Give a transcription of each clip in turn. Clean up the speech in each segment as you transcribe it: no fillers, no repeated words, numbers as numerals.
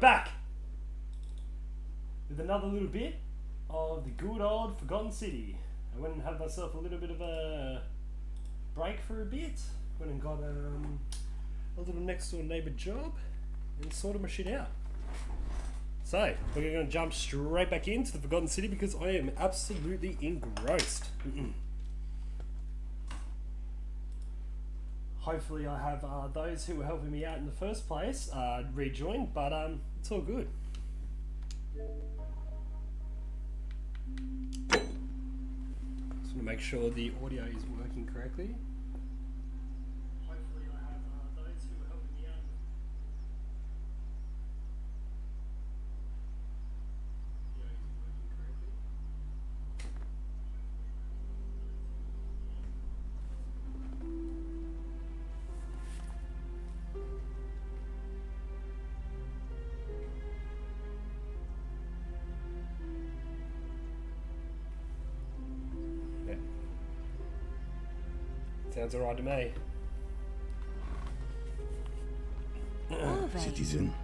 back with another little bit of the good old Forgotten City. I went and had myself a little bit of a break for a bit. Went and got a little next door neighbour job and sorted my shit out. So, we're going to jump straight back into the Forgotten City because I am absolutely engrossed. Hopefully I have those who were helping me out in the first place rejoin, but it's all good. Just want to make sure the audio is working correctly. Hopefully I have those who were helping me out. Sounds alright to me. Citizen.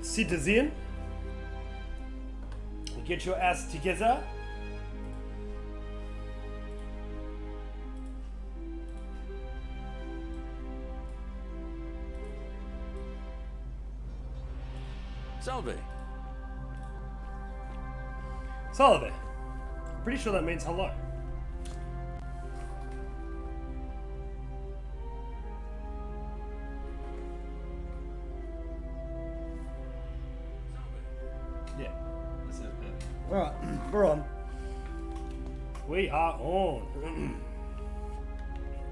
Citizen, get your ass together. Salve. Salve. Pretty sure that means hello. Yeah. Alright, we're on. We are on.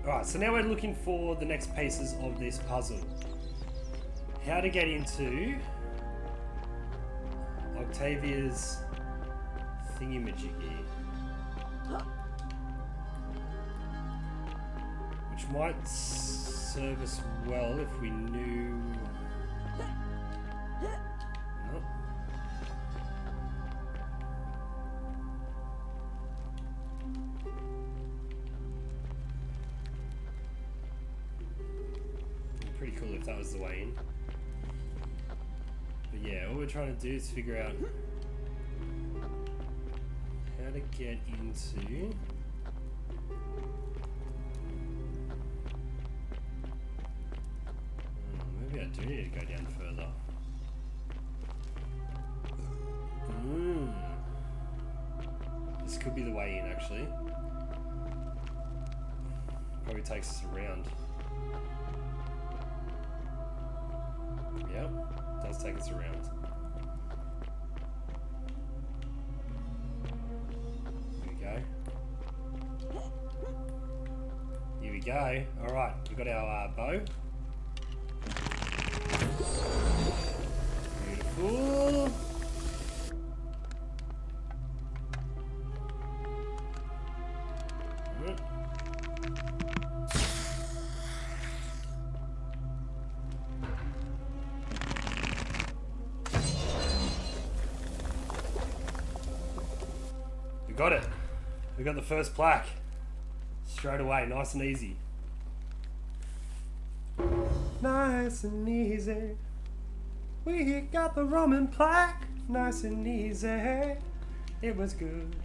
Alright, so now we're looking for the next pieces of this puzzle. How to get into Octavia's thingy-majiggy, which might serve us well if we knew. No. Pretty cool if that was the way in. But yeah, all we're trying to do is figure out how to get into maybe I do need to go down further. This could be the way in actually. Probably takes us around. Yep. Does take us around. Here we go. Here we go. Alright, we've got our bow. Beautiful. We got it. We got the first plaque. Straight away, nice and easy. Nice and easy. We got the Roman plaque. Nice and easy. It was good.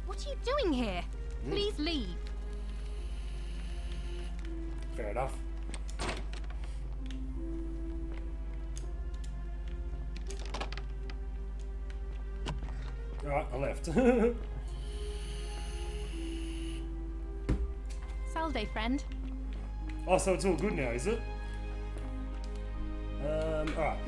What are you doing here? Please leave. Fair enough. Alright, I left. Salve, friend. Oh, so it's all good now, is it? Alright.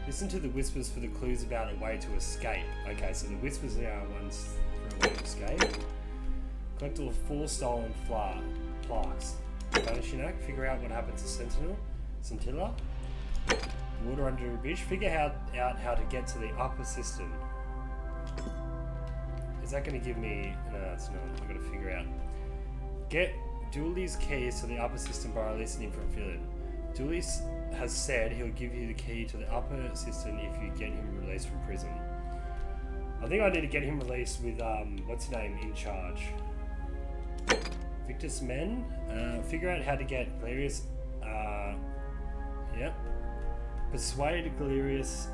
Listen to the whispers for the clues about a way to escape. Okay, so the whispers are our ones for a way to escape. Collect all 4 stolen plaques. Vanishing act. Figure out what happened to Scintilla. Water under a bridge. Figure out how to get to the upper system. Is that going to give me... No, it's not. I've got to figure out. Get Dooley's keys to the upper cistern bar listening from Philip. Dooley has said he'll give you the key to the upper cistern if you get him released from prison. I think I need to get him released with, what's his name, in charge. Victor's men. Figure out how to get Galerius, yep. Persuade Galerius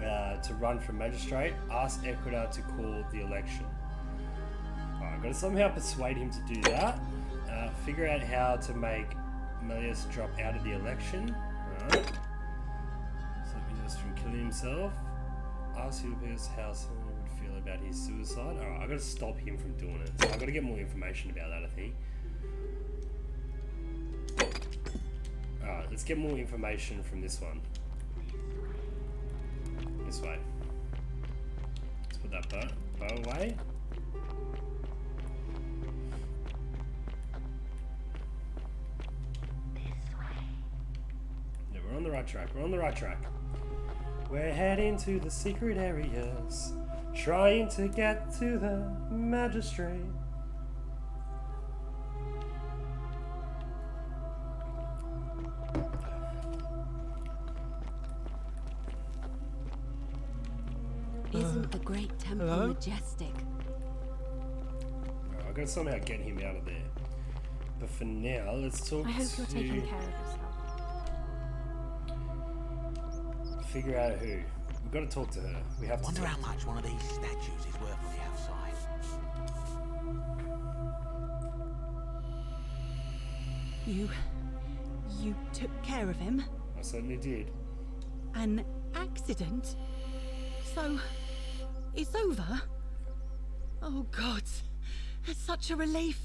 to run for magistrate. Ask Ecuador to call the election. Alright, I've got to somehow persuade him to do that. Figure out how to make Melius drop out of the election. Alright. Stop Melius from killing himself. Ask Eubius how someone would feel about his suicide. Alright, I've got to stop him from doing it. So I've got to get more information about that, I think. Alright, let's get more information from this one. This way. Let's put that bow away. Yeah, we're on the right track. We're on the right track. We're heading to the secret areas, trying to get to the magistrate. Isn't the great temple majestic? I've got to somehow get him out of there. But for now, let's talk I hope you're to... taking care of yourself. Figure out who. We've got to talk to her. We have to Wonder talk how much one of these statues is worth on the outside. You took care of him? I certainly did. An accident? So, it's over? Oh God, it's such a relief.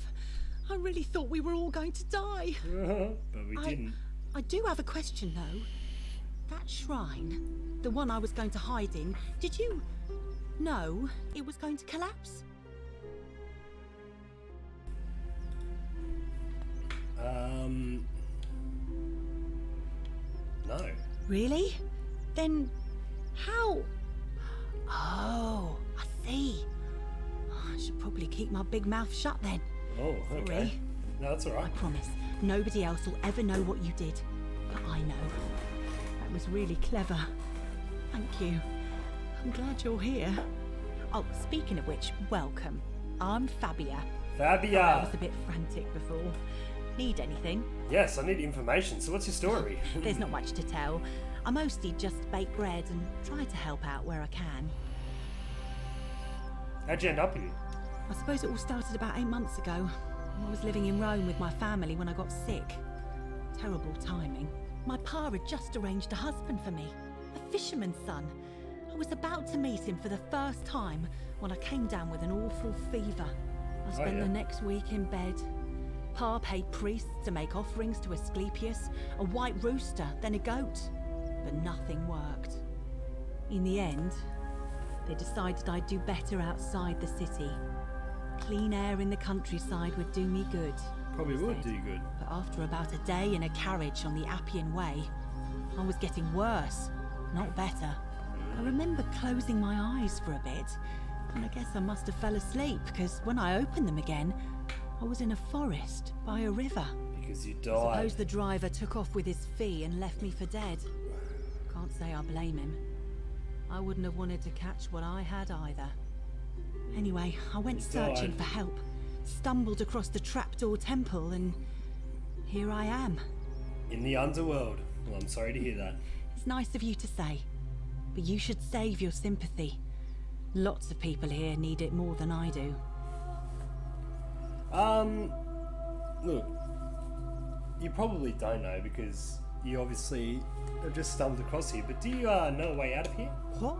I really thought we were all going to die. But we didn't. I do have a question though. That shrine, the one I was going to hide in, did you know it was going to collapse? No. Really? Then how? Oh, I see. I should probably keep my big mouth shut then. Oh, okay. Sorry. No, that's I alright. promise, nobody else will ever know what you did. But I know. That was really clever. Thank you. I'm glad you're here. Oh, speaking of which, welcome. I'm Fabia. I Fabia! was a bit frantic before. Need anything? Yes, I need information. So what's your story? There's not much to tell. I mostly just bake bread and try to help out where I can. How'd you end up here? I suppose it all started about 8 months ago. I was living in Rome with my family when I got sick. Terrible timing. My pa had just arranged a husband for me, a fisherman's son. I was about to meet him for the first time when I came down with an awful fever. I spent yeah? the next week in bed. Pa paid priests to make offerings to Asclepius, a white rooster, then a goat. But nothing worked. In the end, they decided I'd do better outside the city. Clean air in the countryside would do me good. Probably they would said. do good. But after about a day in a carriage on the Appian Way, I was getting worse, not better. I remember closing my eyes for a bit, and I guess I must have fell asleep, because when I opened them again, I was in a forest by a river. Because you I died. suppose the driver took off with his fee and left me for dead. Can't say I blame him. I wouldn't have wanted to catch what I had either. Anyway, I went searching for help, stumbled across the trapdoor temple, and here I am. In the underworld. Well, I'm sorry to hear that. It's nice of you to say, but you should save your sympathy. Lots of people here need it more than I do. Look, you probably don't know because you obviously have just stumbled across here, but do you know a way out of here? What?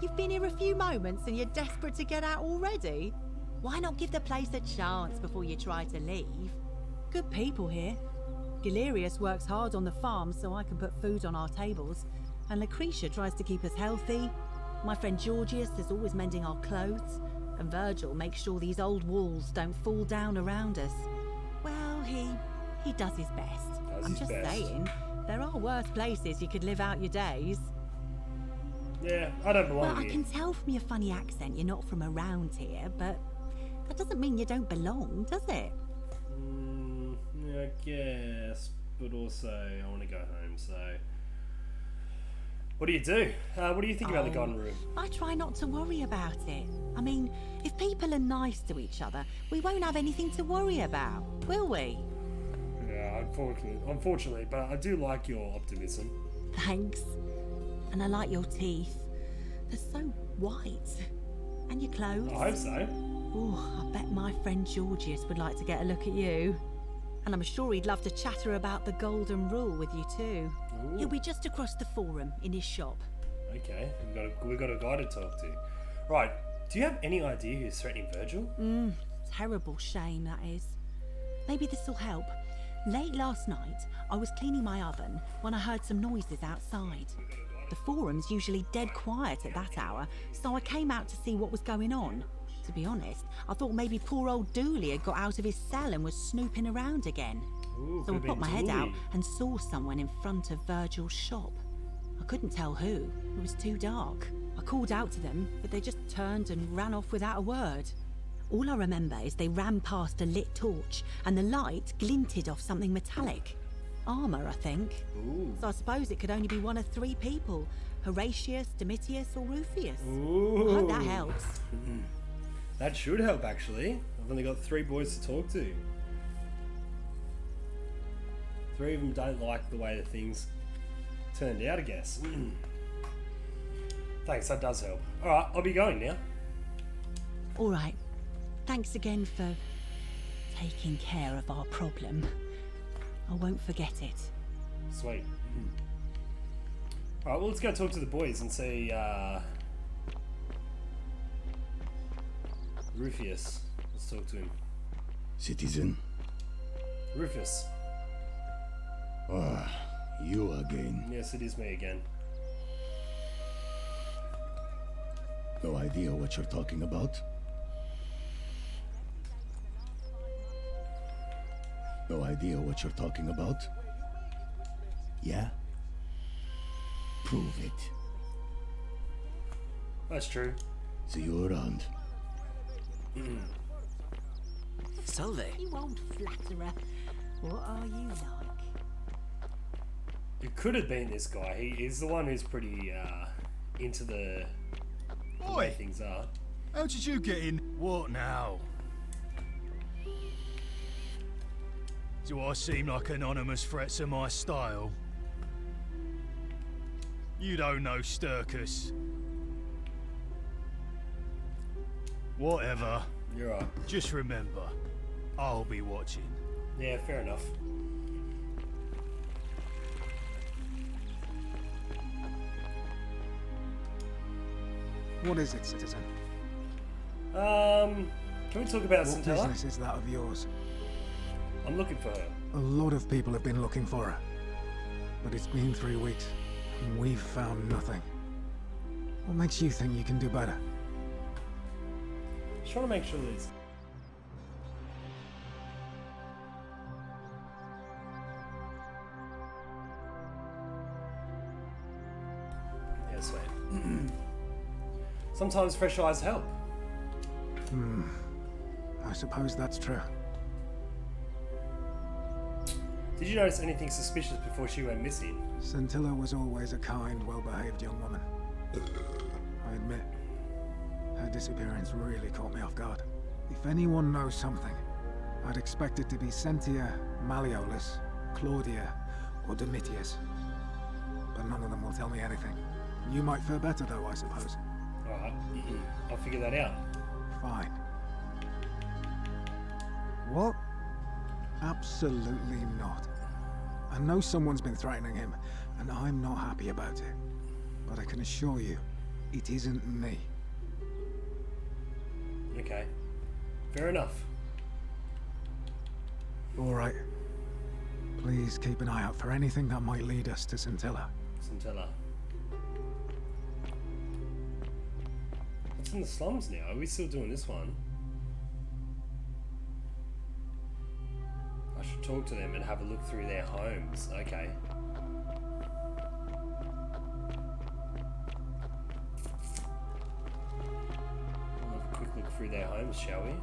You've been here a few moments and you're desperate to get out already? Why not give the place a chance before you try to leave? Good people here. Galerius works hard on the farm so I can put food on our tables, and Lucretia tries to keep us healthy. My friend Georgius is always mending our clothes, and Virgil makes sure these old walls don't fall down around us. Well, he does his best. I'm just saying, there are worse places you could live out your days. Yeah, I don't belong Well, here. I can tell from your funny accent you're not from around here, but that doesn't mean you don't belong, does it? I guess, but also I want to go home, so... What do you do? What do you think about the garden room? I try not to worry about it. I mean, if people are nice to each other, we won't have anything to worry about, will we? Yeah, unfortunately, but I do like your optimism. Thanks. And I like your teeth. They're so white. And your clothes. I hope so. Oh, I bet my friend Georgius would like to get a look at you. And I'm sure he'd love to chatter about the Golden Rule with you too. Ooh. He'll be just across the forum in his shop. Okay, we've got a guy to talk to. Right, do you have any idea who's threatening Virgil? Terrible shame, that is. Maybe this'll help. Late last night, I was cleaning my oven when I heard some noises outside. The forum's usually dead quiet at that hour, so I came out to see what was going on. To be honest, I thought maybe poor old Dooley had got out of his cell and was snooping around again. Ooh, So I could've popped my been head out Dooley. and saw someone in front of Virgil's shop. I couldn't tell who, it was too dark. I called out to them, but they just turned and ran off without a word. All I remember is they ran past a lit torch and the light glinted off something metallic. Armour, I think. Ooh. So I suppose it could only be one of three people. Horatius, Domitius or Rufius. Ooh. I hope that helps. That should help, actually. I've only got 3 boys to talk to. 3 of them don't like the way that things turned out, I guess. Thanks, that does help. Alright, I'll be going now. All right. Thanks again for taking care of our problem. I won't forget it. Sweet. Alright, well, let's go talk to the boys and see, Rufius. Let's talk to him. Citizen. Rufus. Ah, you again. Yes, it is me again. No idea what you're talking about? No idea what you're talking about? Yeah? Prove it. That's true. See you around. Salve. You old flatterer. What are you like? It could have been this guy. He's the one who's pretty into the way Oi! things are. How did you get in? What now? Do I seem like anonymous threats are my style? You don't know Sturkus. Whatever. You're right. Just remember, I'll be watching. Yeah, fair enough. What is it, citizen? Can we talk about What Centella? business is that of yours? I'm looking for her. A lot of people have been looking for her. But it's been 3 weeks, and we've found nothing. What makes you think you can do better? Just trying to make sure that it's... Yeah, sweet. Sometimes fresh eyes help. I suppose that's true. Did you notice anything suspicious before she went missing? Scintilla was always a kind, well-behaved young woman. I admit, her disappearance really caught me off guard. If anyone knows something, I'd expect it to be Sentia, Malleolus, Claudia, or Domitius. But none of them will tell me anything. You might fare better though, I suppose. Alright, I'll figure that out. Fine. What? Absolutely not. I know someone's been threatening him, and I'm not happy about it. But I can assure you, it isn't me. Okay. Fair enough. All right. Please keep an eye out for anything that might lead us to Scintilla. Scintilla. What's in the slums now? Are we still doing this one? I should talk to them and have a look through their homes. Okay. We'll have a quick look through their homes, shall we?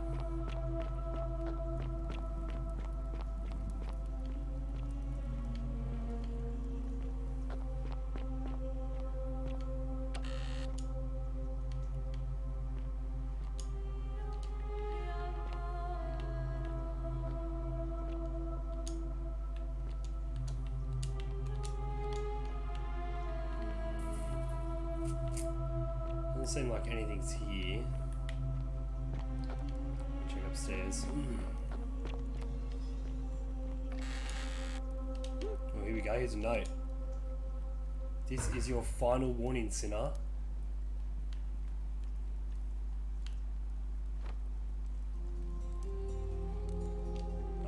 Doesn't seem like anything's here. Check upstairs. Oh, here we go. Here's a note. This is your final warning, sinner.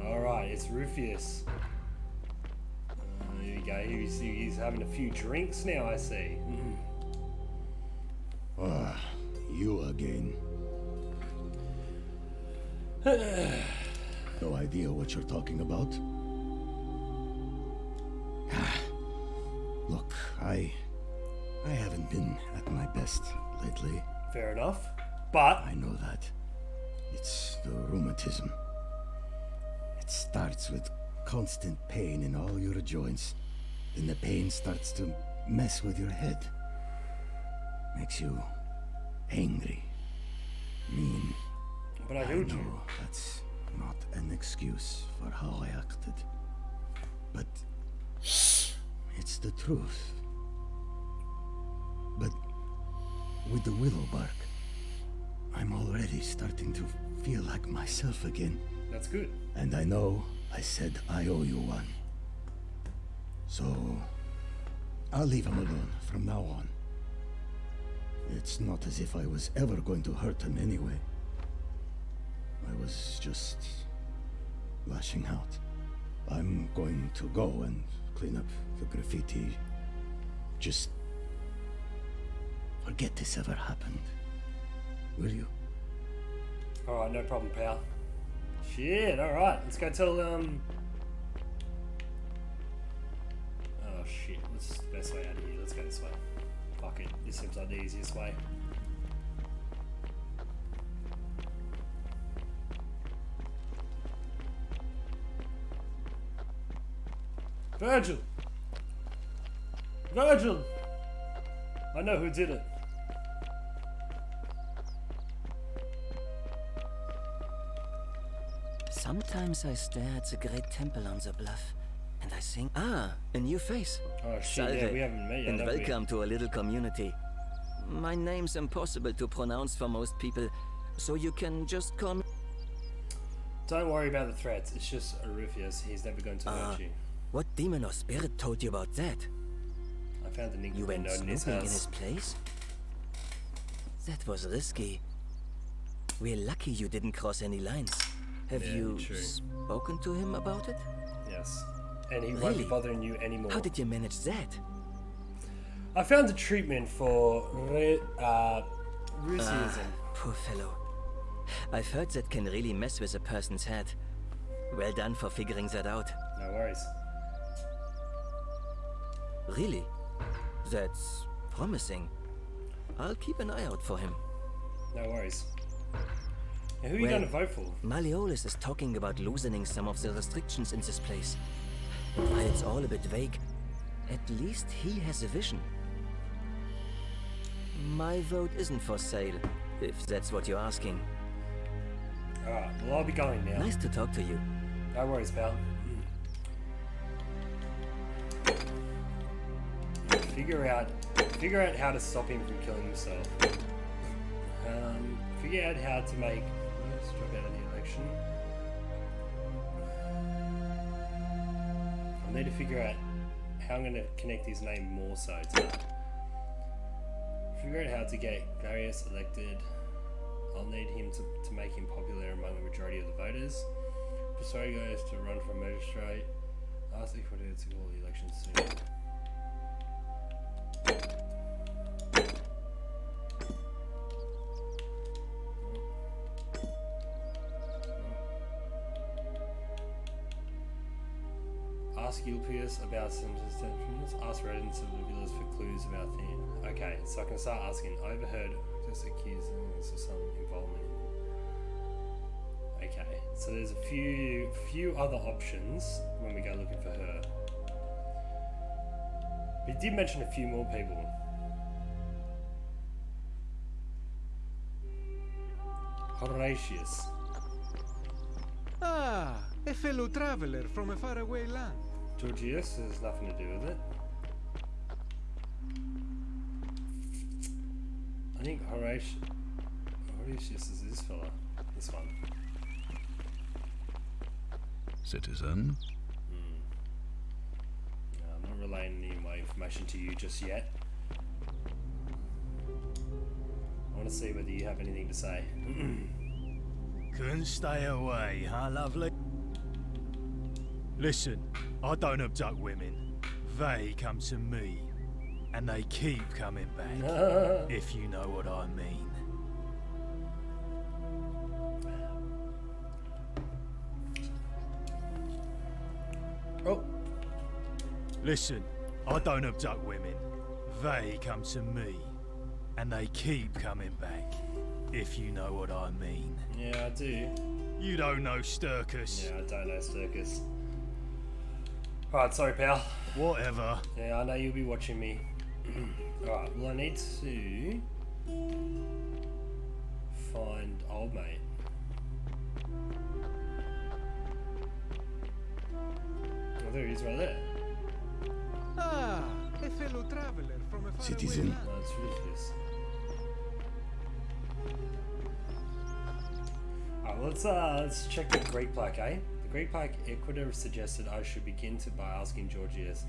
Alright, it's Rufius. Here we go. He's having a few drinks now, I see. Ah, you again. No idea what you're talking about? Look, I haven't been at my best lately. Fair enough. But I know that. It's the rheumatism. It starts with constant pain in all your joints. Then the pain starts to mess with your head. Makes you angry, mean. but I healed you. know that's not an excuse for how I acted. But it's the truth. But with the willow bark, I'm already starting to feel like myself again. That's good. And I know I said I owe you one. So I'll leave him alone from now on. It's not as if I was ever going to hurt him anyway. I was just lashing out. I'm going to go and clean up the graffiti. Just forget this ever happened. Will you? Alright, no problem, pal. Shit, alright. Let's go tell, Oh shit, what's the best way out of here? Let's go this way. Fuck it, this seems like the easiest way. Virgil! Virgil! I know who did it. Sometimes I stare at the great temple on the bluff, and I think, a new face. Oh shit, Salve, yeah, we haven't met yet, and have we? welcome to a little community. My name's impossible to pronounce for most people, so you can just call me. Don't worry about the threats, it's just Rufius. He's never going to hurt you. What demon or spirit told you about that? I found an You went note in his snooping in his house. place? That was risky. We're lucky you didn't cross any lines. Have Yeah, you true. spoken to him about it? Yes. And he won't be Really? bothering you anymore. How did you manage that? I found a treatment for Rusiism. Poor fellow. I've heard that can really mess with a person's head. Well done for figuring that out. No worries. Really? That's promising. I'll keep an eye out for him. No worries. Now, who are you Well- going to vote for? Malleolus is talking about loosening some of the restrictions in this place. And while it's all a bit vague, at least he has a vision. My vote isn't for sale, if that's what you're asking. Alright, well I'll be going now. Nice to talk to you. No worries, pal. Figure out how to stop him from killing himself. Figure out how to make. Let's drop out of the election. I need to figure out how I'm going to connect his name more so to that. Figure out how to get Glarius elected. I'll need him to make him popular among the majority of the voters. Persuade guys to run for magistrate. Ask the Equator to call the election soon. Ask Ulpius about some systems. Ask residents of the villas for clues about Thean. Okay, so I can start asking. I overheard just accusing us of some involvement. Okay, so there's a few other options when we go looking for her. We did mention a few more people. Horatius. Ah, a fellow traveler from a faraway land. Georgius has nothing to do with it. I think Horatius is this fella. This one. Citizen? No, I'm not relaying any of my information to you just yet. I want to see whether you have anything to say. Couldn't stay away, huh, lovely? Listen, I don't abduct women. They come to me. And they keep coming back, if you know what I mean. Oh. Listen, I don't abduct women. They come to me. And they keep coming back, if you know what I mean. Yeah, I do. You don't know Sturkus. Yeah, I don't know Sturkus. Alright, sorry, pal. Whatever. Yeah, I know you'll be watching me. Alright, well, I need to find old mate. Oh, there he is right there. Ah, a fellow traveler from a faraway Citizen. land. No, it's ridiculous. Alright, well, let's check the Greek plaque, eh? The Greek plaque Ecuador suggested I should begin by asking Georgius.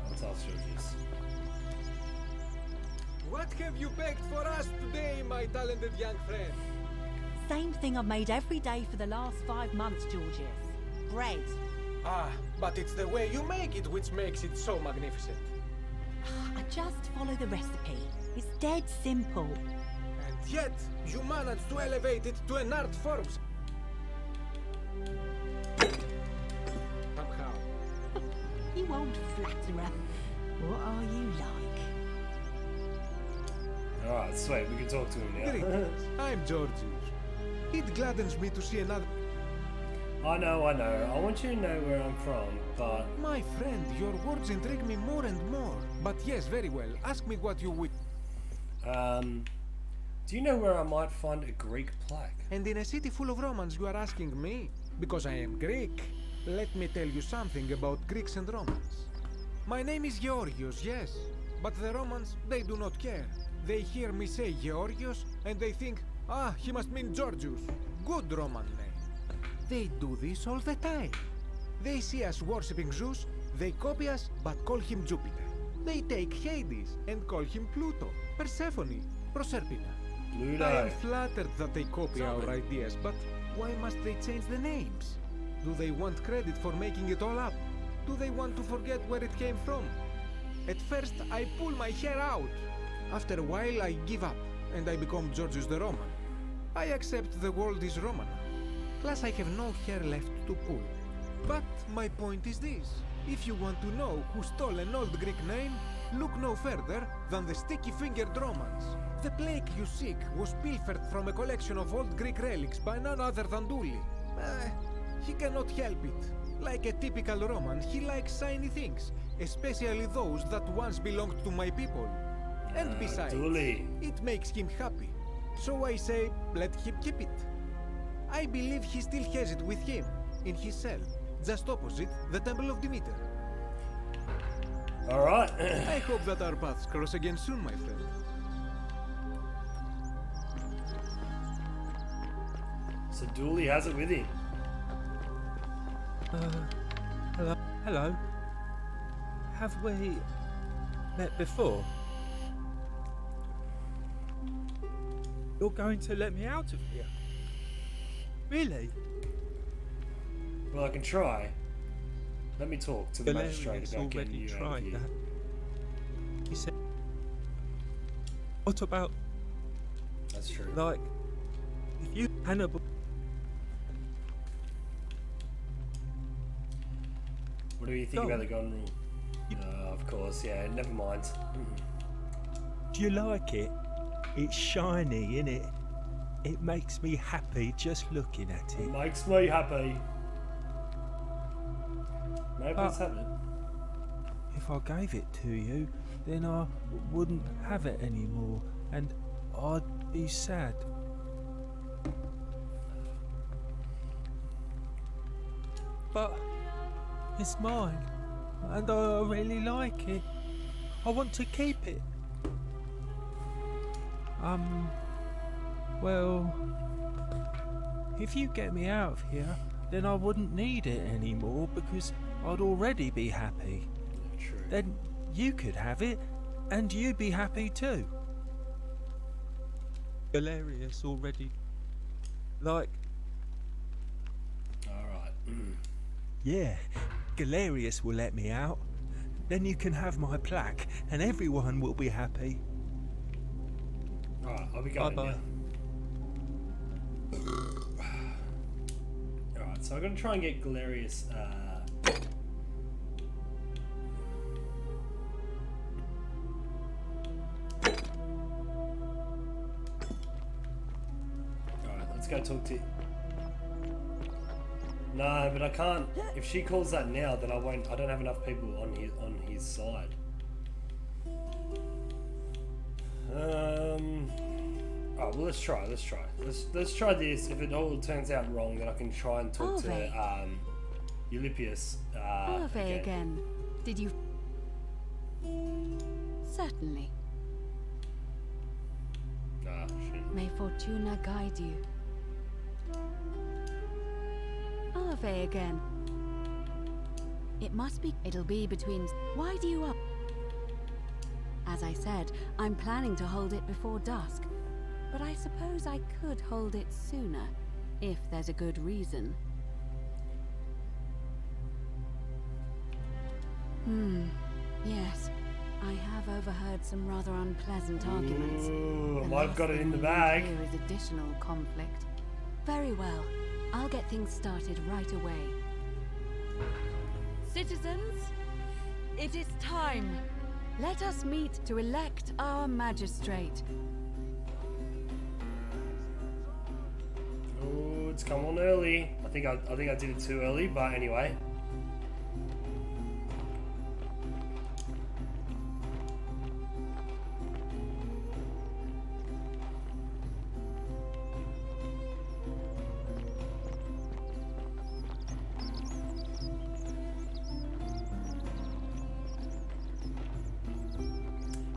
Let's ask Georgius. What have you baked for us today, my talented young friend? Same thing I've made every day for the last 5 months, Georgius. Bread. Ah, but it's the way you make it which makes it so magnificent. I just follow the recipe. It's dead simple. And yet, you managed to elevate it to an art form. Somehow. You old flatterer. What are you like? Alright, sweet, we can talk to him now. Greetings, I'm Georgius. It gladdens me to see another... I know. I want you to know where I'm from, but... My friend, your words intrigue me more and more. But yes, very well. Ask me what you wish. Do you know where I might find a Greek plaque? And in a city full of Romans, you are asking me? Because I am Greek. Let me tell you something about Greeks and Romans. My name is Georgios, yes. But the Romans, they do not care. They hear me say Georgios, and they think, ah, he must mean Georgius. Good Roman name. They do this all the time. They see us worshipping Zeus, they copy us, but call him Jupiter. They take Hades and call him Pluto, Persephone, Proserpina. Pluto. I am flattered that they copy our ideas, but why must they change the names? Do they want credit for making it all up? Do they want to forget where it came from? At first, I pull my hair out. After a while, I give up, and I become Georgius the Roman. I accept the world is Roman. Plus, I have no hair left to pull. But my point is this. If you want to know who stole an old Greek name, look no further than the sticky-fingered Romans. The plaque you seek was pilfered from a collection of old Greek relics by none other than Dooley. He cannot help it. Like a typical Roman, he likes shiny things, especially those that once belonged to my people. And besides, Dooley. it makes him happy. So I say, let him keep it. I believe he still has it with him, in his cell, just opposite the Temple of Demeter. Alright. I hope that our paths cross again soon, my friend. So Dooley has it with him. Hello. Have we met before? You're going to let me out of here? Really? Well, I can try. Let me talk to the magistrate Galerius about getting already you out of tried here. that. He said, what about, That's true. like, if you Hannibal? What do you think about the gun rule? Of course, yeah, never mind. Do you like it? It's shiny, innit? It makes me happy just looking at it. Makes me happy. Maybe let's have it. If I gave it to you, then I wouldn't have it anymore, and I'd be sad. But it's mine, and I really like it. I want to keep it. Well, if you get me out of here, then I wouldn't need it anymore because I'd already be happy. True. Then you could have it, and you'd be happy too. Galerius already... Like... Alright. Yeah, Galerius will let me out. Then you can have my plaque, and everyone will be happy. Alright, I'll be going Bye-bye. now. Alright, so I'm going to try and get Galerius... Alright, let's go talk to... No, but I can't... If she calls that now, then I don't have enough people on his side. Oh, well, let's try. Let's try this. If it all turns out wrong, then I can try and talk to Eulipius again. Did you... Certainly. Ah, shit. May Fortuna guide you. Ave again. It must be... It'll be between... Why do you up? As I said, I'm planning to hold it before dusk. But I suppose I could hold it sooner, if there's a good reason. Yes. I have overheard some rather unpleasant arguments. Ooh, I The might have last got it in thing the we bag. need here is additional conflict. Very well. I'll get things started right away. Citizens, it is time. Let us meet to elect our magistrate. Oh, it's come on early. I think I did it too early, but anyway.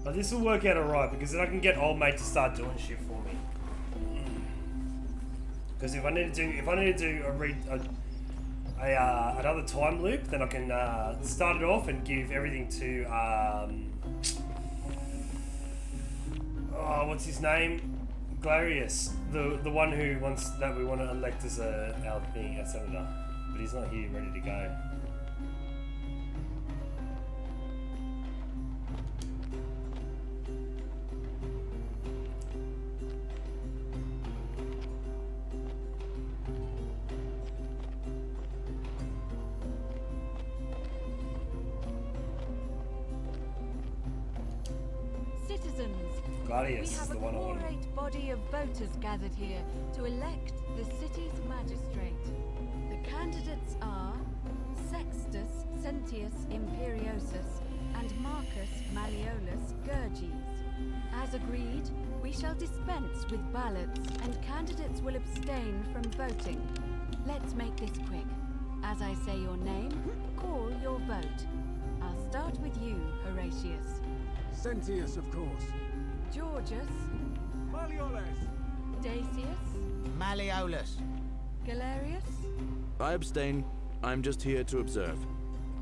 But this will work out alright because then I can get old mate to start doing shit for me. Because if I need to do another time loop, then I can start it off and give everything to what's his name? Galerius, the one who wants that we want to elect as our senator, but he's not here, ready to go. We have a quorate body of voters gathered here to elect the city's magistrate. The candidates are Sextus Sentius Imperiosus and Marcus Malleolus Gurges. As agreed, we shall dispense with ballots and candidates will abstain from voting. Let's make this quick. As I say your name, call your vote. I'll start with you, Horatius. Sentius, of course. Georgius. Malleolus. Dacius. Malleolus. Galerius. I abstain. I'm just here to observe.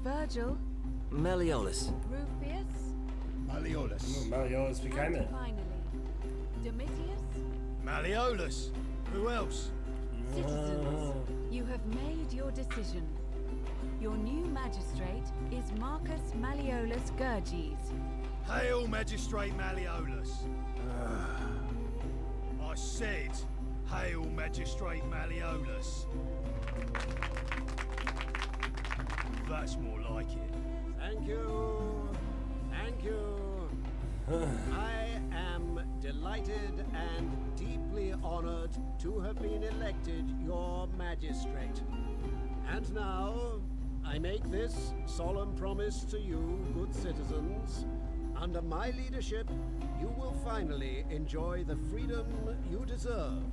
Virgil. Malleolus. Rufius. Malleolus. Oh, Malleolus became it. Finally, Domitius. Malleolus. Who else? Citizens, you have made your decision. Your new magistrate is Marcus Malleolus Gurges. Hail, Magistrate Malleolus. I said, hail, Magistrate Malleolus. That's more like it. Thank you. Thank you. I am delighted and deeply honored to have been elected your magistrate. And now, I make this solemn promise to you, good citizens. Under my leadership, you will finally enjoy the freedom you deserve.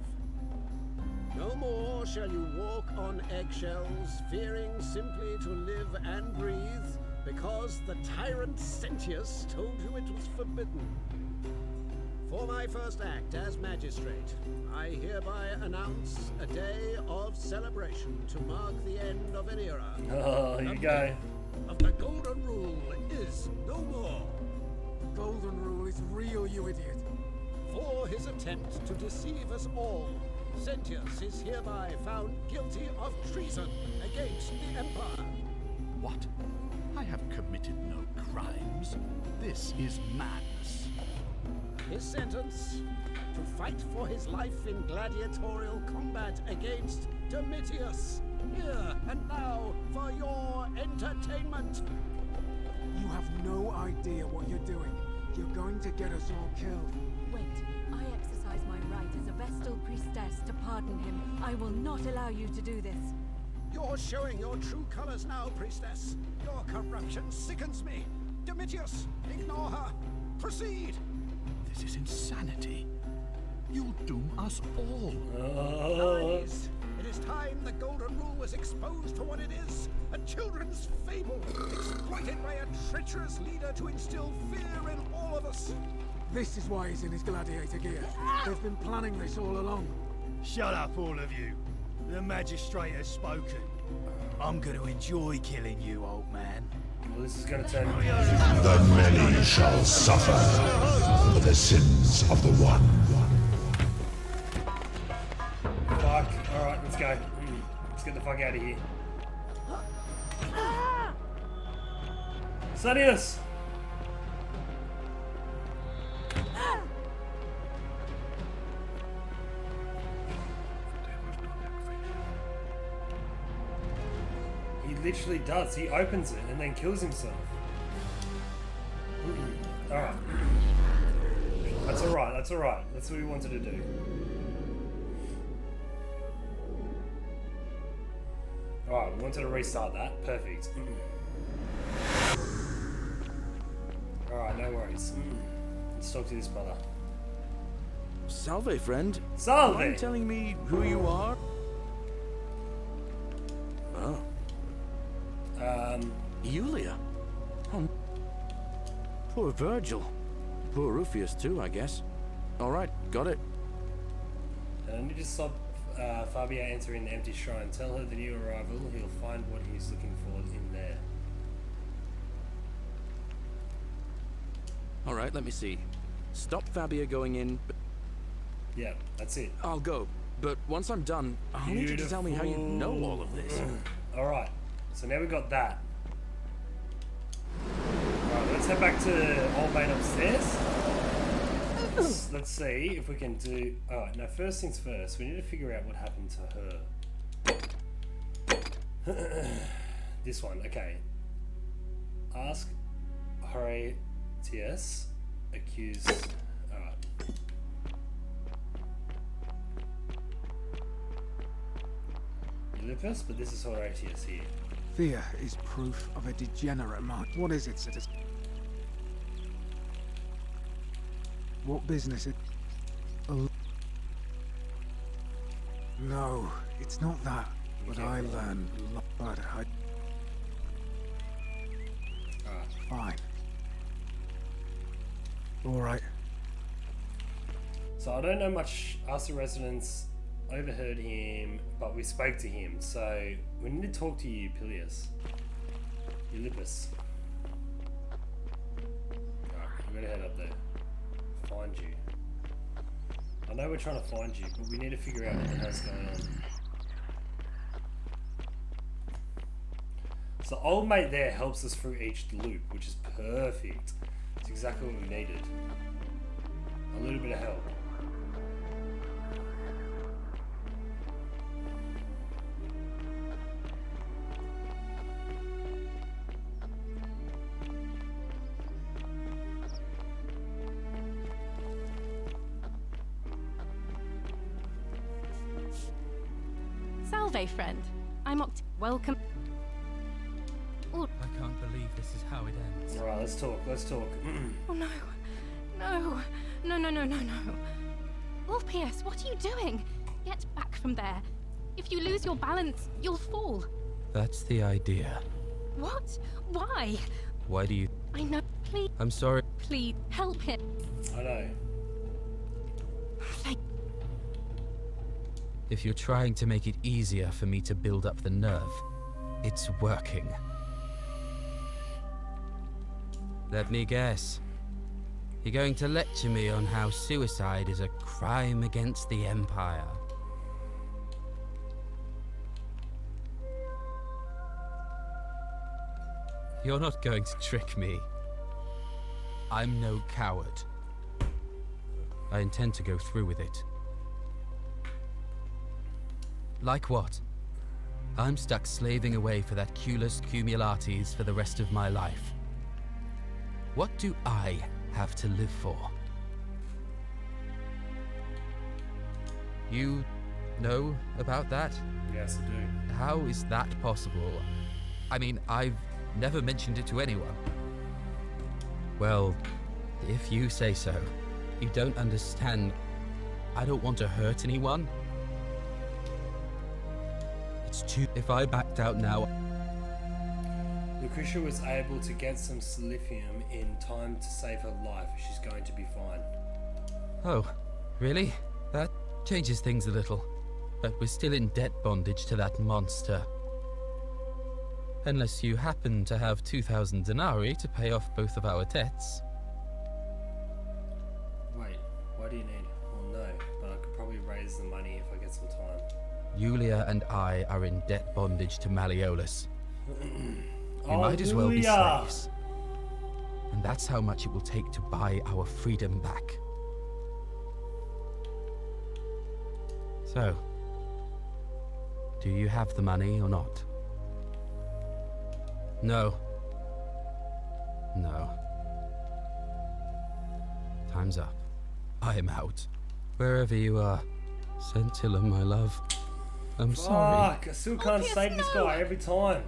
No more shall you walk on eggshells, fearing simply to live and breathe because the tyrant Sentius told you it was forbidden. For my first act as magistrate, I hereby announce a day of celebration to mark the end of an era. Oh, you go. Of the Golden Rule is no more. The Golden Rule is real, you idiot. For his attempt to deceive us all, Sentius is hereby found guilty of treason against the Empire. What? I have committed no crimes. This is madness. His sentence, to fight for his life in gladiatorial combat against Domitius. Here and now for your entertainment. You have no idea what you're doing. You're going to get us all killed. Wait, I exercise my right as a Vestal priestess to pardon him. I will not allow you to do this. You're showing your true colors now, priestess. Your corruption sickens me. Domitius, ignore her. Proceed. This is insanity. You'll doom us all. Lies. It is time the Golden Rule was exposed for what it is. A children's fable, exploited by a treacherous leader to instill fear in all of us. This is why he's in his gladiator gear. They've been planning this all along. Shut up, all of you. The magistrate has spoken. I'm going to enjoy killing you, old man. Well, this is going to turn... The many shall suffer for the sins of the one. Fuck. Alright, let's go. Let's get the fuck out of here. Sadius! He literally does. He opens it and then kills himself. Alright. That's alright, that's alright. That's what we wanted to do. Alright, we wanted to restart that. Perfect. Alright, no worries. Let's talk to this brother. Salve, friend. Salve! Mind telling me who you are? Oh. Yulia. Oh. Poor Virgil. Poor Rufius too, I guess. Alright, got it. Let me just stop Fabia entering the empty shrine. Tell her the new arrival. He'll find what he's looking for in there. Alright, let me see. Stop Fabia going in. Yeah, that's it. I'll go. But once I'm done, I'll need you to tell me how you know all of this. Alright, so now we've got that. Alright, let's head back to Old Maid upstairs. Let's see if we can do... Alright, now first things first, we need to figure out what happened to her. This one, okay. Ask Horatius, accuse... Alright. Eulippus, but this is Horatius here. Fear is proof of a degenerate mind. What is it, citizen? What business it... No, it's not that. But I learned but I... Fine. Alright. So I don't know much. Us the residents overheard him, but we spoke to him. So we need to talk to you, Pilius. Eulippus. Alright, I'm gonna head up there. Find you. I know we're trying to find you, but we need to figure out what the hell's going on. So old mate there helps us through each loop, which is perfect. It's exactly what we needed. A little bit of help. Salve, friend. I'm welcome. I can't believe this is how it ends. Alright, let's talk, let's talk. Oh no. No. No. Ulpius, what are you doing? Get back from there. If you lose your balance, you'll fall. That's the idea. What? Why? Why do you... I know. Please. I'm sorry. Please, help him. I know. If you're trying to make it easier for me to build up the nerve, it's working. Let me guess. You're going to lecture me on how suicide is a crime against the Empire. You're not going to trick me. I'm no coward. I intend to go through with it. Like what? I'm stuck slaving away for that Culus Cumulatis for the rest of my life. What do I have to live for? You know about that? Yes, I do. How is that possible? I mean, I've never mentioned it to anyone. Well, if you say so. You don't understand. I don't want to hurt anyone. It's too... If I backed out now... Lucretia was able to get some silithium in time to save her life. She's going to be fine. Oh, really? That changes things a little. But we're still in debt bondage to that monster. Unless you happen to have 2,000 denarii to pay off both of our debts. Wait, what do you need? Well, no, but I could probably raise the money if I get some time. Yulia and I are in debt bondage to Malleolus. We might as well be Yulia! slaves. And that's how much it will take to buy our freedom back. So, do you have the money or not? No. No. Time's up. I'm out. Wherever you are, Scintilla, my love. I'm sorry. Fuck, I still can't save this guy every time.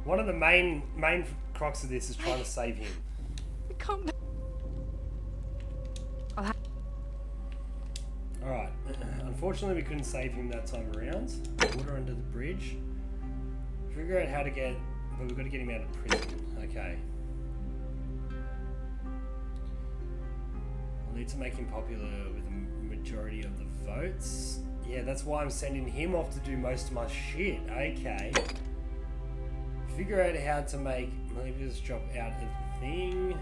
One of the main crux of this is trying to save him. We can't... Alright, unfortunately we couldn't save him that time around. Water under the bridge. Figure out how to get... But we've got to get him out of prison. Okay. We'll need to make him popular with the majority of the votes. Yeah, that's why I'm sending him off to do most of my shit. Okay. Figure out how to make Malleolus drop out of the thing.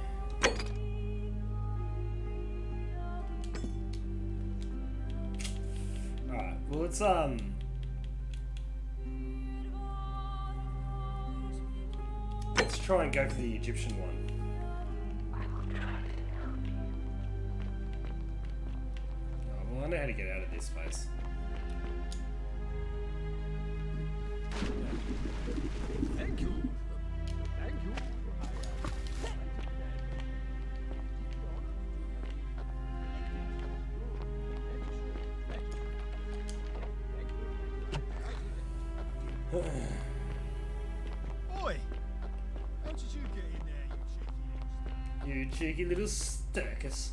Alright, well let's try and go for the Egyptian one. Oh, well, I know how to get out of this space. Thank you. Thank you. Oi! How did you get in there, You cheeky little sturkus.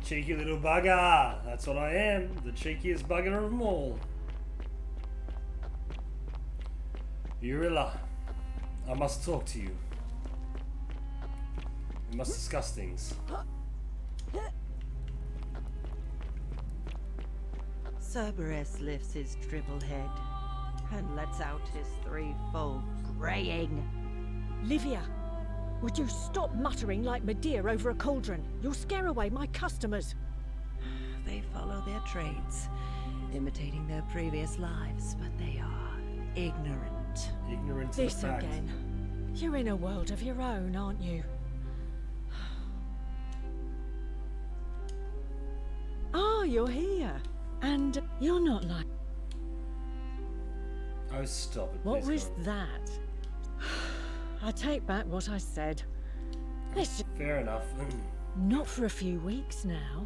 Cheeky little bugger. That's what I am. The cheekiest bugger of them all. Urilla, I must talk to you. We must discuss things. Cerberus lifts his dribble head and lets out his threefold graying. Livia, would you stop muttering like Medea over a cauldron? You'll scare away my customers. They follow their trades, imitating their previous lives, but they are ignorant. Ignorant of This the fact. again. You're in a world of your own, aren't you? Ah, you're here. And you're not like... Oh, stop it. What please, was God. that? I take back what I said. Listen, Fair enough. not for a few weeks now.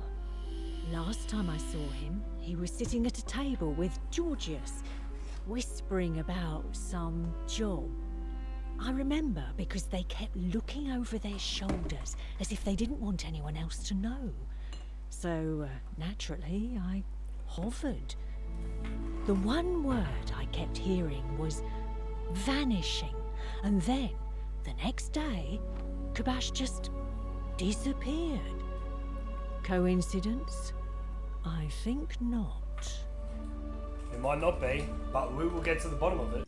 Last time I saw him, he was sitting at a table with Georgius, whispering about some job. I remember because they kept looking over their shoulders as if they didn't want anyone else to know. So, naturally, I hovered. The one word I kept hearing was vanishing, and then, the next day, Kabash just disappeared. Coincidence? I think not. It might not be, but we will get to the bottom of it.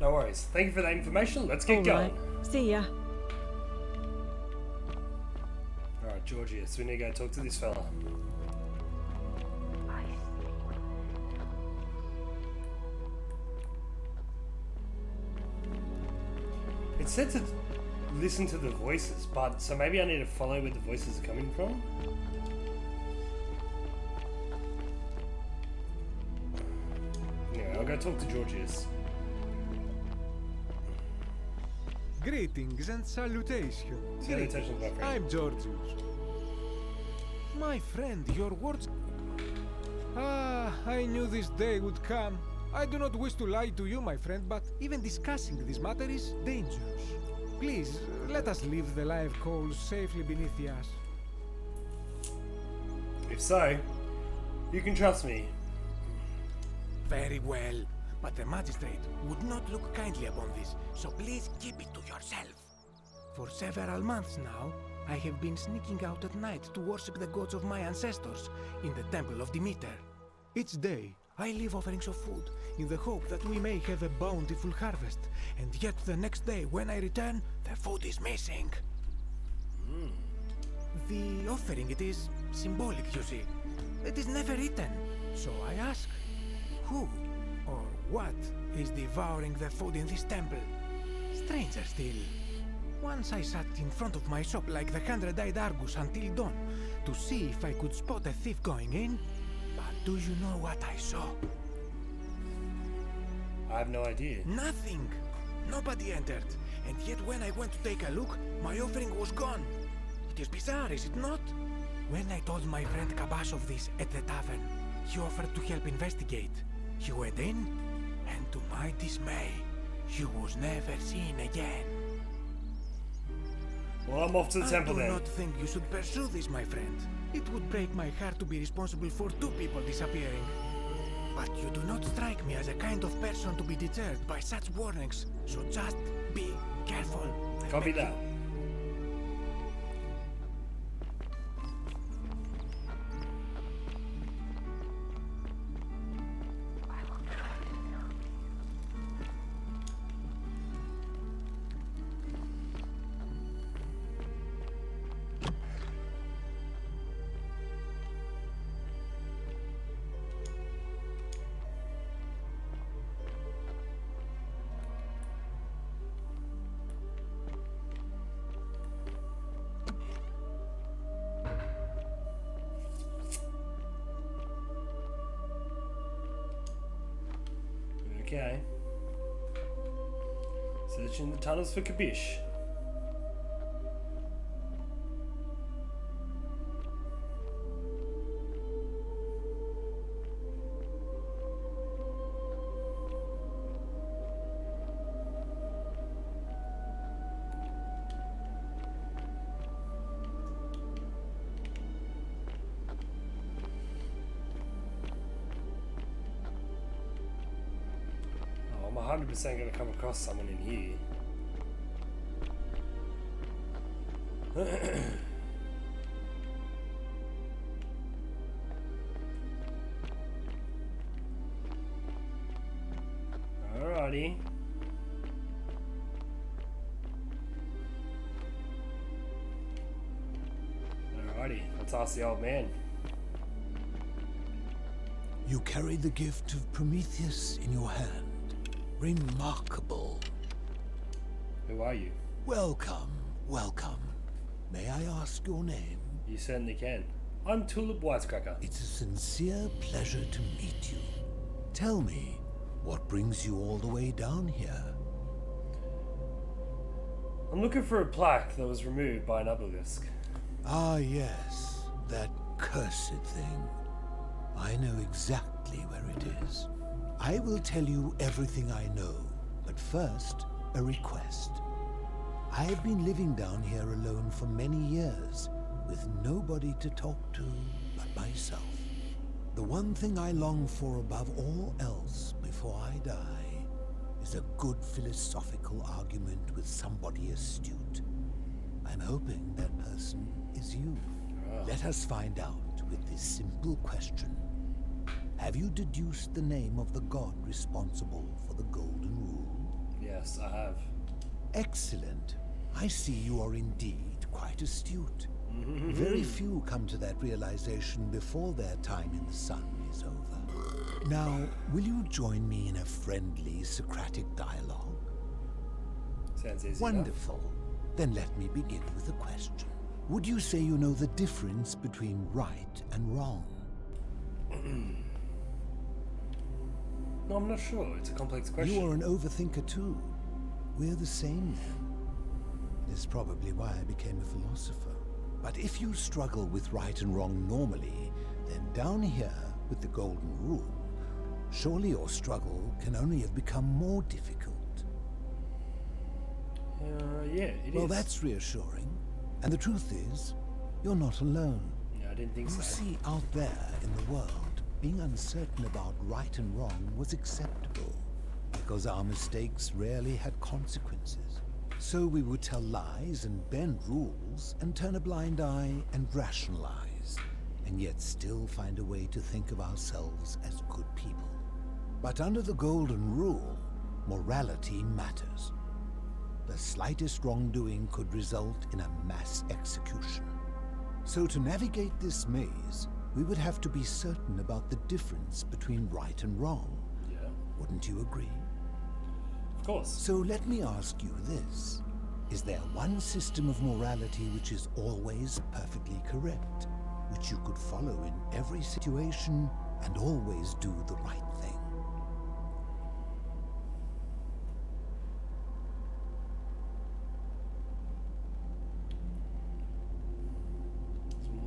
No worries. Thank you for that information. Let's get going. See ya. Alright, Georgius, we need to go talk to this fella. It said to listen to the voices, but so maybe I need to follow where the voices are coming from? Anyway, I'll go talk to Georgius. Greetings and salutations. Salutations, my friend. I'm Georgius. My friend, your words... Ah, I knew this day would come. I do not wish to lie to you, my friend, but even discussing this matter is dangerous. Please, let us leave the live coals safely beneath the ash. If so, you can trust me. Very well. But the magistrate would not look kindly upon this, so please keep it to yourself. For several months now, I have been sneaking out at night to worship the gods of my ancestors in the temple of Demeter. Each day, I leave offerings of food in the hope that we may have a bountiful harvest, and yet the next day when I return, the food is missing. The offering, it is symbolic, you see. It is never eaten. So I ask, who or what is devouring the food in this temple? Stranger still. Once I sat in front of my shop like the 100-eyed Argus until dawn to see if I could spot a thief going in. But do you know what I saw? I have no idea. Nothing. Nobody entered. And yet when I went to take a look, my offering was gone. It is bizarre, is it not? When I told my friend Kabash of this at the tavern, he offered to help investigate. He went in, and to my dismay, he was never seen again. Well, I'm off to the temple then. I do not think you should pursue this, my friend. It would break my heart to be responsible for 2 people disappearing. But you do not strike me as a kind of person to be deterred by such warnings, so just be careful. Copy that. Okay. Searching the tunnels for Kabish. 100% gonna come across someone in here. Alrighty. Alrighty, let's ask the old man. You carry the gift of Prometheus in your hand. Remarkable. Who are you? Welcome, welcome. May I ask your name? You certainly can. I'm Tulip Wisecracker. It's a sincere pleasure to meet you. Tell me, what brings you all the way down here? I'm looking for a plaque that was removed by an obelisk. Ah, yes, that cursed thing. I know exactly where it is. I will tell you everything I know, but first, a request. I have been living down here alone for many years, with nobody to talk to but myself. The one thing I long for above all else before I die is a good philosophical argument with somebody astute. I'm hoping that person is you. Let us find out with this simple question. Have you deduced the name of the god responsible for the Golden Rule? Yes, I have. Excellent. I see you are indeed quite astute. Very few come to that realization before their time in the sun is over. Now, will you join me in a friendly Socratic dialogue? Sounds easy. Wonderful. Then let me begin with a question. Would you say you know the difference between right and wrong? No, I'm not sure. It's a complex question. You are an overthinker too. We're the same then. It is probably why I became a philosopher. But if you struggle with right and wrong normally, then down here with the Golden Rule, surely your struggle can only have become more difficult. Yeah, it is. Well, that's reassuring. And the truth is, you're not alone. Yeah, I didn't think so. You see, out there in the world, being uncertain about right and wrong was acceptable, because our mistakes rarely had consequences. So we would tell lies and bend rules and turn a blind eye and rationalize, and yet still find a way to think of ourselves as good people. But under the Golden Rule, morality matters. The slightest wrongdoing could result in a mass execution. So to navigate this maze, we would have to be certain about the difference between right and wrong. Yeah. Wouldn't you agree? Of course. So let me ask you this. Is there one system of morality which is always perfectly correct, which you could follow in every situation and always do the right thing?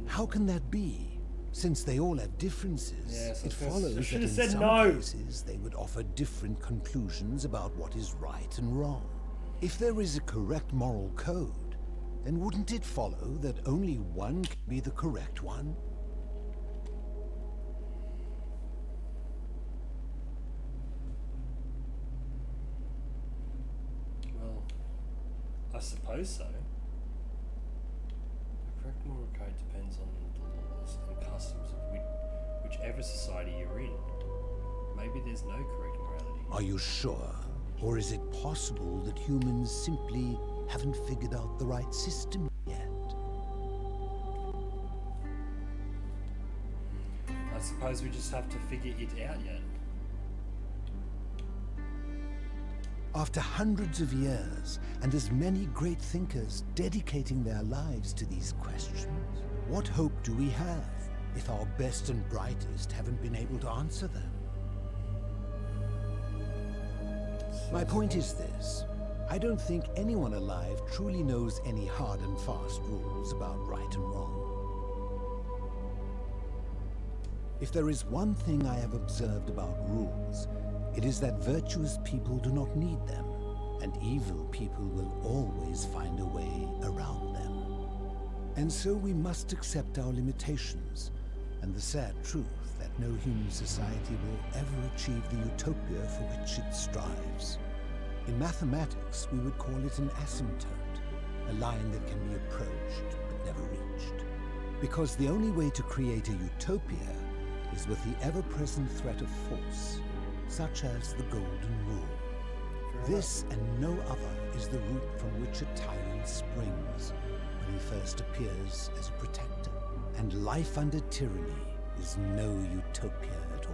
How can that be? Since they all have differences, yes, it follows that in some cases they would offer different conclusions about what is right and wrong. If there is a correct moral code, then wouldn't it follow that only one can be the correct one? Well, I suppose so. The correct moral code depends on the laws and customs of whichever society you're in. Maybe there's no correct morality. Are you sure? Or is it possible that humans simply haven't figured out the right system yet? I suppose we just have to figure it out yet. After hundreds of years, and as many great thinkers dedicating their lives to these questions, what hope do we have if our best and brightest haven't been able to answer them? My point is this. I don't think anyone alive truly knows any hard and fast rules about right and wrong. If there is one thing I have observed about rules, it is that virtuous people do not need them, and evil people will always find a way around them. And so we must accept our limitations, and the sad truth that no human society will ever achieve the utopia for which it strives. In mathematics, we would call it an asymptote, a line that can be approached but never reached. Because the only way to create a utopia is with the ever-present threat of force, such as the Golden Rule. This and no other is the root from which a tyrant springs when he first appears as a protector. And life under tyranny is no utopia at all.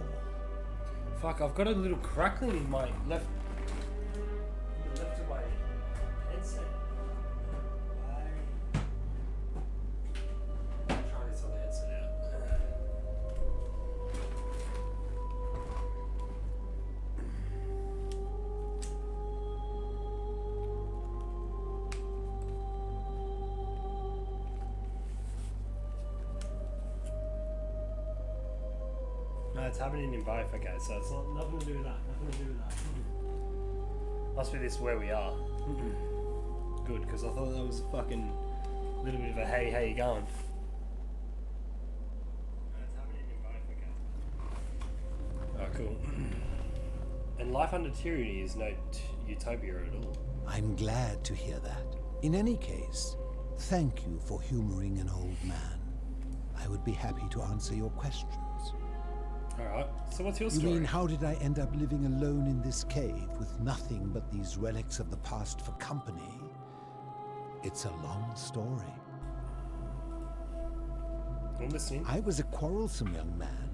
Fuck, I've got a little crackling in my left of my headset. Try this other headset out. No, it's happening in both. Okay, so it's not nothing to do with that. Nothing to do with that. Must be this where we are. Good, because I thought that was a fucking little bit of a hey, how you going? Oh, cool. And life under tyranny is no utopia at all. I'm glad to hear that. In any case, thank you for humoring an old man. I would be happy to answer your questions. Alright, so what's your story? You mean, how did I end up living alone in this cave with nothing but these relics of the past for company? It's a long story. I'm listening. I was a quarrelsome young man.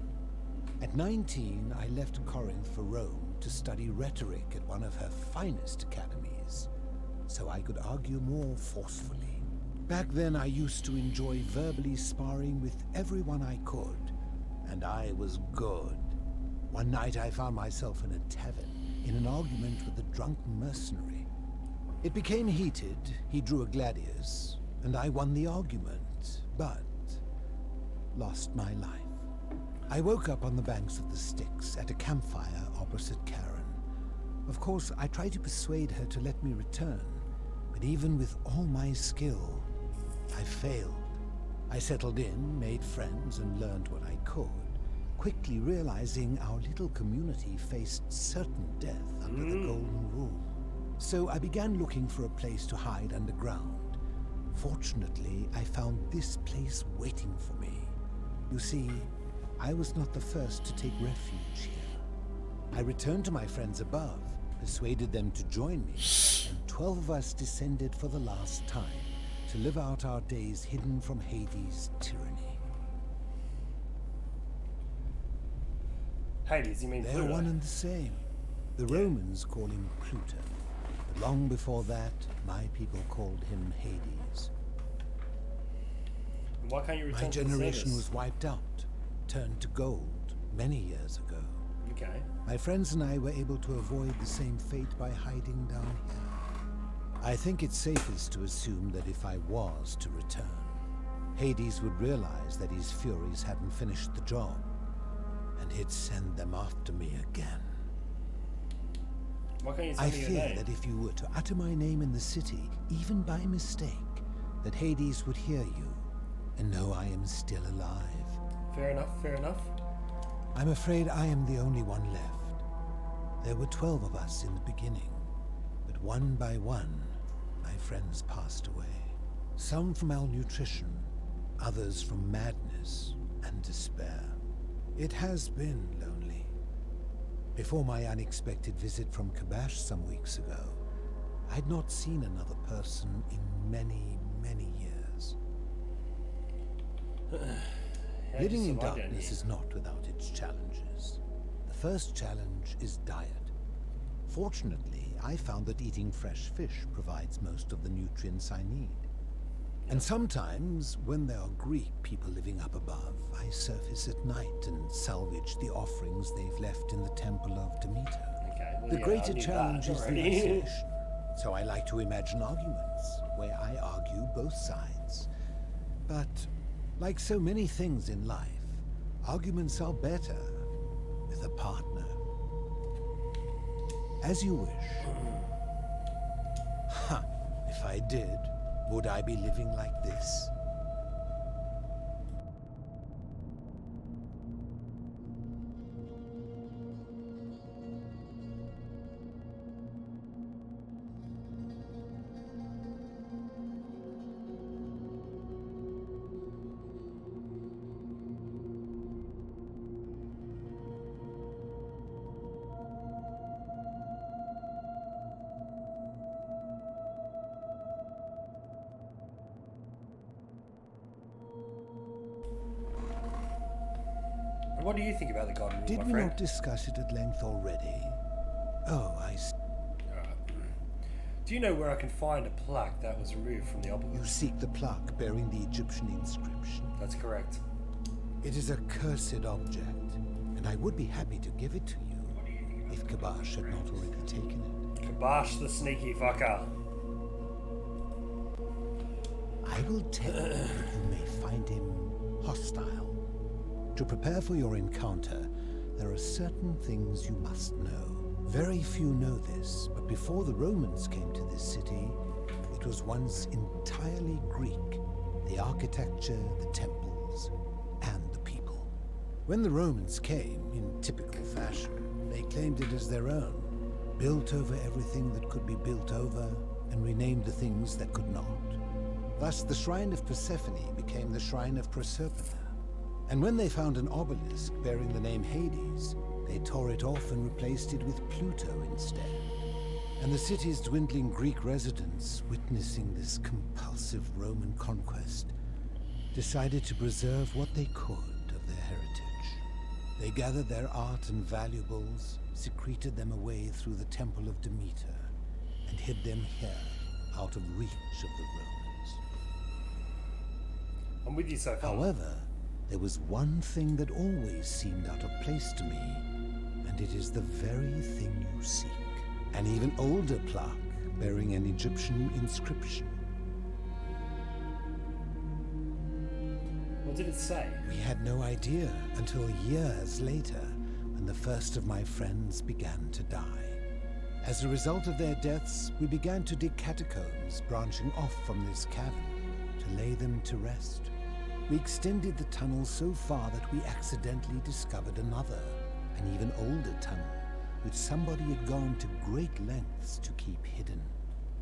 At 19, I left Corinth for Rome to study rhetoric at one of her finest academies, so I could argue more forcefully. Back then, I used to enjoy verbally sparring with everyone I could. And I was good. One night I found myself in a tavern, in an argument with a drunken mercenary. It became heated, he drew a gladius, and I won the argument, but lost my life. I woke up on the banks of the Styx at a campfire opposite Karen. Of course, I tried to persuade her to let me return, but even with all my skill, I failed. I settled in, made friends, and learned what I could, quickly realizing our little community faced certain death under the Golden Rule. So I began looking for a place to hide underground. Fortunately, I found this place waiting for me. You see, I was not the first to take refuge here. I returned to my friends above, persuaded them to join me, and 12 of us descended for the last time, to live out our days hidden from Hades' tyranny. Hades, you mean They're Pluto? one and the same. The Romans call him Pluto, but long before that, my people called him Hades. Why can't you return My to the generation service? was wiped out, turned to gold, many years ago. Okay. My friends and I were able to avoid the same fate by hiding down here. I think it's safest to assume that if I was to return, Hades would realize that his furies hadn't finished the job, and he'd send them after me again. Why can't you tell I me your fear name? that if you were to utter my name in the city, even by mistake, that Hades would hear you and know I am still alive. Fair enough, fair enough. I'm afraid I am the only one left. There were 12 of us in the beginning, but one by one, my friends passed away. Some from malnutrition, others from madness and despair. It has been lonely. Before my unexpected visit from Kabash some weeks ago, I'd not seen another person in many, many years. Living in darkness is not without its challenges. The first challenge is diet. Fortunately, I found that eating fresh fish provides most of the nutrients I need. And sometimes, when there are Greek people living up above, I surface at night and salvage the offerings they've left in the temple of Demeter. Okay, well, The yeah, greater I knew challenge that is the already. isolation. So I like to imagine arguments, where I argue both sides. But, like so many things in life, arguments are better with a partner. As you wish. Ha! If I did, would I be living like this? what do you think about the garden rule, Did my we friend? not discuss it at length already? Oh, I see. Do you know where I can find a plaque that was removed from the obelisk? You seek the plaque bearing the Egyptian inscription. That's correct. It is a cursed object, and I would be happy to give it to you if Kabash had not already taken it. Kabash the sneaky fucker. I will tell you that you may find him hostile. To prepare for your encounter, there are certain things you must know. Very few know this, but before the Romans came to this city, it was once entirely Greek. The architecture, the temples, and the people. When the Romans came, in typical fashion, they claimed it as their own, built over everything that could be built over, and renamed the things that could not. Thus, the Shrine of Persephone became the Shrine of Proserpina. And when they found an obelisk bearing the name Hades, they tore it off and replaced it with Pluto instead. And the city's dwindling Greek residents, witnessing this compulsive Roman conquest, decided to preserve what they could of their heritage. They gathered their art and valuables, secreted them away through the Temple of Demeter, and hid them here, out of reach of the Romans. I'm with you so far. However, there was one thing that always seemed out of place to me, and it is the very thing you seek. An even older plaque bearing an Egyptian inscription. What did it say? We had no idea until years later, when the first of my friends began to die. As a result of their deaths, we began to dig catacombs branching off from this cavern to lay them to rest. We extended the tunnel so far that we accidentally discovered another, an even older tunnel, which somebody had gone to great lengths to keep hidden.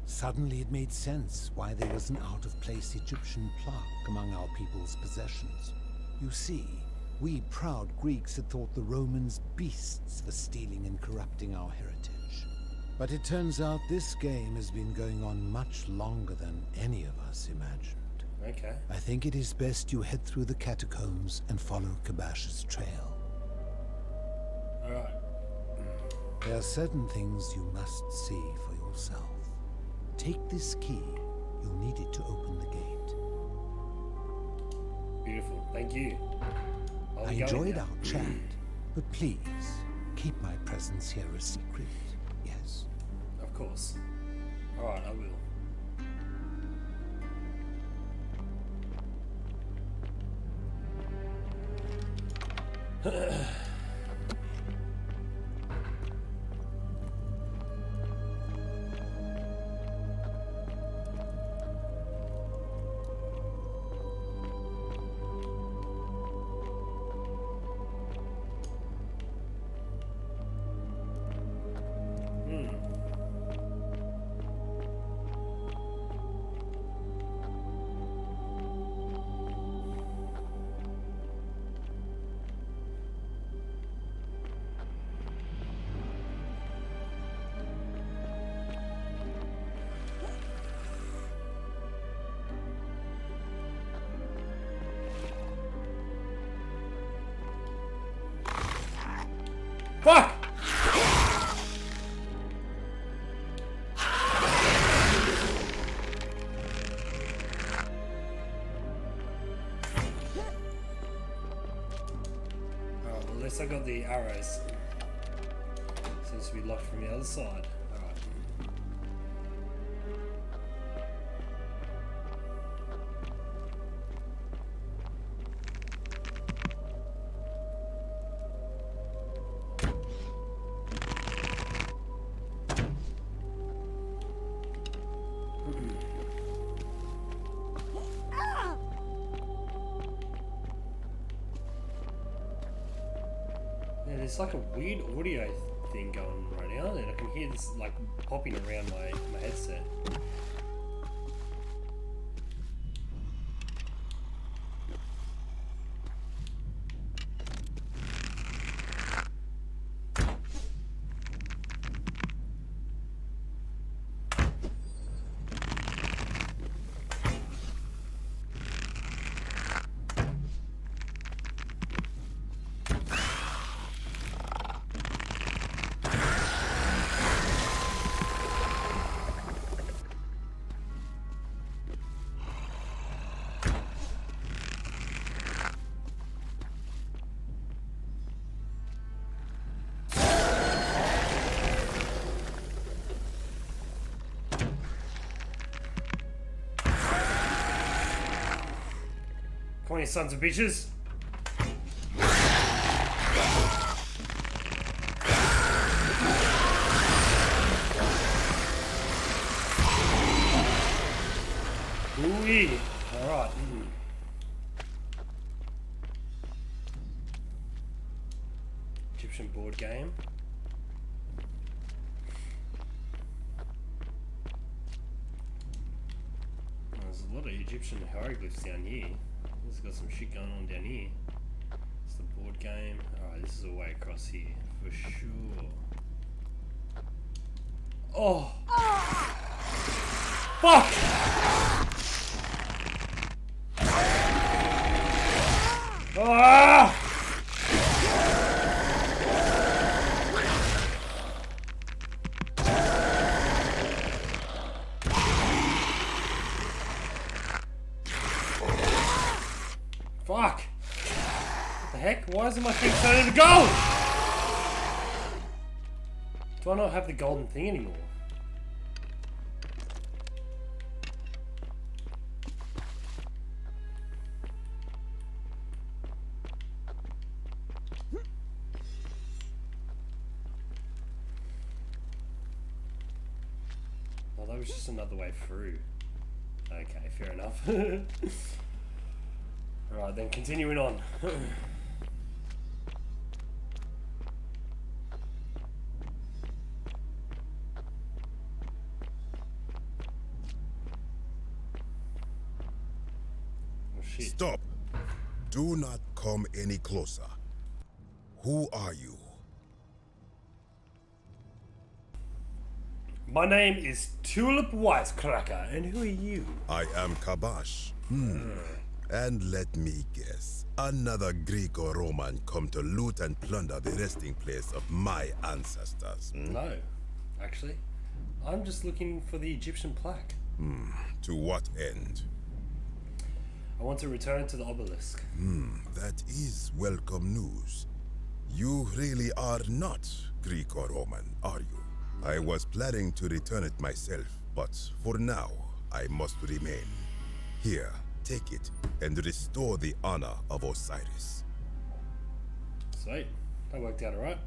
Suddenly it made sense why there was an out-of-place Egyptian plaque among our people's possessions. You see, we proud Greeks had thought the Romans beasts for stealing and corrupting our heritage. But it turns out this game has been going on much longer than any of us imagined. Okay. I think it is best you head through the catacombs and follow Kabash's trail. Alright. There are certain things you must see for yourself. Take this key. You'll need it to open the gate. Beautiful. Thank you. I enjoyed our chat, but please, keep my presence here a secret. Yes? Of course. Alright, I will. Fuck! Alright, well, at least I got the arrows. Seems to be locked from the other side. Alright. Yeah, there's like a weird audio thing going right now, and I can hear this like popping around my headset. on, you sons of bitches. Ooh-wee. Alright. Egyptian board game. There's a lot of Egyptian hieroglyphs down here. This has got some shit going on down here. It's the board game. Alright, this is a way across here, for sure. Oh! Fuck! Ah! Fuck! What the heck? Why isn't my thing turning to gold? Do I not have the golden thing anymore? Oh, that was just another way through. Okay, fair enough. Alright, then continuing on. Stop! Do not come any closer. Who are you? My name is Tulip Wisecracker, and who are you? I am Kabash. And let me guess, another Greco-Roman come to loot and plunder the resting place of my ancestors. No, actually. I'm just looking for the Egyptian plaque. To what end? I want to return it to the obelisk. That is welcome news. You really are not Greco-Roman, are you? I was planning to return it myself, but for now, I must remain. Here, take it and restore the honor of Osiris. Sweet. That worked out alright.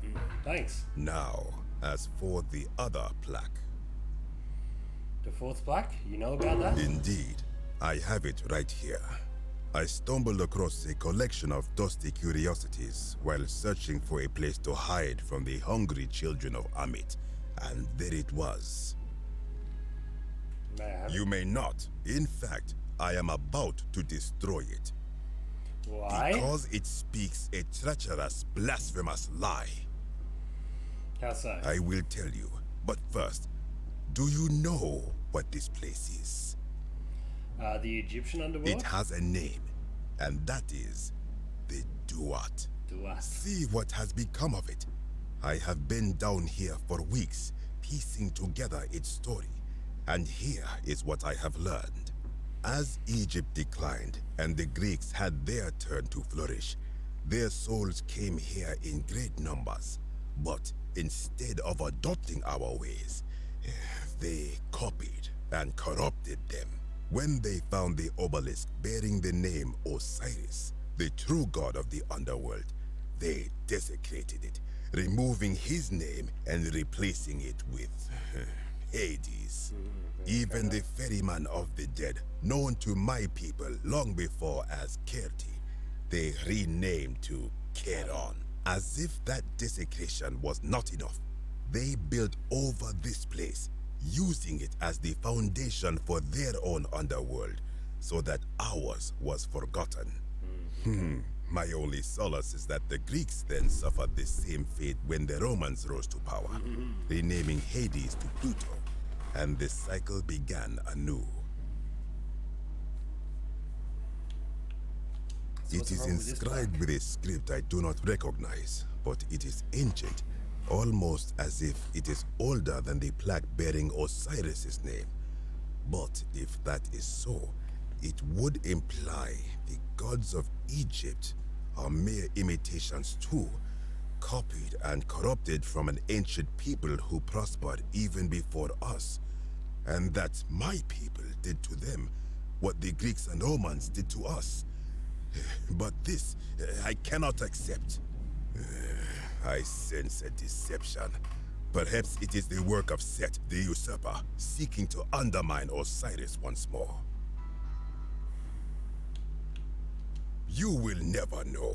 Thanks. Now, as for the other plaque. The fourth plaque? You know about that? Indeed. I have it right here. I stumbled across a collection of dusty curiosities while searching for a place to hide from the hungry children of Amit, and there it was. May I have it? You may not. In fact, I am about to destroy it. Why? Because it speaks a treacherous, blasphemous lie. How so? I will tell you, but first, do you know what this place is? The Egyptian underworld? It has a name, and that is the Duat. Duat. See what has become of it. I have been down here for weeks, piecing together its story, and here is what I have learned. As Egypt declined and the Greeks had their turn to flourish, their souls came here in great numbers, but instead of adopting our ways, they copied and corrupted them. When they found the obelisk bearing the name Osiris, the true god of the underworld, they desecrated it, removing his name and replacing it with Hades. Even the ferryman of the dead, known to my people long before as Kerti, they renamed to Keron. As if that desecration was not enough, they built over this place, using it as the foundation for their own underworld, so that ours was forgotten. My only solace is that the Greeks then suffered the same fate when the Romans rose to power, renaming Hades to Pluto, and the cycle began anew. It is inscribed with a script I do not recognize, but it is ancient, almost as if it is older than the plaque bearing Osiris's name. But if that is so, it would imply the gods of Egypt are mere imitations too, copied and corrupted from an ancient people who prospered even before us, and that my people did to them what the Greeks and Romans did to us. But this, I cannot accept. I sense a deception. Perhaps it is the work of Set, the usurper, seeking to undermine Osiris once more. You will never know.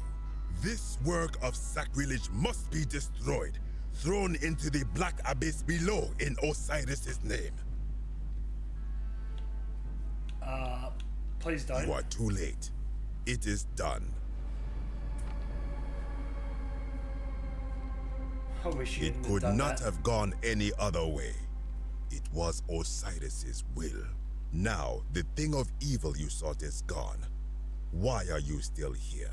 This work of sacrilege must be destroyed, thrown into the black abyss below in Osiris's name. Please don't. You are too late. It is done. I wish you It hadn't could done not that. have gone any other way. It was Osiris's will. Now, the thing of evil you sought is gone. Why are you still here?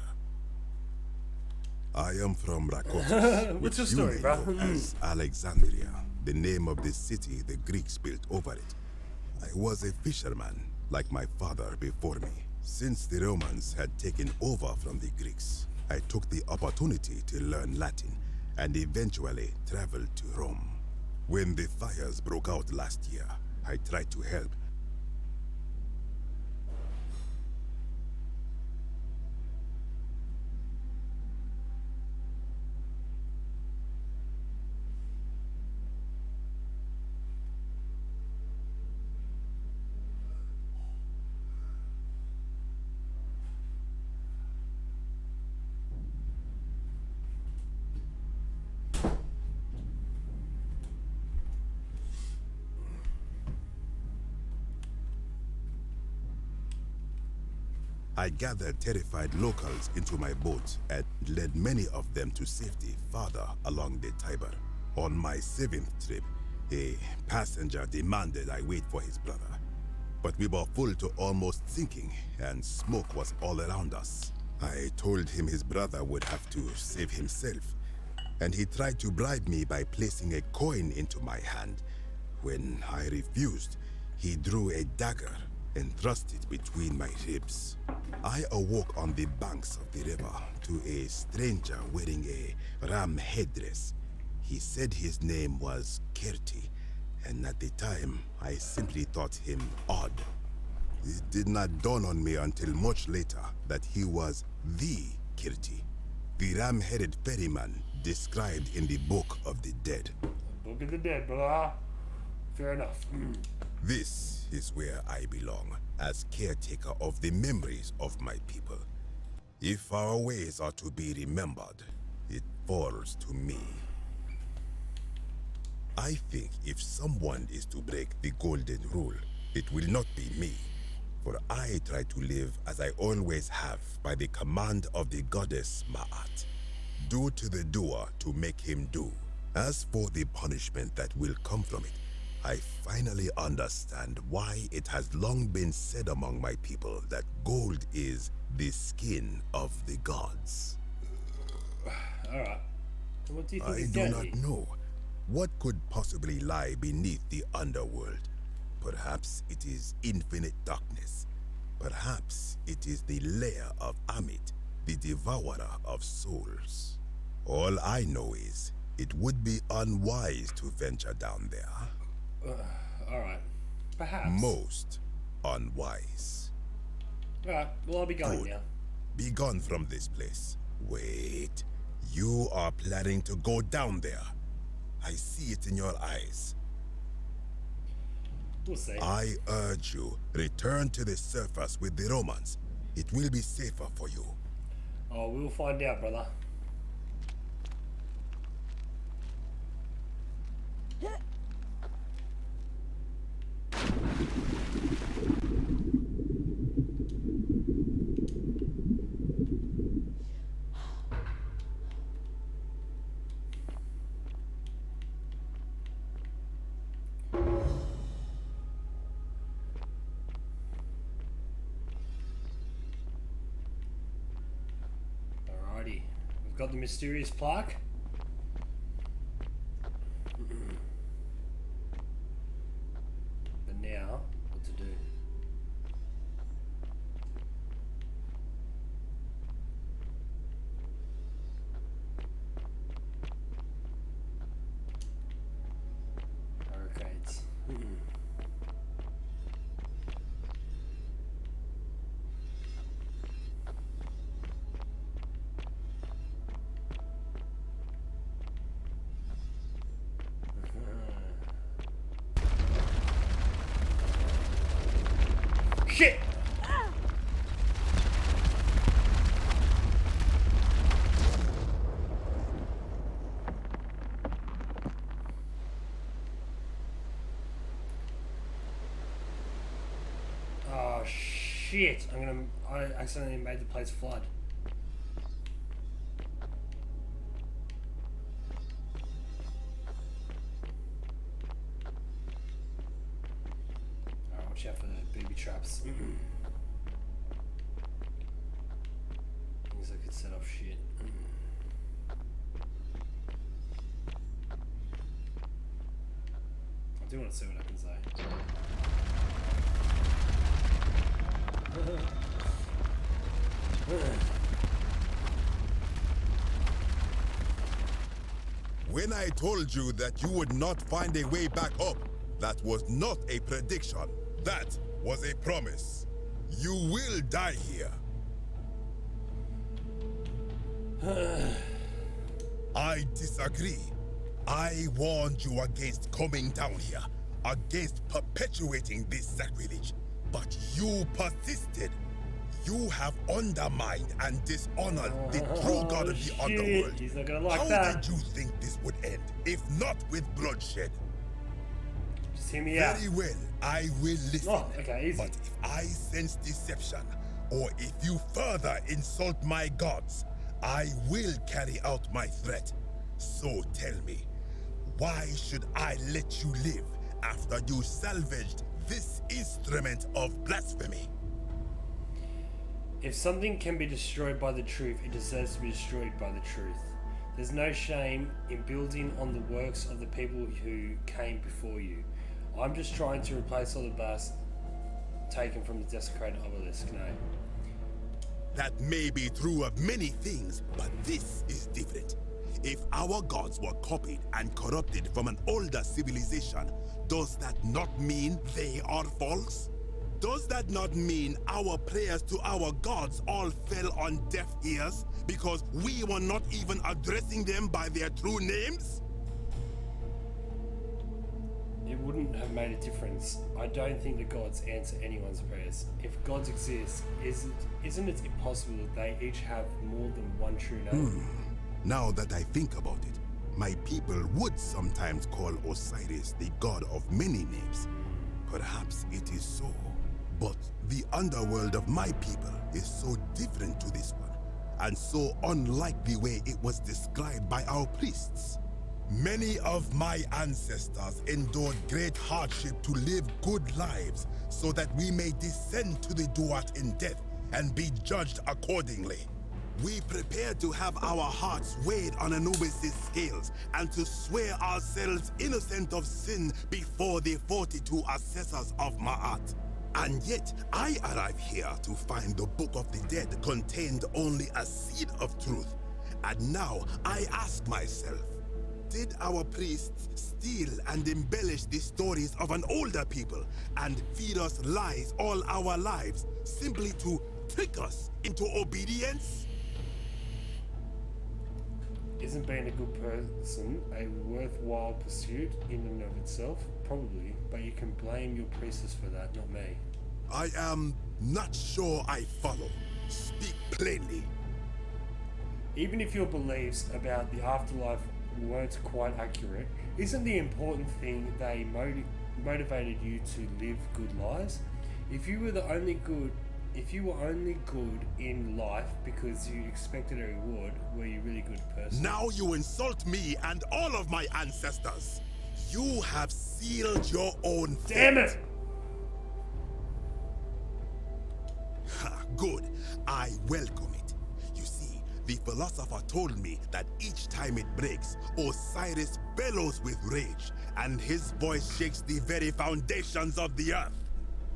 I am from Rakotos, What's which your you story, may bro? know as Alexandria, the name of the city the Greeks built over it. I was a fisherman, like my father before me. Since the Romans had taken over from the Greeks, I took the opportunity to learn Latin and eventually traveled to Rome. When the fires broke out last year, I tried to help. I gathered terrified locals into my boat and led many of them to safety farther along the Tiber. On my 7th trip, a passenger demanded I wait for his brother. But we were full to almost sinking, and smoke was all around us. I told him his brother would have to save himself, and he tried to bribe me by placing a coin into my hand. When I refused, he drew a dagger and thrust it between my ribs. I awoke on the banks of the river to a stranger wearing a ram headdress. He said his name was Kirti, and at the time, I simply thought him odd. It did not dawn on me until much later that he was the Kirti, the ram-headed ferryman described in the Book of the Dead. Book of the Dead, blah. Fair enough. This is where I belong, as caretaker of the memories of my people. If our ways are to be remembered, it falls to me. I think if someone is to break the golden rule, it will not be me. For I try to live as I always have by the command of the goddess Ma'at. Do to the doer to make him do. As for the punishment that will come from it, I finally understand why it has long been said among my people that gold is the skin of the gods. Alright. What do you think I is do going not know. What could possibly lie beneath the underworld? Perhaps it is infinite darkness. Perhaps it is the lair of Amit, the devourer of souls. All I know is, it would be unwise to venture down there. Alright. Perhaps. Most unwise. Alright, well I'll be going now. Be gone from this place. Wait. You are planning to go down there. I see it in your eyes. We'll see. I urge you, return to the surface with the Romans. It will be safer for you. Oh, we'll find out, brother. Alrighty, we've got the mysterious plaque. But now, what to do? Hurricanes. Shit! Oh shit! I accidentally made the place flood. Alright, watch out for the booby traps. Things I could set off shit. I do want to see what I can say. When I told you that you would not find a way back up, that was not a prediction. That was a promise. You will die here. I disagree. I warned you against coming down here, against perpetuating this sacrilege, but you persisted. You have undermined and dishonored the true God of the underworld. He's not gonna like How that. did you think this would end, if not with bloodshed? Just hear me out. Very well, I will listen. Oh, okay, easy. But if I sense deception, or if you further insult my gods, I will carry out my threat. So tell me, why should I let you live after you salvaged this instrument of blasphemy? If something can be destroyed by the truth, it deserves to be destroyed by the truth. There's no shame in building on the works of the people who came before you. I'm just trying to replace all the bast taken from the desecrated obelisk, no. That may be true of many things, but this is different. If our gods were copied and corrupted from an older civilization, does that not mean they are false? Does that not mean our prayers to our gods all fell on deaf ears because we were not even addressing them by their true names? It wouldn't have made a difference. I don't think the gods answer anyone's prayers. If gods exist, isn't it impossible that they each have more than one true name? Now that I think about it, my people would sometimes call Osiris the god of many names. Perhaps it is so. But the underworld of my people is so different to this one, and so unlike the way it was described by our priests. Many of my ancestors endured great hardship to live good lives so that we may descend to the Duat in death and be judged accordingly. We prepare to have our hearts weighed on Anubis' scales and to swear ourselves innocent of sin before the 42 assessors of Ma'at. And yet, I arrive here to find the Book of the Dead contained only a seed of truth. And now, I ask myself, did our priests steal and embellish the stories of an older people and feed us lies all our lives simply to trick us into obedience? Isn't being a good person a worthwhile pursuit in and of itself? Probably, but you can blame your priestess for that, not me. I am not sure I follow. Speak plainly. Even if your beliefs about the afterlife weren't quite accurate, isn't the important thing they motivated you to live good lives? If you were only good in life because you expected a reward, were you really a good person? Now you insult me and all of my ancestors. You have sealed your own fate. Damn it! Good. I welcome it. You see, the philosopher told me that each time it breaks, Osiris bellows with rage, and his voice shakes the very foundations of the earth.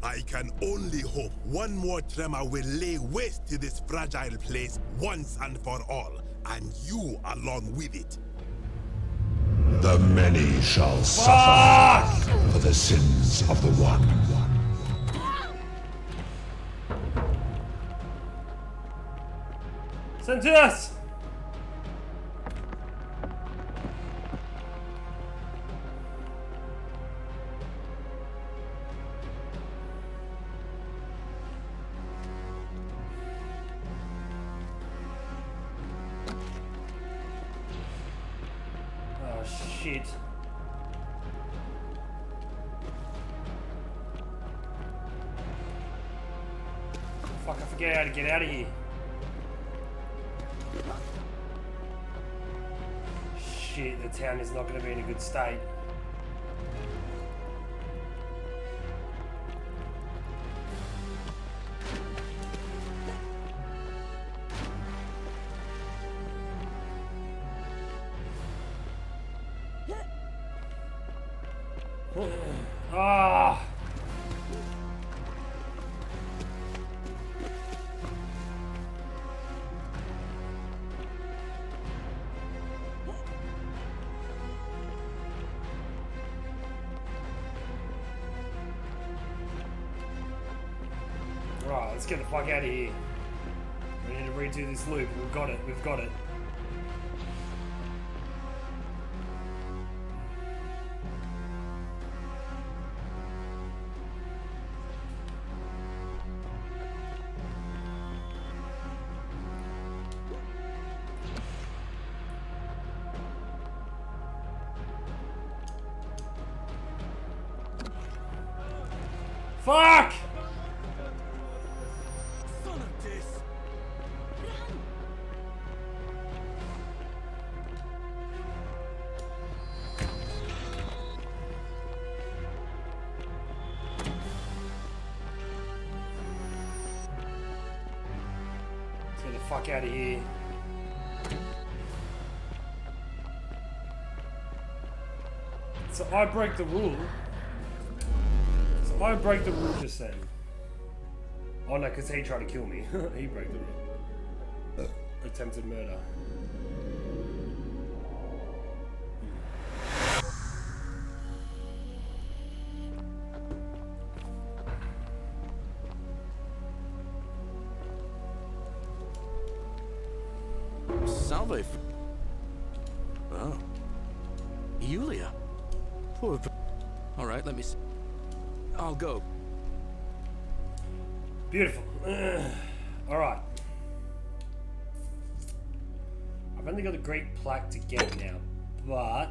I can only hope one more tremor will lay waste to this fragile place once and for all, and you along with it. The many shall suffer for the sins of the one. Send to us! shit. Fuck, I forget how to get out of here. Shit, the town is not going to be in a good state. Ah! Right, let's get the fuck out of here. We need to redo this loop. We've got it. We've got it. Fuck! Let's get the fuck out of here. So I broke the rule. I break the rule just then. Oh no, because he tried to kill me. He broke the rule. Attempted murder. Salve. Oh. Yulia. Poor. All right, let me see. I'll go. Beautiful. Alright. I've only got a great plaque to get now, but...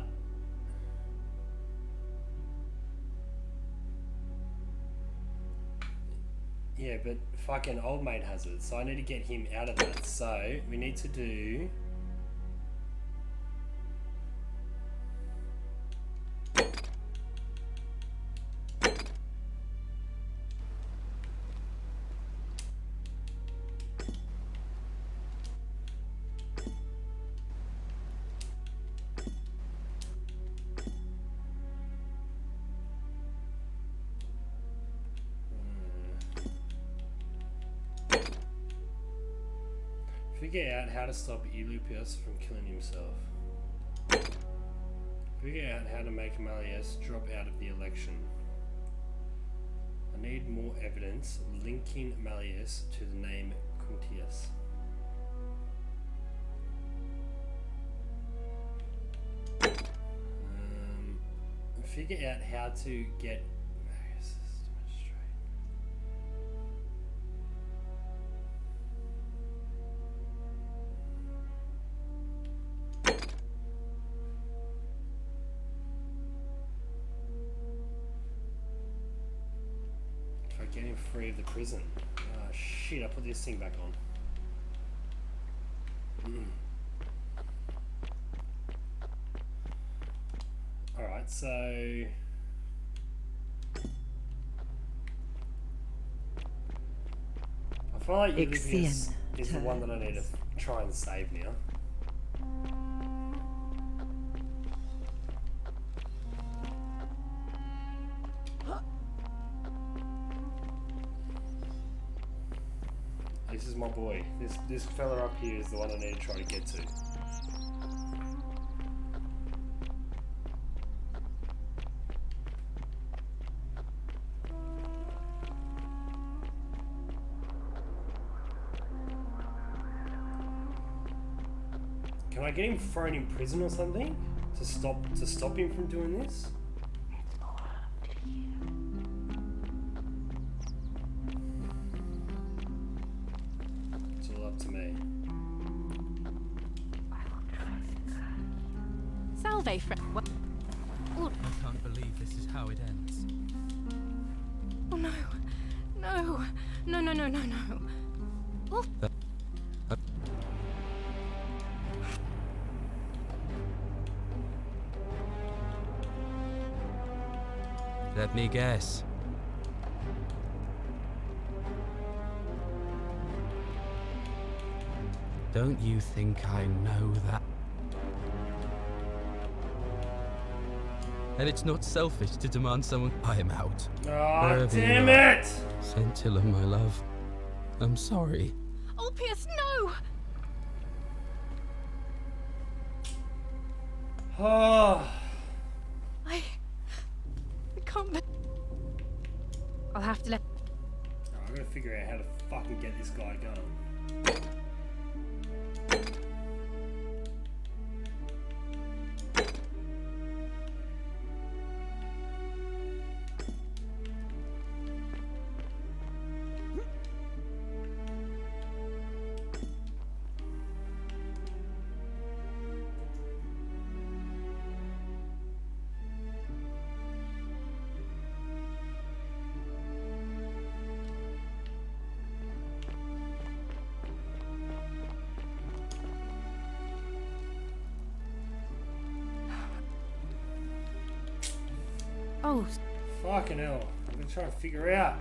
Yeah, but fucking old mate has it, so I need to get him out of that. So, we need to do... Figure out how to stop Eulipius from killing himself. Figure out how to make Malleus drop out of the election. I need more evidence linking Malleus to the name Quintius. Figure out how to get Malleus demonstrate. Get him free of the prison. Oh shit, I put this thing back on. Alright, so... I feel like Eulipius is the one that I need to try and save now. This is my boy. This fella up here is the one I need to try to get to. Can I get him thrown in prison or something to stop him from doing this? To me. Salve, friend. believe this is how it ends. Oh no. No. No, no, no, no, no. Oh. Let me guess. Don't you think I know that? And it's not selfish to demand someone buy him out. Oh, Wherever you damn are. it! Scintilla, my love. I'm sorry. Ulpius, no! Oh. I can't. I'll have to let. Oh, I gotta figure out how to fucking get this guy going. Oh. Fucking hell. I'm gonna try and figure out.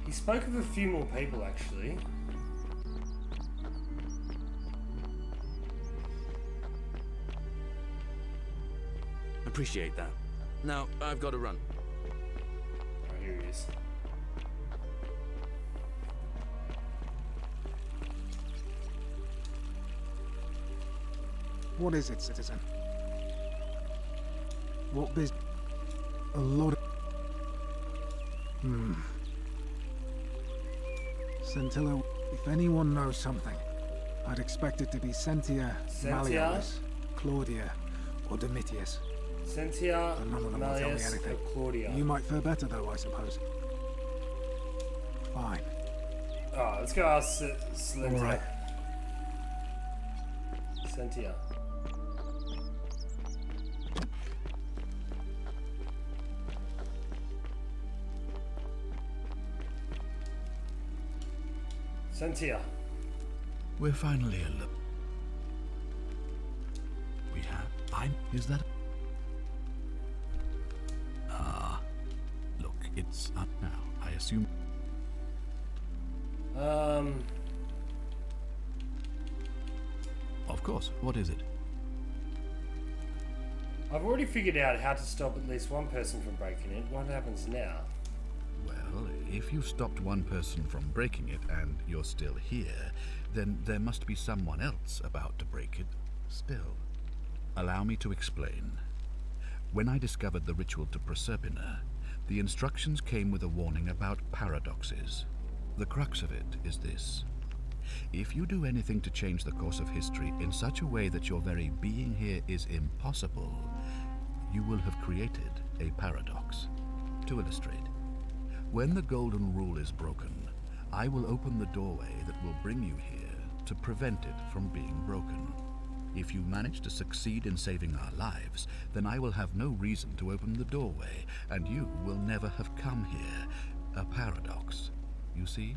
He spoke of a few more people actually. Appreciate that. Now, I've got to run. Oh, here he is. What is it, citizen? What business? A lot of... Scintilla, if anyone knows something, I'd expect it to be Sentia, Malleus, Claudia, or Domitius. Sentia, But none of them will tell me Malleus, anything. or Claudia. You might fare better, though, I suppose. Fine. Oh, let's go ask Sentia. All right. Sentia. Sentia. We're finally alone. We have. Is that? Look, it's up now. I assume. Of course. What is it? I've already figured out how to stop at least one person from breaking it. What happens now? Well, if you've stopped one person from breaking it and you're still here, then there must be someone else about to break it still. Allow me to explain. When I discovered the ritual to Proserpina, the instructions came with a warning about paradoxes. The crux of it is this. If you do anything to change the course of history in such a way that your very being here is impossible, you will have created a paradox. To illustrate, when the Golden Rule is broken, I will open the doorway that will bring you here to prevent it from being broken. If you manage to succeed in saving our lives, then I will have no reason to open the doorway, and you will never have come here. A paradox. You see?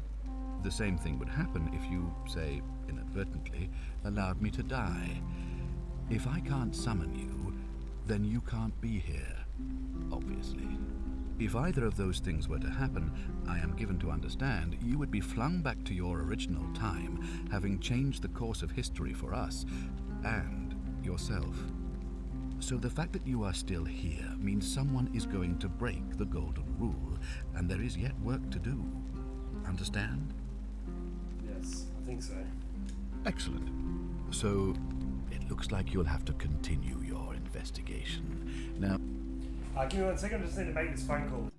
The same thing would happen if you, say, inadvertently, allowed me to die. If I can't summon you, then you can't be here, obviously. If either of those things were to happen, I am given to understand you would be flung back to your original time, having changed the course of history for us, and yourself. So the fact that you are still here means someone is going to break the Golden Rule, and there is yet work to do. Understand? Yes, I think so. Excellent. So, it looks like you'll have to continue your investigation. Now... Give me 1 second, I just need to make this phone call.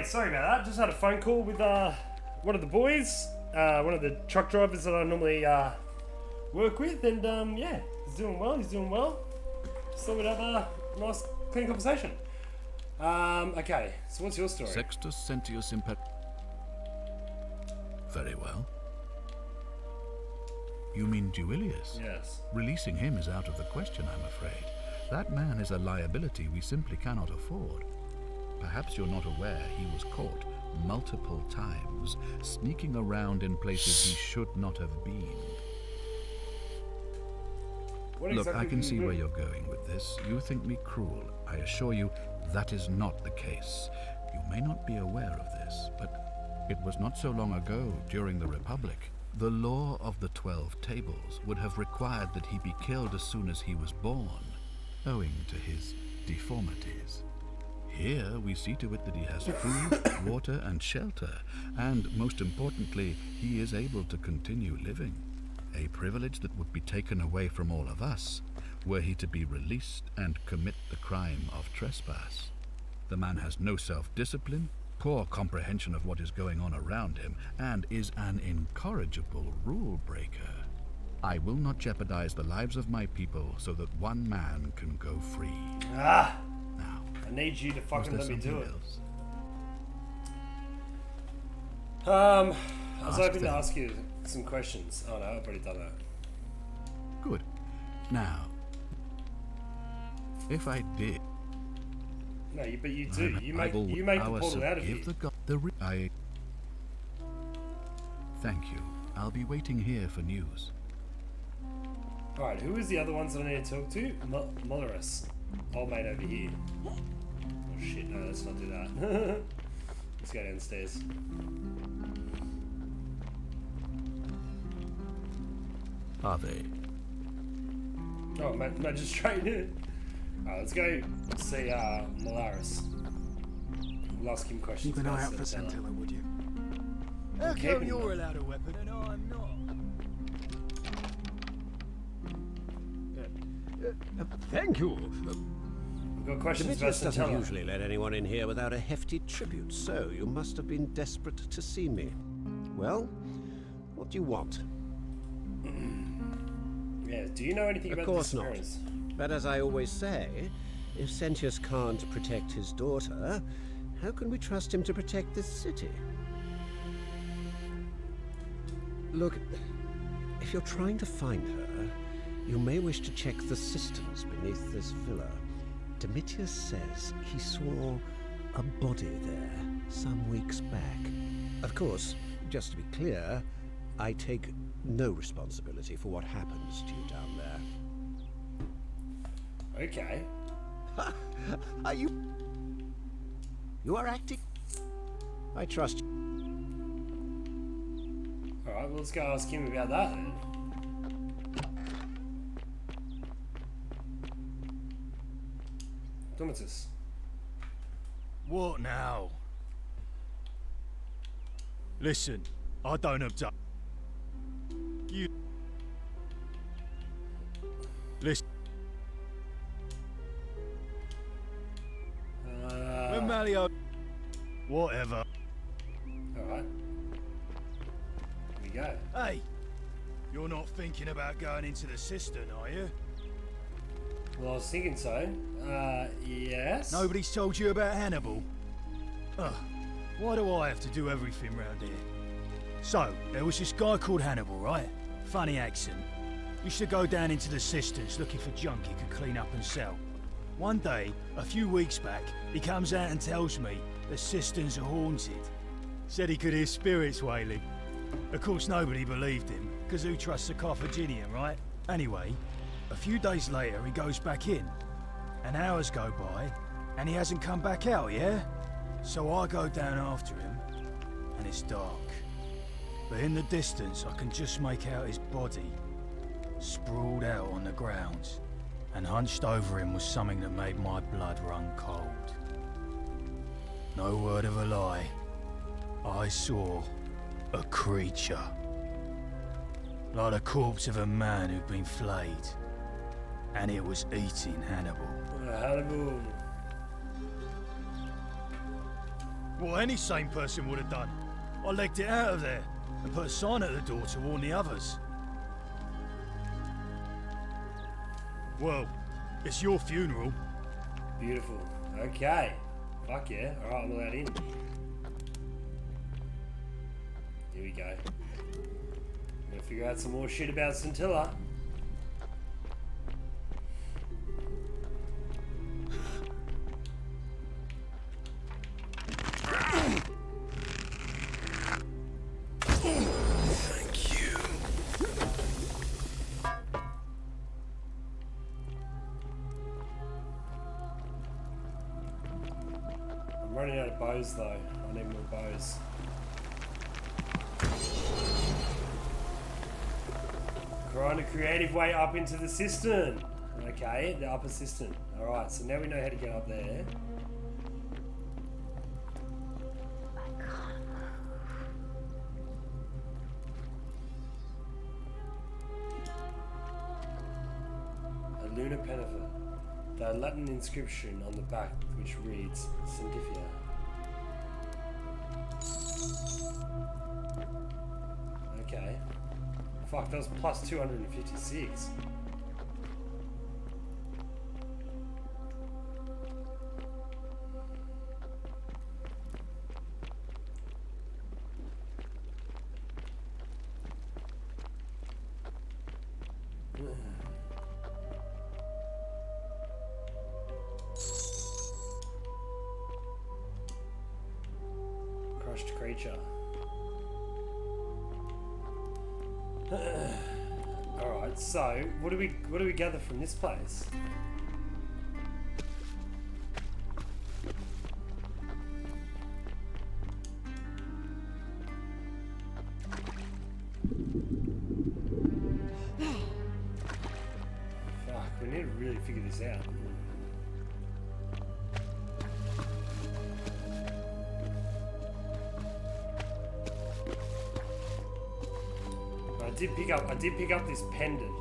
Hey, sorry about that. Just had a phone call with one of the boys, one of the truck drivers that I normally work with, and yeah, he's doing well. He's doing well. So we'd have a nice, clean conversation. Okay. So what's your story? Sextus Sentius Imper. Very well. You mean Duilius? Yes. Releasing him is out of the question, I'm afraid. That man is a liability we simply cannot afford. Perhaps you're not aware he was caught multiple times, sneaking around in places he should not have been. Look, I can see where you're going with this. You think me cruel. I assure you, that is not the case. You may not be aware of this, but it was not so long ago, during the Republic, the law of the 12 Tables would have required that he be killed as soon as he was born, owing to his deformities. Here, we see to it that he has food, water, and shelter, and, most importantly, he is able to continue living. A privilege that would be taken away from all of us, were he to be released and commit the crime of trespass. The man has no self-discipline, poor comprehension of what is going on around him, and is an incorrigible rule-breaker. I will not jeopardize the lives of my people so that one man can go free. Ah! I need you to fucking let me do it. I was hoping to ask you some questions. Oh no, I've already done that. Good. Now, if I did... No, but you do. You make the portal out of you. Thank you. I'll be waiting here for news. Alright, who is the other ones that I need to talk to? Molorus. Old mate over here. Oh shit, no, let's not do that. Let's go downstairs. Are they? Oh, magistrate. Alright, let's go see Molaris. We'll ask him questions. Keep an eye out for Scintilla, would you? How come you're allowed a weapon and I'm not? Thank you. We've got questions about Demetrius doesn't Scintilla. usually let anyone in here without a hefty tribute, so you must have been desperate to see me. Well, what do you want? Yeah, do you know anything about Of course this not. experience? But as I always say, if Sentius can't protect his daughter, how can we trust him to protect this city? Look, if you're trying to find her, you may wish to check the cisterns beneath this villa. Domitius says he saw a body there some weeks back. Of course, just to be clear, I take no responsibility for what happens to you down there. Okay. Are you... You are acting... I trust you. Alright, well, let's go ask him about that then. Domitus. What now? Listen, I don't object. You... Listen. When Malio... Whatever. Alright. Here we go. Hey! You're not thinking about going into the cistern, are you? Well, I was thinking so. Yes. Nobody's told you about Hannibal? Ugh. Why do I have to do everything round here? So, there was this guy called Hannibal, right? Funny accent. Used to go down into the cisterns looking for junk he could clean up and sell. One day, a few weeks back, he comes out and tells me the cisterns are haunted. Said he could hear spirits wailing. Of course, nobody believed him, because who trusts a Carthaginian, right? Anyway, a few days later, he goes back in. And hours go by, and he hasn't come back out, yeah? So I go down after him, and it's dark. But in the distance, I can just make out his body, sprawled out on the ground. And hunched over him was something that made my blood run cold. No word of a lie. I saw a creature. Like the corpse of a man who'd been flayed. And it was eating Hannibal. Hannibal. What any sane person would have done. I legged it out of there and put a sign at the door to warn the others. Well, it's your funeral. Beautiful. Okay. Fuck yeah. Alright, I'm allowed in. Here we go. I'm gonna figure out some more shit about Scintilla. Thank you. I'm running out of bows though. I need more bows. Find a creative way up into the cistern. Okay, the upper cistern. Alright, so now we know how to get up there. A Luna Pennifer. The Latin inscription on the back which reads Sindifia. Okay. Fuck, that was plus 256. Crushed creature. Alright, so what do we gather from this place? Fuck, we need to really figure this out. I did pick up this pendant.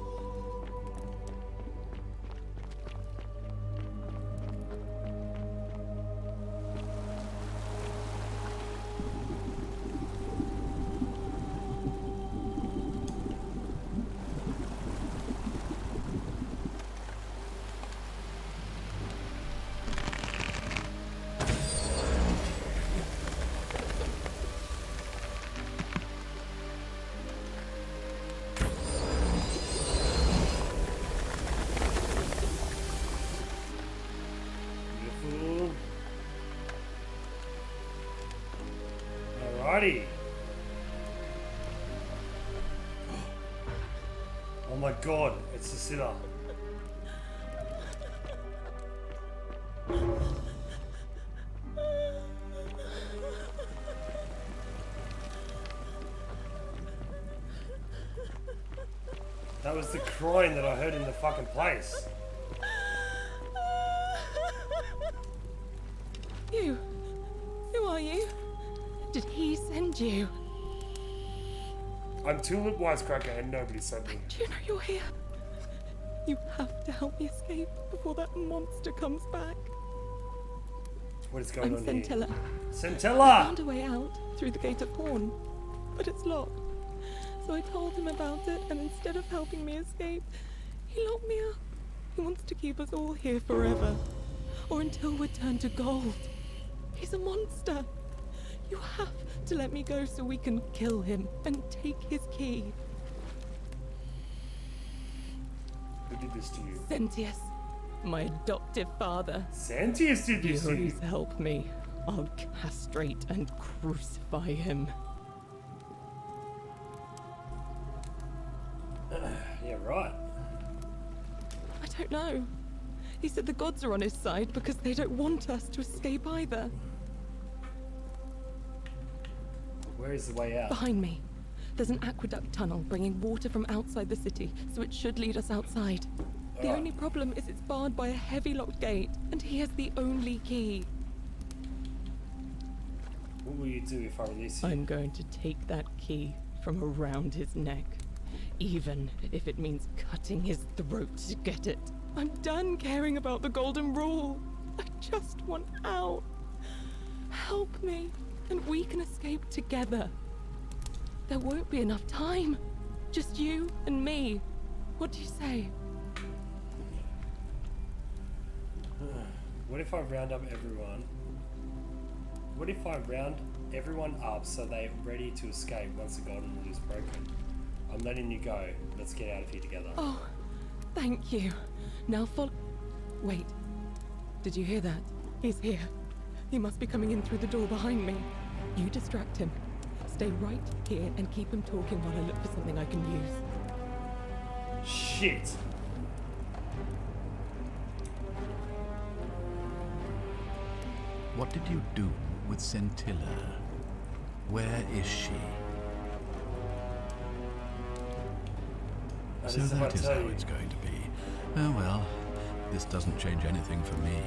Alrighty. Oh my god, it's the sitter. That was the crying that I heard in the fucking place. You? Who are you? Did he send you? I'm Tulip Wisecracker and nobody sent me. Do you know you're here? You have to help me escape before that monster comes back. What is going on Scintilla. here? I Scintilla! found a way out through the Gate of Horn, but it's locked. So I told him about it, and instead of helping me escape, he locked me up. He wants to keep us all here forever, or until we're turned to gold. He's a monster. You have to let me go so we can kill him and take his key. Who did this to you? Sentius, my adoptive father. Sentius did this to you? Please help me. I'll castrate and crucify him. Yeah, right. I don't know. He said the gods are on his side because they don't want us to escape either. Where is the way out? Behind me. There's an aqueduct tunnel bringing water from outside the city, so it should lead us outside. The only problem is it's barred by a heavy locked gate, and he has the only key. What will you do if I release you? I'm going to take that key from around his neck, even if it means cutting his throat to get it. I'm done caring about the golden rule. I just want out. Help Help me, and we can escape together. There won't be enough time. Just you and me. What do you say? What if I round up everyone? What if I round everyone up so they're ready to escape once the golden rule is broken? I'm letting you go. Let's get out of here together. Oh, thank you. Now follow. Wait. Did you hear that? He's here. He must be coming in through the door behind me. You distract him. Stay right here and keep him talking while I look for something I can use. Shit. What did you do with Scintilla? Where is she? So that is how it's going to be. Oh well, this doesn't change anything for me.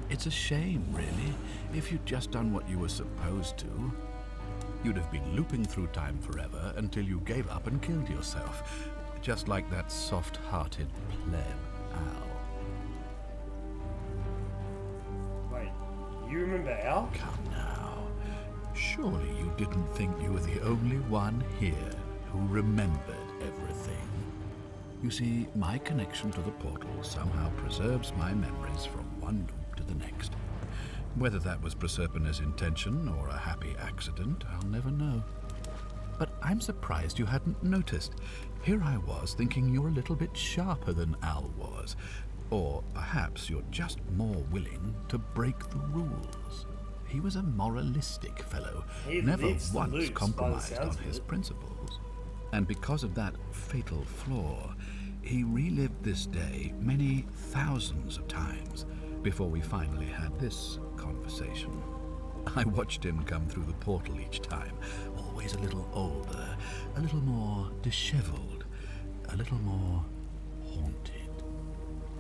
It's a shame, really. If you'd just done what you were supposed to, you'd have been looping through time forever until you gave up and killed yourself. Just like that soft-hearted pleb, Al. Wait, you remember Al? Come now. Surely you didn't think you were the only one here who remembered everything. You see, my connection to the portal somehow preserves my memories from one loop to the next. Whether that was Proserpina's intention or a happy accident, I'll never know. But I'm surprised you hadn't noticed. Here I was thinking you're a little bit sharper than Al was. Or perhaps you're just more willing to break the rules. He was a moralistic fellow, never once compromised on his principles. And because of that fatal flaw, he relived this day many thousands of times before we finally had this conversation. I watched him come through the portal each time, always a little older, a little more disheveled, a little more haunted.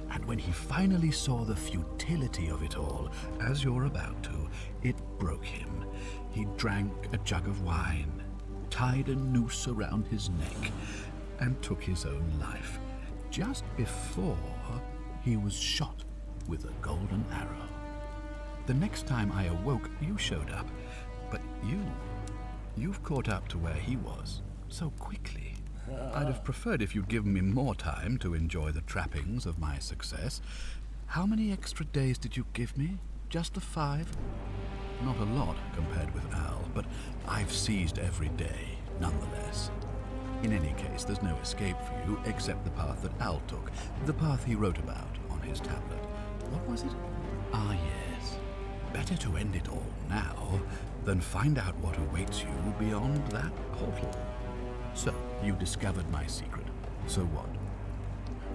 And when he finally saw the futility of it all, as you're about to, it broke him. He drank a jug of wine, tied a noose around his neck, and took his own life, just before he was shot with a golden arrow. The next time I awoke, you showed up, but you've caught up to where he was so quickly. I'd have preferred if you'd given me more time to enjoy the trappings of my success. How many extra days did you give me? Just the 5? Not a lot compared with Al, but I've seized every day, nonetheless. In any case, there's no escape for you except the path that Al took, the path he wrote about on his tablet. What was it? Ah, yes. Better to end it all now than find out what awaits you beyond that portal. So, you discovered my secret. So what?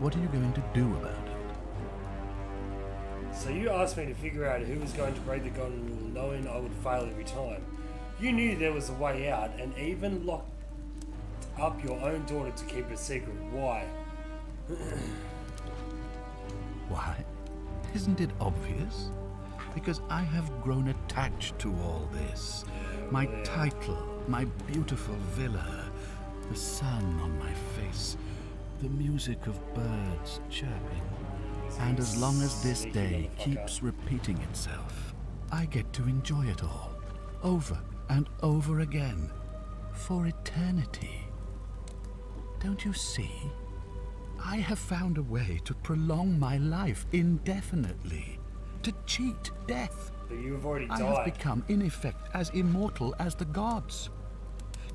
What are you going to do about it? So you asked me to figure out who was going to break the golden rule, knowing I would fail every time. You knew there was a way out, and even locked up your own daughter to keep it a secret. Why? Why? Isn't it obvious? Because I have grown attached to all this. My title, my beautiful villa, the sun on my face, the music of birds chirping. And as long as this day keeps repeating itself, I get to enjoy it all, over and over again, for eternity. Don't you see? I have found a way to prolong my life indefinitely, to cheat death. But you've already died. I have become, in effect, as immortal as the gods.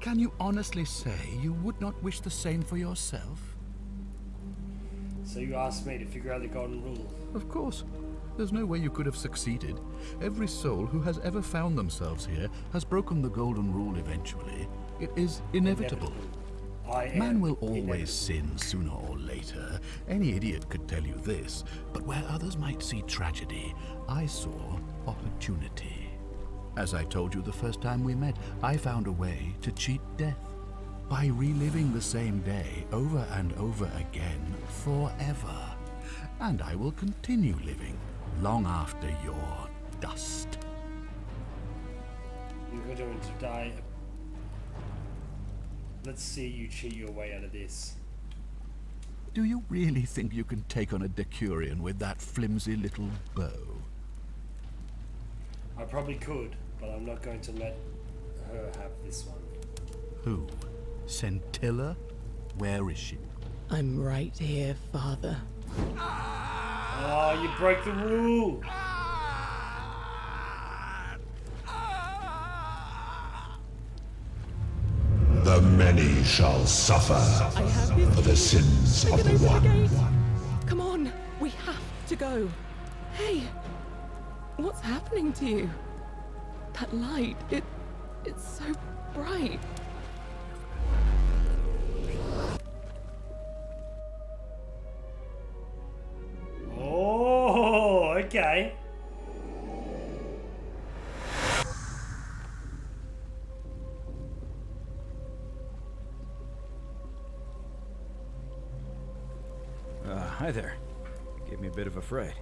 Can you honestly say you would not wish the same for yourself? So you asked me to figure out the golden rule. Of course. There's no way you could have succeeded. Every soul who has ever found themselves here has broken the golden rule eventually. It is inevitable. Man will always sin sooner or later. Any idiot could tell you this. But where others might see tragedy, I saw opportunity. As I told you the first time we met, I found a way to cheat death. By reliving the same day over and over again forever. And I will continue living long after your dust. You're going to die. Let's see you cheat your way out of this. Do you really think you can take on a Decurion with that flimsy little bow? I probably could, but I'm not going to let her have this one. Who? Scintilla? Where is she? I'm right here, Father. Oh, you broke the rule! The many shall suffer for the sins of the one. Come on, we have to go. Hey, what's happening to you? That light, it's so bright. Oh, okay. Hi there. Gave me a bit of a fright.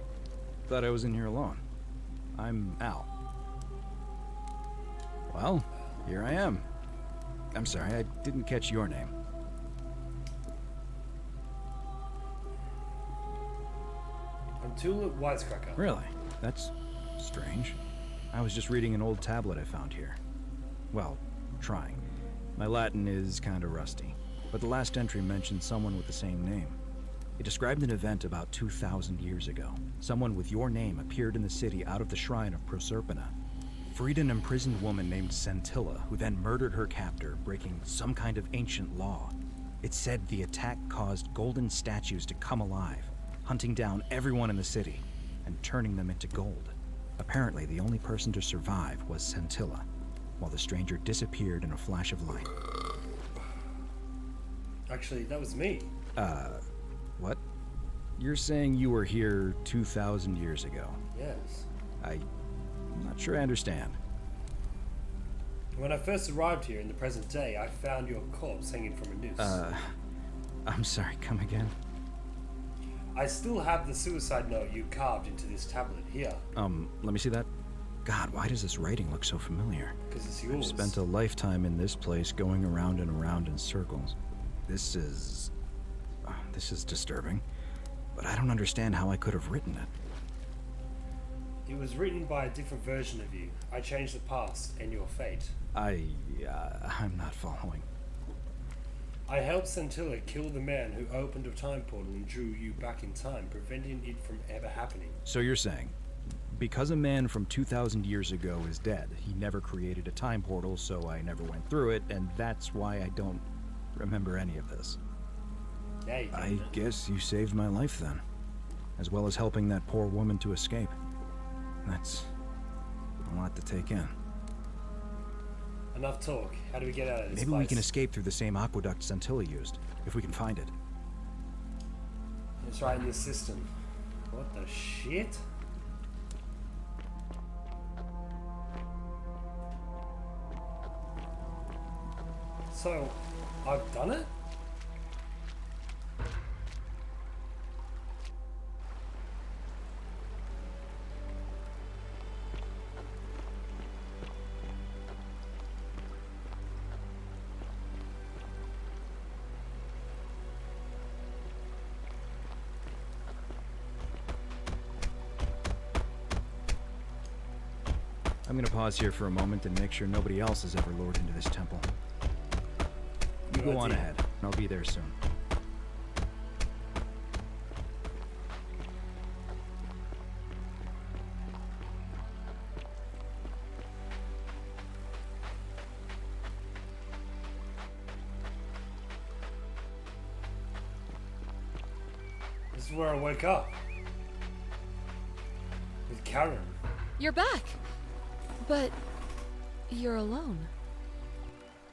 Thought I was in here alone. I'm Al. Well, here I am. I'm sorry, I didn't catch your name. I'm Tulip Wisecracker. Really? That's strange. I was just reading an old tablet I found here. Well, trying. My Latin is kinda rusty, but the last entry mentioned someone with the same name. It described an event about 2,000 years ago. Someone with your name appeared in the city out of the shrine of Proserpina. Freed an imprisoned woman named Scintilla, who then murdered her captor, breaking some kind of ancient law. It said the attack caused golden statues to come alive, hunting down everyone in the city and turning them into gold. Apparently, the only person to survive was Scintilla, while the stranger disappeared in a flash of light. Actually, that was me. What? You're saying you were here 2,000 years ago? Yes. I'm not sure I understand. When I first arrived here in the present day, I found your corpse hanging from a noose. I'm sorry, come again? I still have the suicide note you carved into this tablet here. Let me see that. God, why does this writing look so familiar? Because it's I've yours. spent a lifetime in this place going around and around in circles. This is disturbing, but I don't understand how I could have written it. It was written by a different version of you. I changed the past and your fate. I'm not following. I helped Scintilla kill the man who opened a time portal and drew you back in time, preventing it from ever happening. So you're saying, because a man from 2,000 years ago is dead, he never created a time portal, so I never went through it, and that's why I don't remember any of this. Yeah, I guess you saved my life then, as well as helping that poor woman to escape. That's a lot to take in. Enough talk. How do we get out of this Maybe place? we can escape through the same aqueduct Scintilla used, if we can find it. It's right in this system. What the shit? So, I've done it? I'm gonna pause here for a moment and make sure nobody else has ever lured into this temple. You go on ahead, and I'll be there soon. This is where I woke up. With Karen. You're back! But you're alone.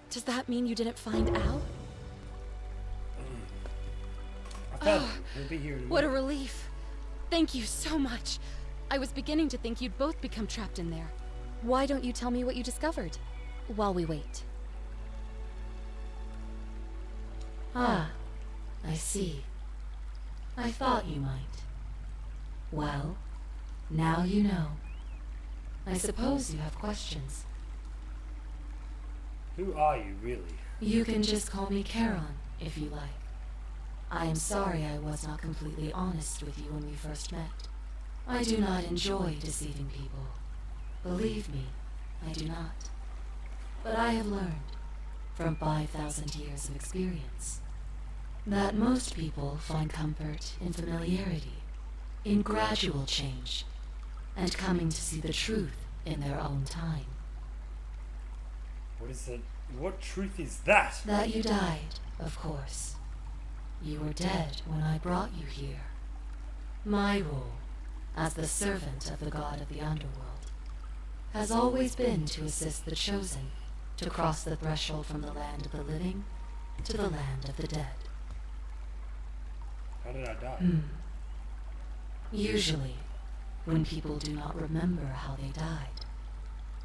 Does that mean you didn't find Al? I found him. He'll be here in a What a minute. relief. Thank you so much. I was beginning to think you'd both become trapped in there. Why don't you tell me what you discovered while we wait? Ah, I see. I thought you might. Well, now you know. I suppose you have questions. Who are you, really? You can just call me Charon, if you like. I am sorry I was not completely honest with you when we first met. I do not enjoy deceiving people. Believe me, I do not. But I have learned, from 5,000 years of experience, that most people find comfort in familiarity, in gradual change, and coming to see the truth in their own time. What is it? What truth is that? That you died, of course. You were dead when I brought you here. My role, as the servant of the god of the underworld, has always been to assist the chosen to cross the threshold from the land of the living to the land of the dead. How did I die? Usually, when people do not remember how they died,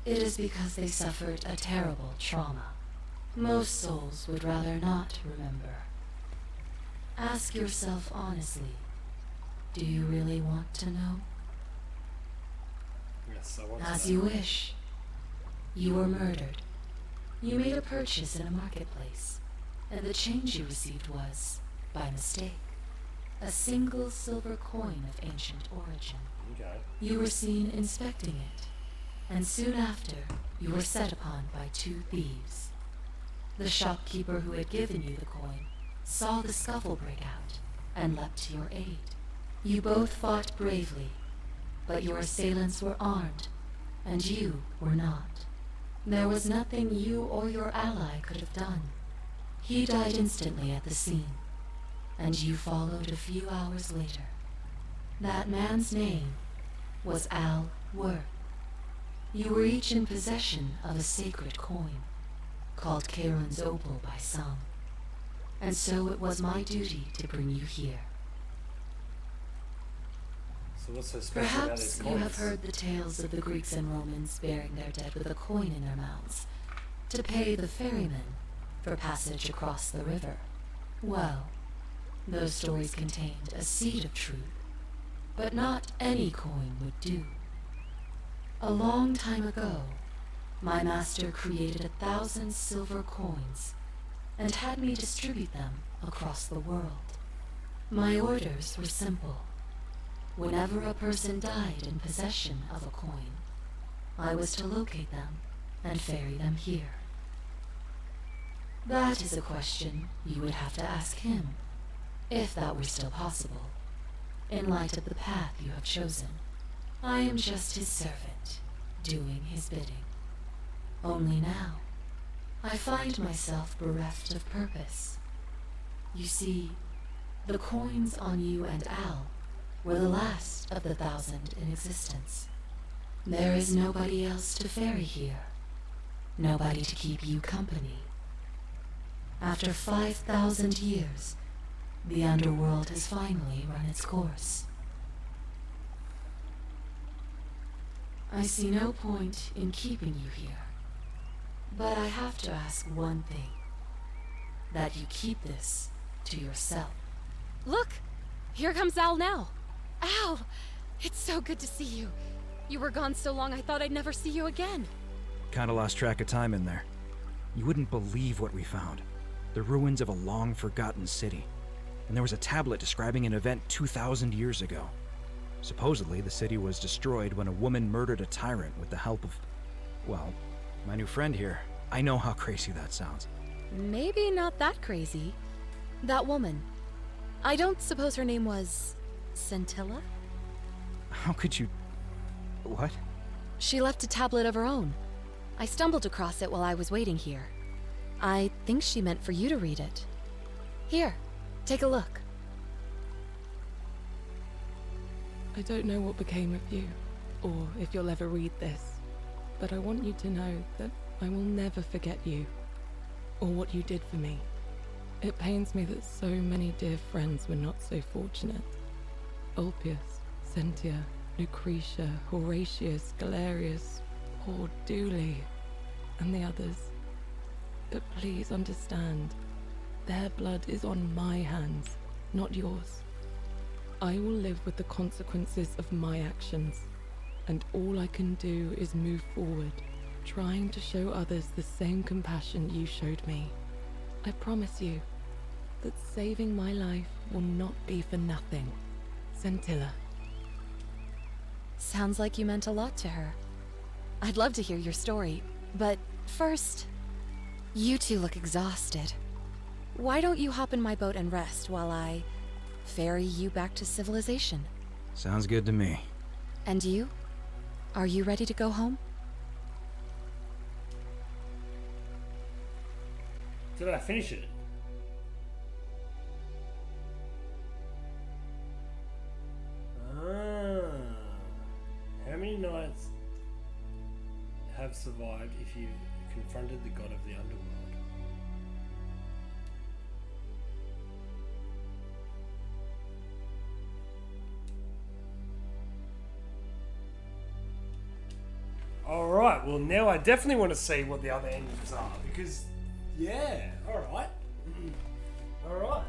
it is because they suffered a terrible trauma. Most souls would rather not remember. Ask yourself honestly, do you really want to know? Yes, I want to As know. you wish. You were murdered. You made a purchase in a marketplace, and the change you received was, by mistake, a single silver coin of ancient origin. Okay. You were seen inspecting it, and soon after, you were set upon by 2 thieves. The shopkeeper who had given you the coin saw the scuffle break out and leapt to your aid. You both fought bravely, but your assailants were armed, and you were not. There was nothing you or your ally could have done. He died instantly at the scene, and you followed a few hours later. That man's name was Al Worth. You were each in possession of a sacred coin, called Charon's Opal by some, and so it was my duty to bring you here. So what's so special about Perhaps these you coins? have heard the tales of the Greeks and Romans burying their dead with a coin in their mouths to pay the ferryman for passage across the river. Well, those stories contained a seed of truth, but not any coin would do. A long time ago, my master created 1,000 silver coins and had me distribute them across the world. My orders were simple. Whenever a person died in possession of a coin, I was to locate them and ferry them here. That is a question you would have to ask him, if that were still possible, in light of the path you have chosen. I am just his servant, doing his bidding. Only now, I find myself bereft of purpose. You see, the coins on you and Al were the last of the 1,000 in existence. There is nobody else to ferry here, nobody to keep you company. After 5,000 years, the underworld has finally run its course. I see no point in keeping you here, but I have to ask one thing. That you keep this to yourself. Look! Here comes Al now. Al! It's so good to see you. You were gone so long I thought I'd never see you again. Kinda lost track of time in there. You wouldn't believe what we found. The ruins of a long-forgotten city. And there was a tablet describing an event 2,000 years ago. Supposedly, the city was destroyed when a woman murdered a tyrant with the help of, well, my new friend here. I know how crazy that sounds. Maybe not that crazy. That woman. I don't suppose her name was Scintilla? How could you... What? She left a tablet of her own. I stumbled across it while I was waiting here. I think she meant for you to read it. Here, take a look. I don't know what became of you, or if you'll ever read this, but I want you to know that I will never forget you, or what you did for me. It pains me that so many dear friends were not so fortunate. Ulpius, Sentia, Lucretia, Horatius, Galerius, poor Dooley, and the others. But please understand, their blood is on my hands, not yours. I will live with the consequences of my actions, and all I can do is move forward, trying to show others the same compassion you showed me. I promise you that saving my life will not be for nothing. Scintilla. Sounds like you meant a lot to her. I'd love to hear your story, but first, you two look exhausted. Why don't you hop in my boat and rest while I ferry you back to civilization? Sounds good to me. And you? Are you ready to go home? Did I finish it? How many nights have survived if you've confronted the god of the underworld? Alright, well now I definitely want to see what the other endings are, because, yeah, alright. Alright.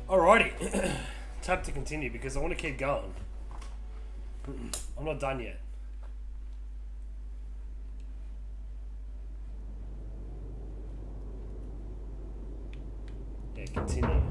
Alrighty, tap to continue because I want to keep going. I'm not done yet. Yeah, continue.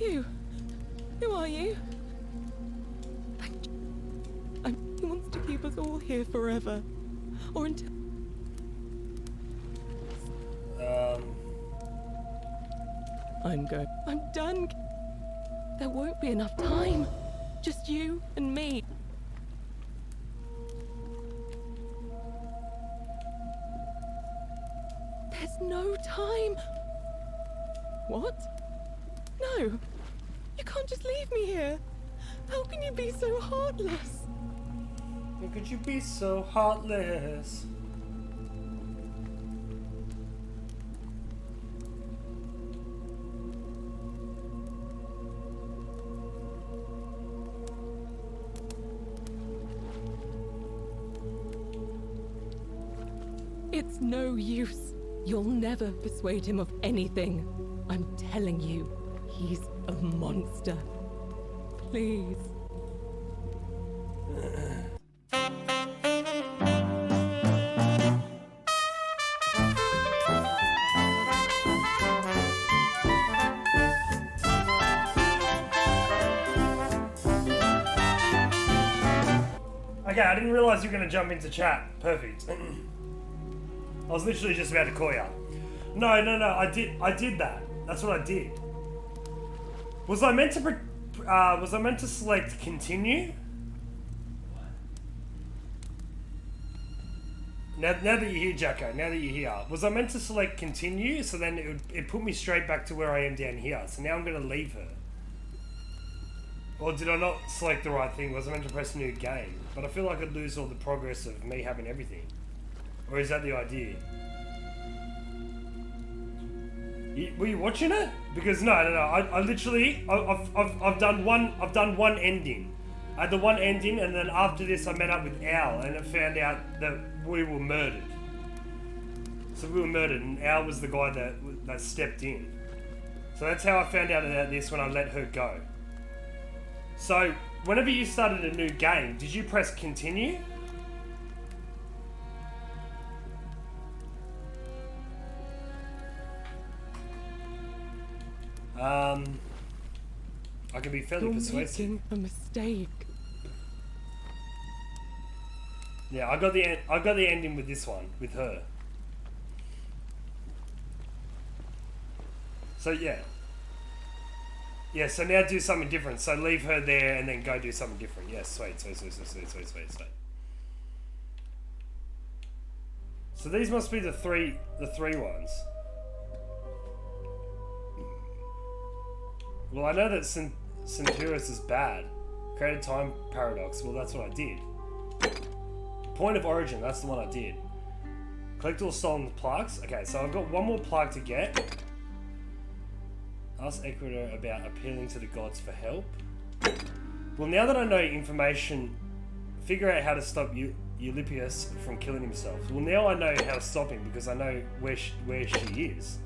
You. Who are you? He wants to keep us all here forever. Or until... I'm going. I'm done. There won't be enough time. Just you and me. There's no time. What? No. You can't just leave me here. How can you be so heartless? How could you be so heartless? It's no use. You'll never persuade him of anything. I'm telling you, he's a monster. Please. Okay, I didn't realize you were going to jump into chat. Perfect. I was literally just about to call you. No, I did that. That's what I did. Was I meant to select continue? Now that you're here, Jacko, now that you're here, was I meant to select continue? So then it put me straight back to where I am down here. So now I'm going to leave her. Or did I not select the right thing? Was I meant to press new game? But I feel like I'd lose all the progress of me having everything. Or is that the idea? Were you watching it? Because no. I literally, I've done one ending. I had the one ending, and then after this, I met up with Al, and I found out that we were murdered. So we were murdered, and Al was the guy that stepped in. So that's how I found out about this when I let her go. So whenever you started a new game, did you press continue? I can be fairly persuasive. You're making a mistake. Yeah, I got the ending with this one, with her. So yeah. Yeah, so now do something different. So leave her there and then go do something different. Yes, sweet. So these must be the three ones. Well, I know that Centaurus is bad. Created time paradox. Well, that's what I did. Point of origin. That's the one I did. Collect all stolen plaques. Okay, so I've got one more plaque to get. Ask Ecuador about appealing to the gods for help. Well, now that I know information, figure out how to stop Eulipius from killing himself. Well, now I know how to stop him because I know where she is.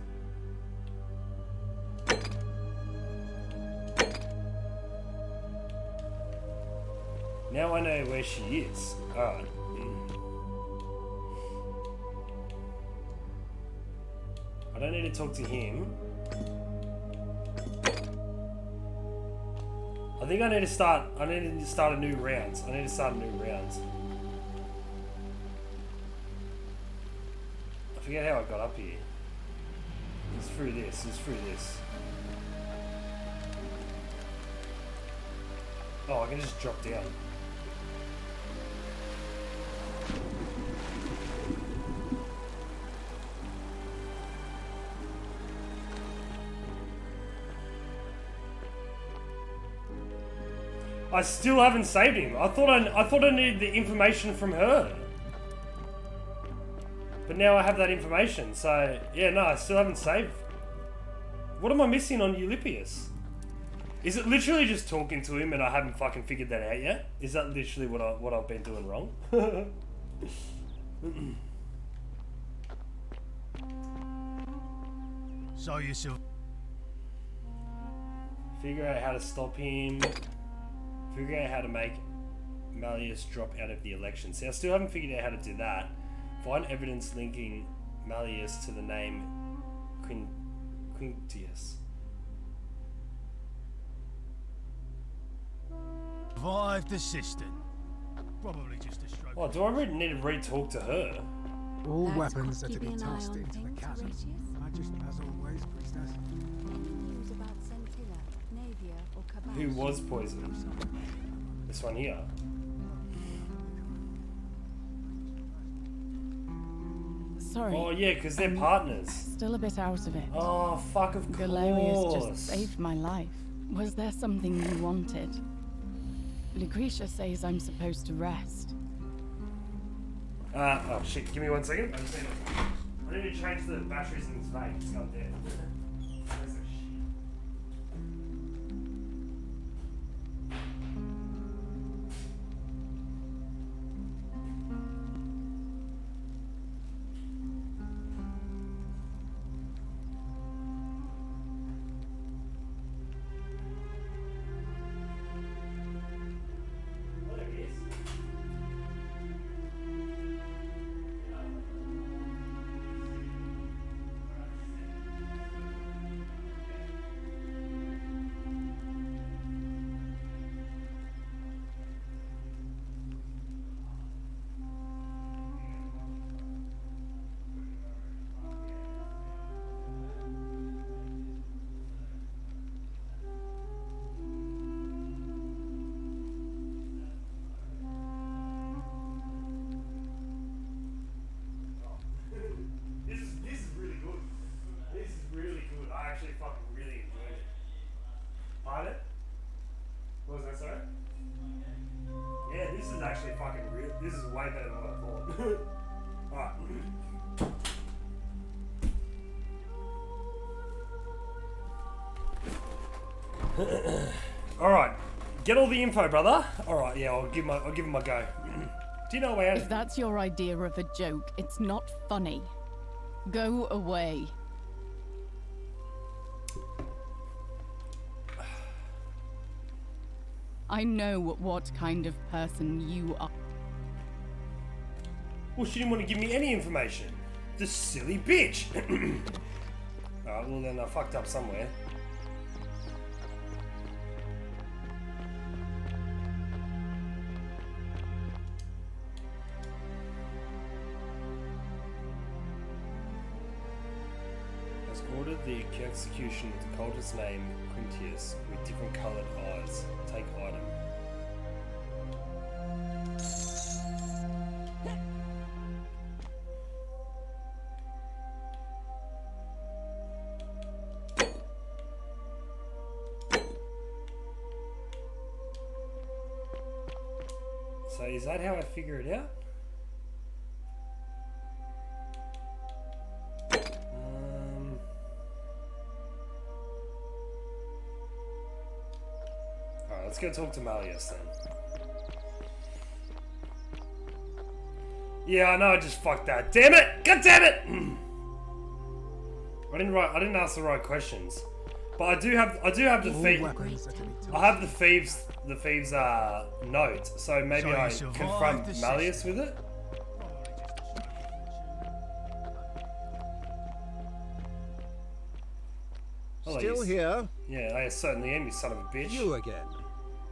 Now I know where she is. Alright. I don't need to talk to him. I think I need to start a new round. I forget how I got up here. It's through this. Oh, I can just drop down. I still haven't saved him. I thought I needed the information from her. But now I have that information, so yeah, no, I still haven't saved. What am I missing on Eulipius? Is it literally just talking to him and I haven't fucking figured that out yet? Is that literally what I've been doing wrong? So you still figure out how to stop him. Figure out how to make Malleus drop out of the election. See, I still haven't figured out how to do that. Find evidence linking Malleus to the name Quintius. survived the cistern. Probably just a stroke. Oh, do I really need to re-talk to her? All That's weapons are to keeping be an eye tossed on into the things, chasm. Horatius? I just, as always, priestess. Any news about Centilla, Navia, or Kabash? Who was poisoned? This one here. Sorry. Oh yeah, because they're partners. Still a bit out of it. Oh fuck, of Galerius course. just saved my life. Was there something you wanted? Lucretia says I'm supposed to rest. Oh shit, give me 1 second. I need to change the batteries in this vape. It's not there. Where's the shit? Oh, there it is. This is really good. This is really good. I actually fucking really enjoyed it. Pardon? What was that, sorry? Yeah, this is actually fucking real. This is way better than what I thought. Alright. Alright. Get all the info, brother. Alright, yeah, I'll give him my go. Do you know a way out? If that's your idea of a joke, it's not funny. Go away. I know what kind of person you are. Well, she didn't want to give me any information. The silly bitch. Alright, well then I fucked up somewhere. Has ordered the execution of the cultist's name, Quintius, with different coloured eyes. Take item. So is that how I figure it out? Alright, let's go talk to Malleus then. Yeah, I know I just fucked that. Damn it! God damn it! I didn't ask the right questions. But I do have the thieves. I have the thieves note, so maybe I confront Malleus with it. Hello, Still here? Yeah, I certainly am, you son of a bitch. You again.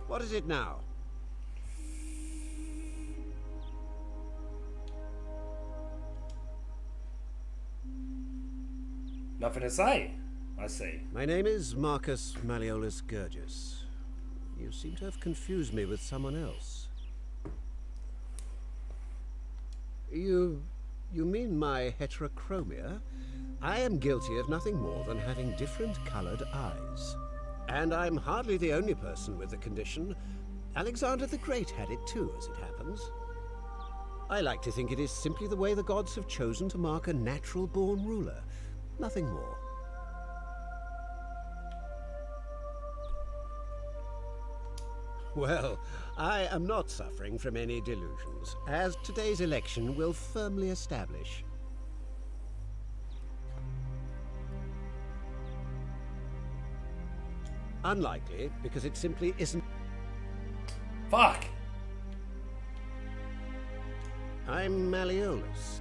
What is it now? Nothing to say, I see. My name is Marcus Malleolus Gurgis. You seem to have confused me with someone else. You mean my heterochromia? I am guilty of nothing more than having different colored eyes. And I'm hardly the only person with the condition. Alexander the Great had it too, as it happens. I like to think it is simply the way the gods have chosen to mark a natural-born ruler. Nothing more. Well, I am not suffering from any delusions, as today's election will firmly establish. Unlikely, because it simply isn't. Fuck! I'm Malleolus.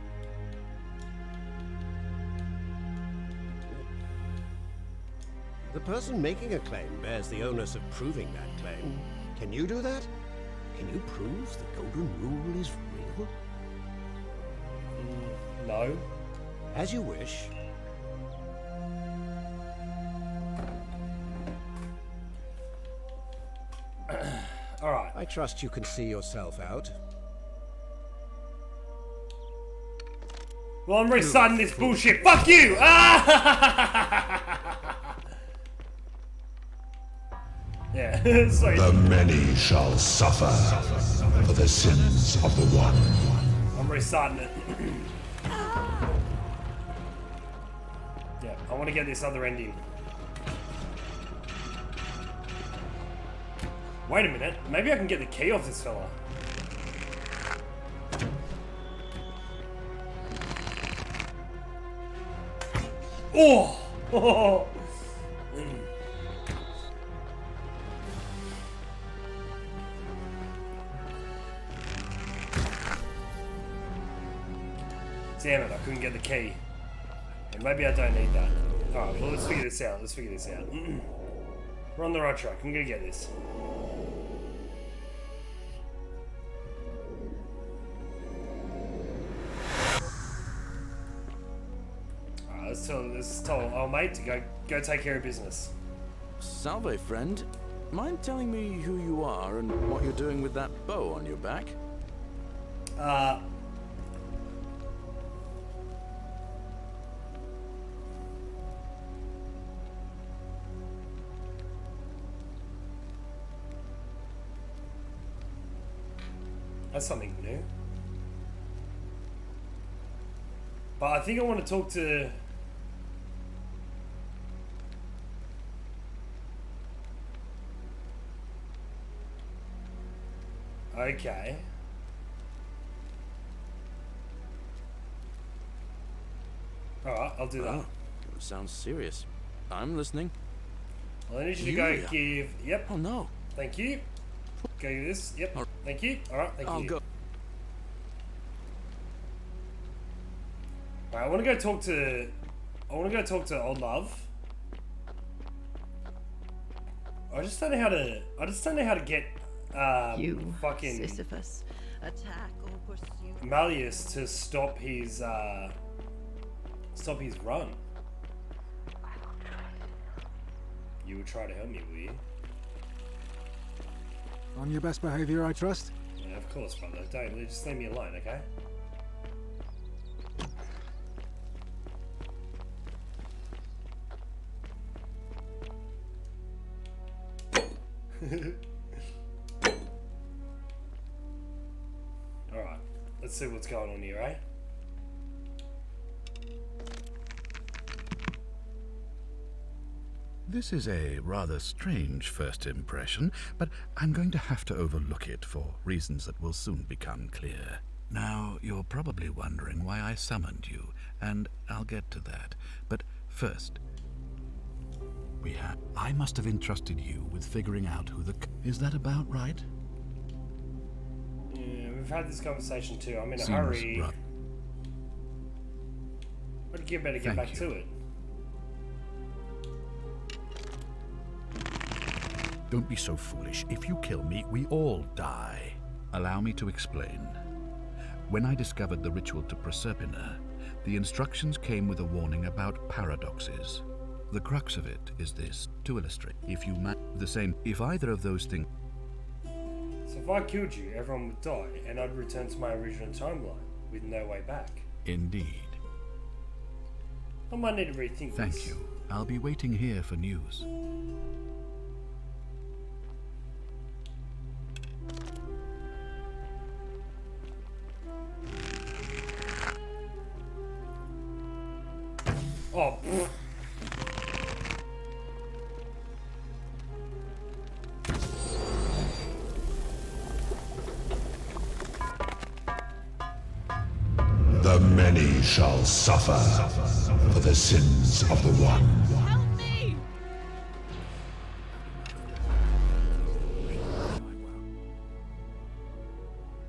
The person making a claim bears the onus of proving that claim. Can you do that? Can you prove the Golden Rule is real? No. As you wish. Alright. I trust you can see yourself out. Well, I'm restarting this bullshit. Fuck you! Ah! Yeah, sorry. The many shall suffer for the sins of the one. I'm restarting it. Yeah, I want to get this other ending. Wait a minute, maybe I can get the key off this fella. Oh! Oh! Damn it, I couldn't get the key. And maybe I don't need that. Alright, well let's figure this out. Let's figure this out. We're on the right track. I'm gonna get this. Alright, let's tell old mate to go take care of business. Salve, friend. Mind telling me who you are and what you're doing with that bow on your back? That's something new. But I think I want to talk to... Okay. Alright, I'll do that. Oh, sounds serious. I'm listening. Well, I need you to go give... Yep. Oh, no. Thank you. Go give this. Yep. Thank you. Alright, thank you. I'll go. Alright, I want to go talk to old love. I just don't know how to get You, fucking Sisyphus, attack or pursue. Malleus to stop his run. You would try to help me, will you? On your best behavior, I trust? Yeah, of course, brother. Don't just leave me alone, okay? Alright, let's see what's going on here, eh? This is a rather strange first impression, but I'm going to have to overlook it for reasons that will soon become clear. Now, you're probably wondering why I summoned you, and I'll get to that. But first, I must have entrusted you with figuring out who the... Is that about right? Yeah, we've had this conversation too. I'm in a hurry. But you better get back to it. Don't be so foolish. If you kill me, we all die. Allow me to explain. When I discovered the ritual to Proserpina, the instructions came with a warning about paradoxes. The crux of it is this, to illustrate. If either of those things... So if I killed you, everyone would die, and I'd return to my original timeline, with no way back. Indeed. I might need to rethink this. Thank you. I'll be waiting here for news. Oh, pfft. The many shall suffer for the sins of the one. Help me!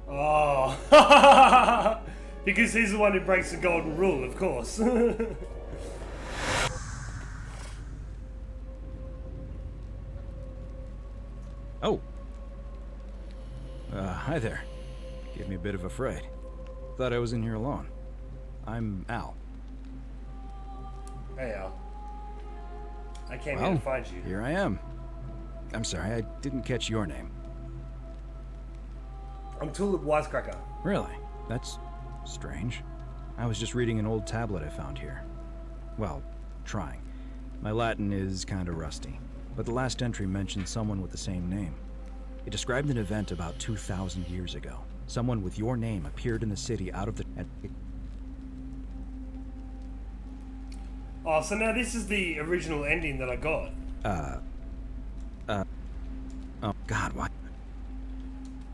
Oh. Because he's the one who breaks the golden rule, of course. Oh. Hi there. Gave me a bit of a fright. Thought I was in here alone. I'm Al. Hey, Al. I came here to find you. Here I am. I'm sorry, I didn't catch your name. I'm Tulip Wisecracker. Really? That's strange. I was just reading an old tablet I found here. Well, trying. My Latin is kinda rusty, but the last entry mentioned someone with the same name. It described an event about 2,000 years ago. Someone with your name appeared in the city out of the... Oh, so now this is the original ending that I got. Oh God, why?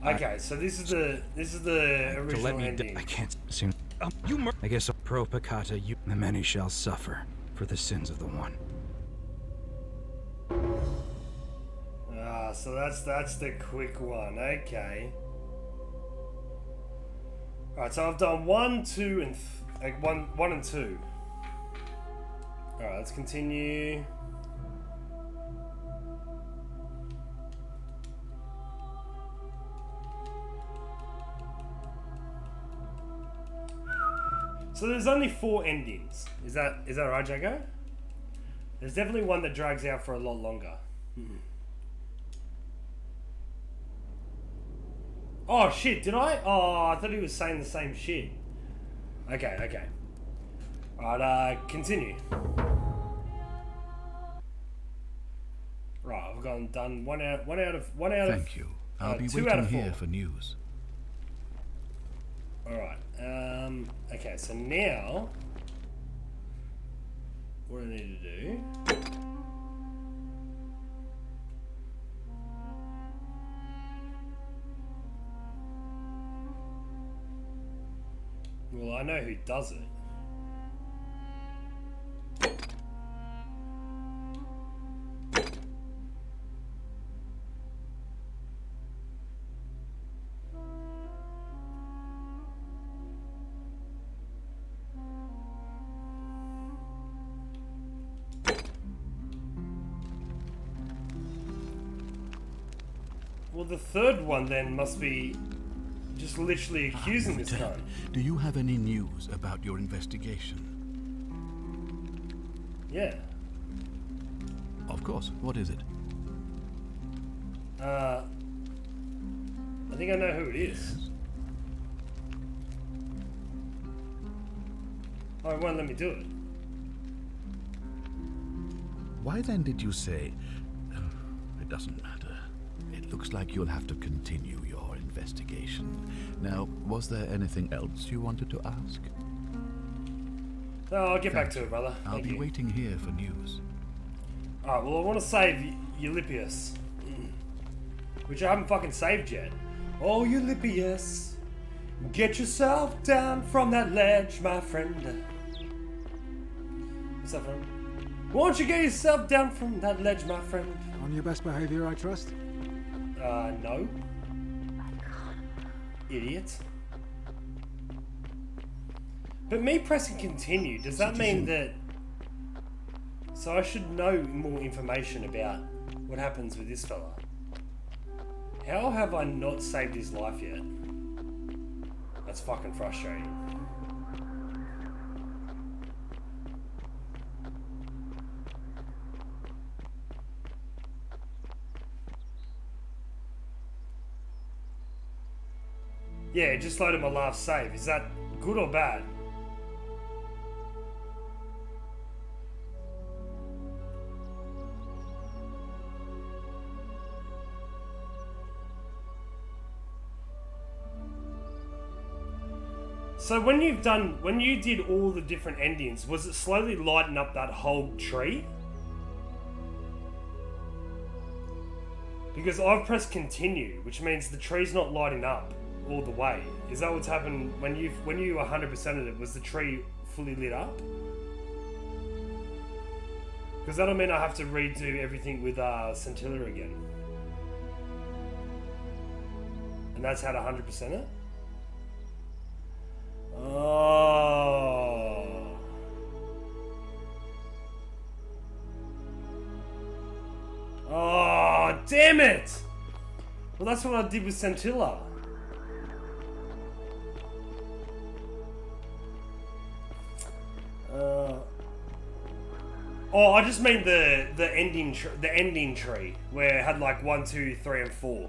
Okay, so this is the original let me ending. I can't seem. I guess pro peccata, you the many shall suffer for the sins of the one. Ah, so that's the quick one. Okay. Alright, so I've done 1, 2, and one and 2. Alright, let's continue. So there's only 4 endings. Is that right, Jago? There's definitely one that drags out for a lot longer. Oh shit, did I? Oh, I thought he was saying the same shit. Okay. Alright, continue. Right, I've done one out of Thank you. I'll be waiting here for news. Alright, okay, so now what I need to do well, I know who does it. Well, the third one then must be just literally accusing this guy. Do you have any news about your investigation? Yeah. Of course. What is it? I think I know who it is. Oh, it won't let me do it. Why then did you say... it doesn't matter. It looks like you'll have to continue your investigation. Now, was there anything else you wanted to ask? No, I'll get back to it, brother. I'll be waiting here for news. Alright, well, I want to save Eulipius. Which I haven't fucking saved yet. Oh, Eulipius, get yourself down from that ledge, my friend. What's up, friend? Won't you get yourself down from that ledge, my friend? On your best behavior, I trust? No. Idiot. But me pressing continue, does that mean that... So I should know more information about what happens with this fella. How have I not saved his life yet? That's fucking frustrating. Yeah, just loaded my last save. Is that good or bad? So when you did all the different endings, was it slowly lighting up that whole tree? Because I've pressed continue, which means the tree's not lighting up all the way. Is that what's happened when you 100%ed it? Was the tree fully lit up? Because that'll mean I have to redo everything with Scintilla again. And that's how to 100% it? Oh. Oh, damn it! Well, that's what I did with Centilla. Oh, I just mean the ending tree where it had like 1, 2, 3, and 4.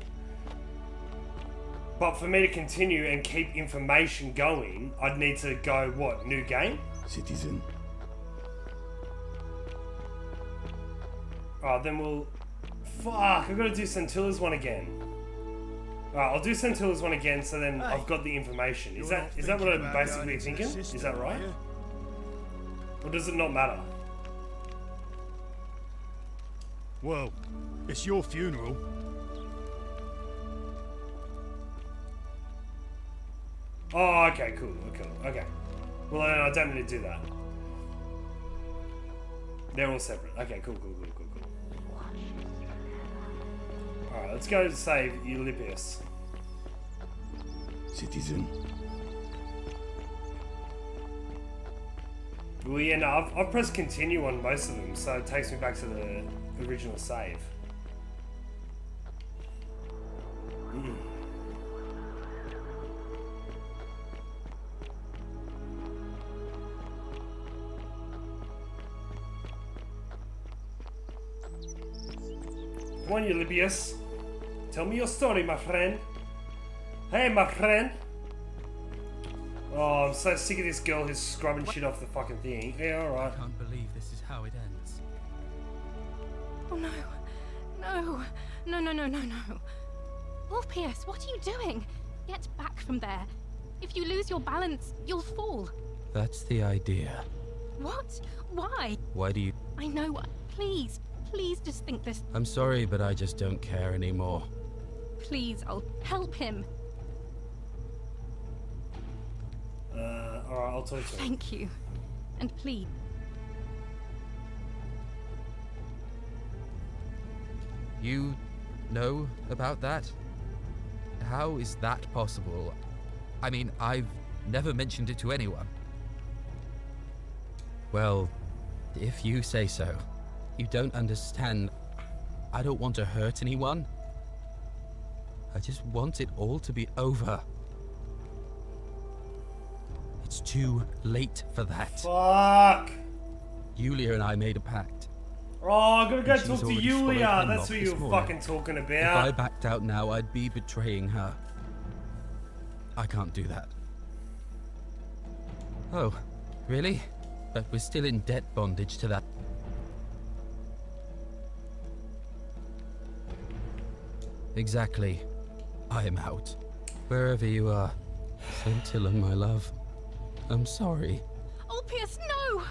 But for me to continue and keep information going, I'd need to go what? New game? Citizen. Oh, then we'll. Fuck! I've got to do Centilla's one again. Alright, I'll do Centilla's one again, so then I've got the information. Is that what I'm basically thinking? Is that right? Or does it not matter? Well, it's your funeral. Oh, okay, cool, okay. Well, then I don't need to do that. They're all separate. Okay, cool. Alright, let's go save Eulipius. Citizen. Well, yeah, no, I've pressed continue on most of them, so it takes me back to the original save. Come on, Eulipius. Tell me your story, my friend. Hey, my friend. Oh, I'm so sick of this girl who's scrubbing shit off the fucking thing. Yeah, alright. I can't believe this is how it ends. Oh no. No. Orpheus, what are you doing? Get back from there. If you lose your balance, you'll fall. That's the idea. What? Why? Why do you... I know. Please just think this. I'm sorry, but I just don't care anymore. Please, I'll help him. Alright, I'll talk to him. Thank you. And please. You know about that? How is that possible? I mean, I've never mentioned it to anyone. Well, if you say so. You don't understand. I don't want to hurt anyone. I just want it all to be over. It's too late for that. Fuck! Yulia and I made a pact. Oh, I gotta go talk to Yulia. That's what you were fucking talking about. If I backed out now, I'd be betraying her. I can't do that. Oh, really? But we're still in debt bondage to that. Exactly. I am out. Wherever you are. Centilla, my love. I'm sorry. Orpheus, no!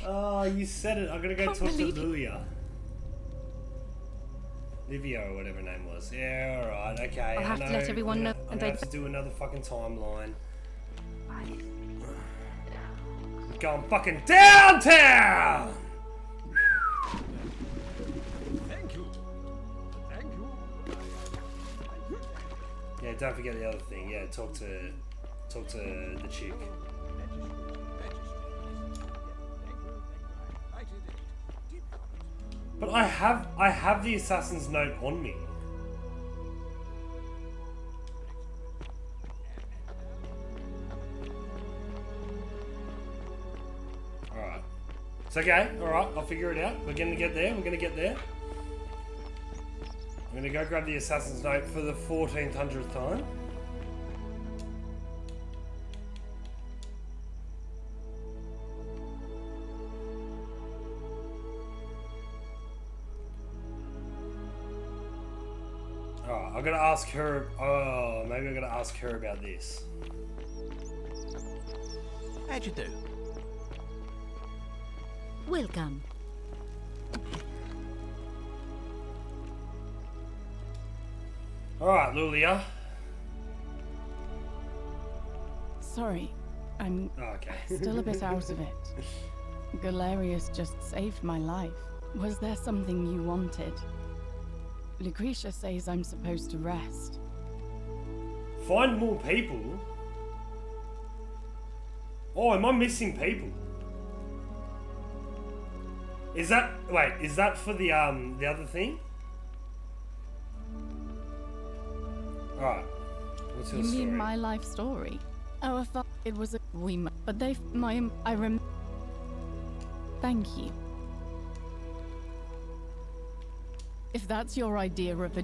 Oh, you said it. I'm gonna go talk to Lilia. Livia or whatever her name was. Yeah, alright, okay. I'll have to let everyone know. I'm gonna have to do another fucking timeline. Going fucking downtown! Thank you. Yeah, don't forget the other thing. Yeah, talk to the chick. But I have the assassin's note on me. Alright. It's okay, alright, I'll figure it out. We're gonna get there, I'm gonna go grab the assassin's note for the 1400th time. Alright, I'm gonna ask her. Oh, maybe I'm gonna ask her about this. How'd you do? Welcome. Alright, Lulia. Sorry, I'm okay. still a bit out of it. Galerius just saved my life. Was there something you wanted? Lucretia says I'm supposed to rest. Find more people? Oh, am I missing people? Is that wait? Is that for the other thing? All right. What's your You story? mean my life story? Oh, I thought it was a but they Thank you. If that's your idea of a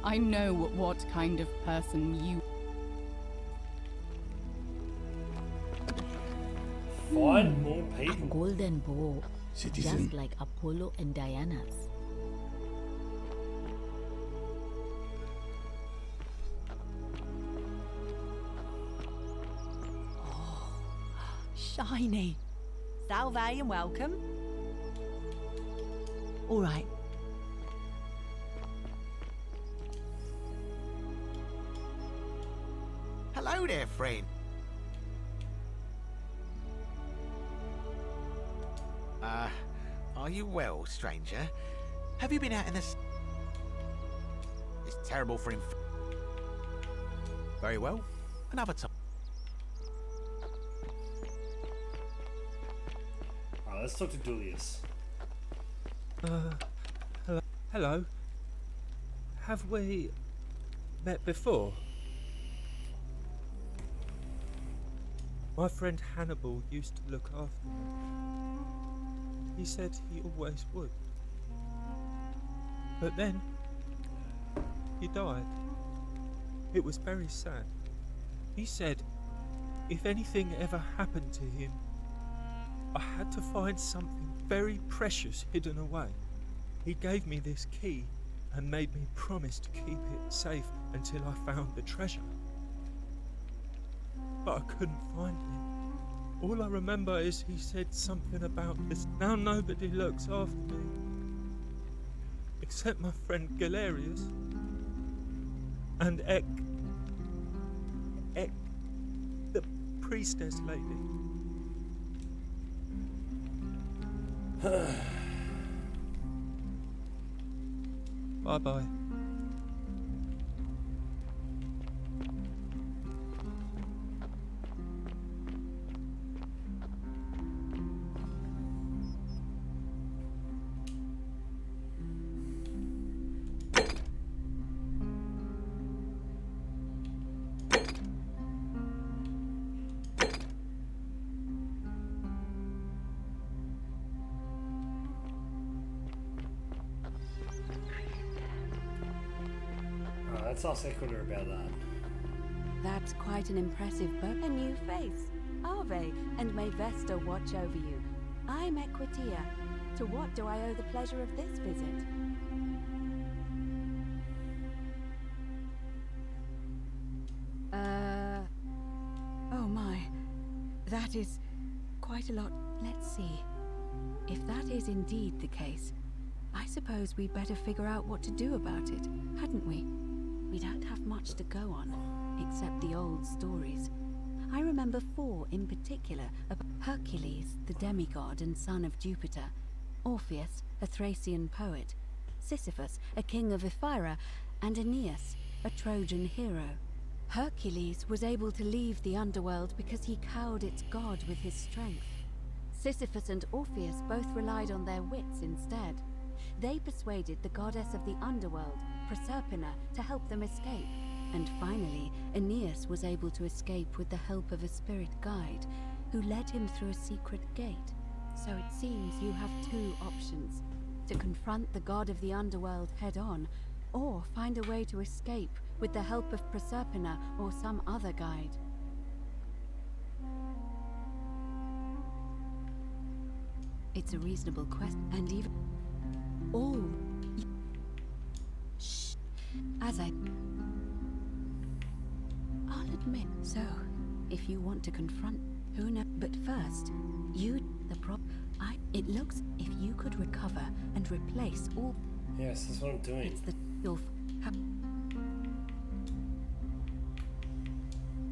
I know what kind of person you Find more A people. golden bow, Citizen. just like Apollo and Diana's. Oh, shiny. Salve and welcome. All right. Hello there, friend. Are you well, stranger? Have you been out in the... It's terrible for him. Very well. Another time. Alright, let's talk to Dullius. Hello. Have we met before? My friend Hannibal used to look after me. He said he always would. But then, he died. It was very sad. He said, if anything ever happened to him, I had to find something very precious hidden away. He gave me this key and made me promise to keep it safe until I found the treasure. But I couldn't find it. All I remember is he said something about this. Now nobody looks after me. Except my friend Galerius. And Ek, the priestess lady. Bye-bye. Let's ask Ecuador about that. That's quite an impressive book. A new face. Ave, and may Vesta watch over you. I'm Equitia. To what do I owe the pleasure of this visit? Oh my. That is quite a lot. Let's see. If that is indeed the case, I suppose we'd better figure out what to do about it, hadn't we? We don't have much to go on, except the old stories. I remember 4 in particular about Hercules, the demigod and son of Jupiter, Orpheus, a Thracian poet, Sisyphus, a king of Ephyra, and Aeneas, a Trojan hero. Hercules was able to leave the underworld because he cowed its god with his strength. Sisyphus and Orpheus both relied on their wits instead. They persuaded the goddess of the underworld, Proserpina, to help them escape. And finally, Aeneas was able to escape with the help of a spirit guide, who led him through a secret gate. So it seems you have 2 options: to confront the god of the underworld head-on, or find a way to escape with the help of Proserpina or some other guide. It's a reasonable quest, and even... all... Shh. As I'll admit, so, if you want to confront who knows, but first, it looks if you could recover and replace all... Yes, that's what I'm doing. It's the...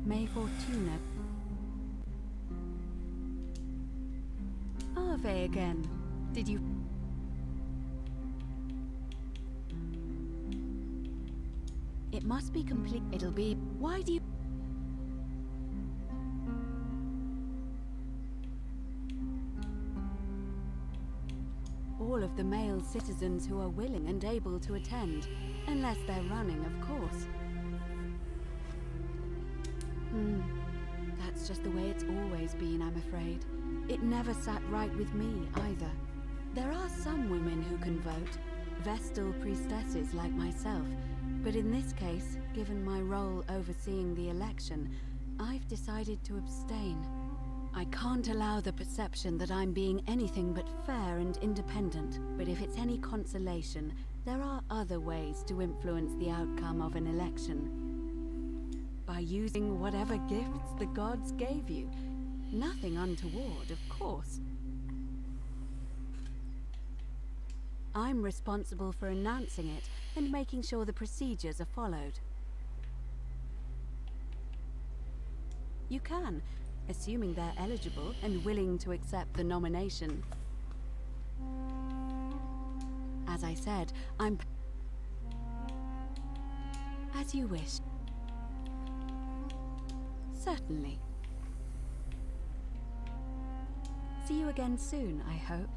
May Fortuna... Ave again. Did you... It must be complete. It'll be... Why do you... the male citizens who are willing and able to attend, unless they're running, of course. That's just the way it's always been, I'm afraid. It never sat right with me, either. There are some women who can vote, Vestal priestesses like myself, but in this case, given my role overseeing the election, I've decided to abstain. I can't allow the perception that I'm being anything but fair and independent, but if it's any consolation, there are other ways to influence the outcome of an election. By using whatever gifts the gods gave you. Nothing untoward, of course. I'm responsible for announcing it and making sure the procedures are followed. You can, assuming they're eligible and willing to accept the nomination. As I said, I'm... As you wish. Certainly. See you again soon, I hope.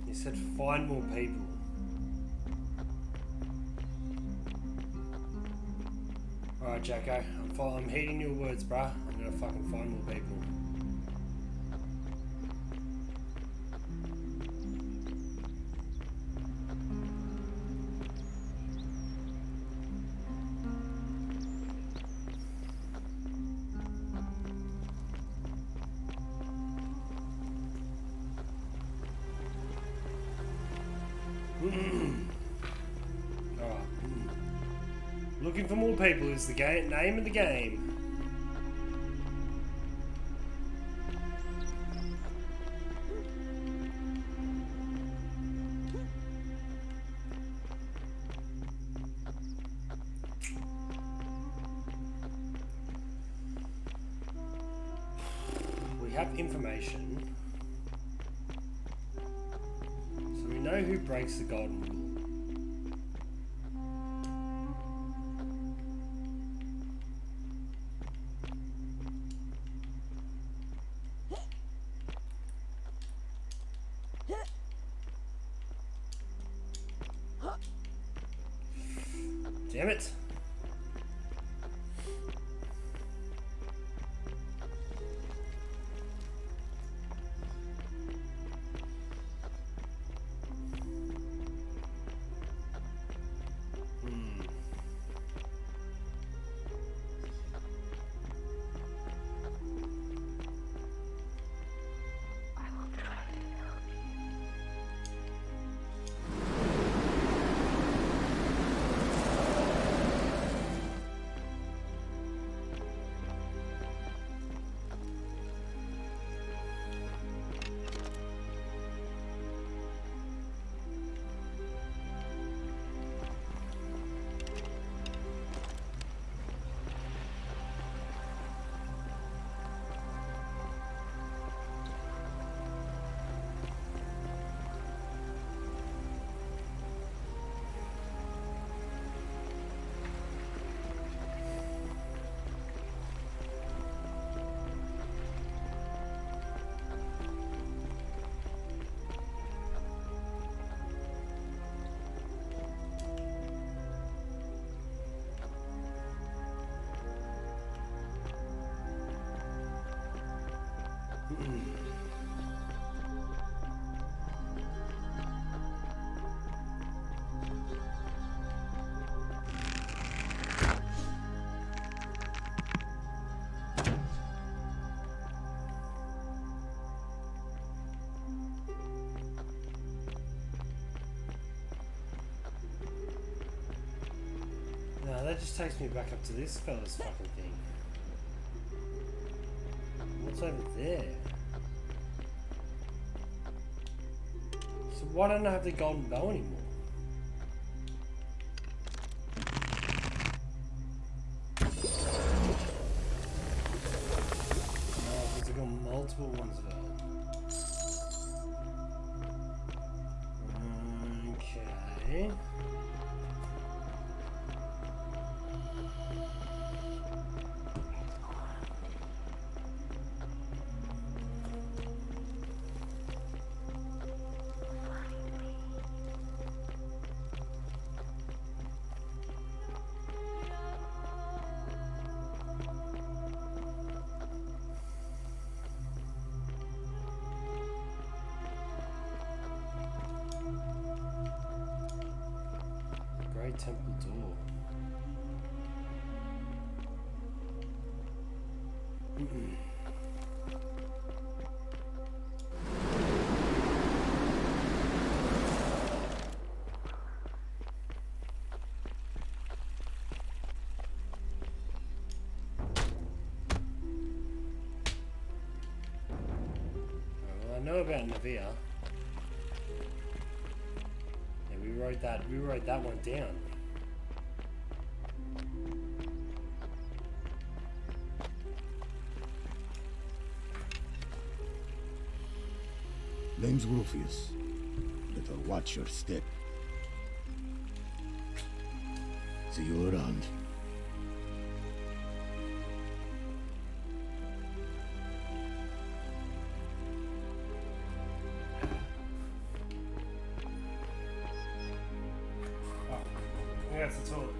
You said find more people. Alright, Jacko. I'm heeding your words, bruh. I'm gonna fucking find more people. Looking for more people is the name of the game. We have information. So we know who breaks the golden rule. Damn it. No, that just takes me back up to this fella's fucking thing. What's It's over there. So why don't I have the golden bow anymore? Oh, because I've got multiple ones of it. Okay. Great temple door. Well, I know about Navia. We wrote that one down. Name's Rufius. Better watch your step. See you around. Yeah, it's a toilet.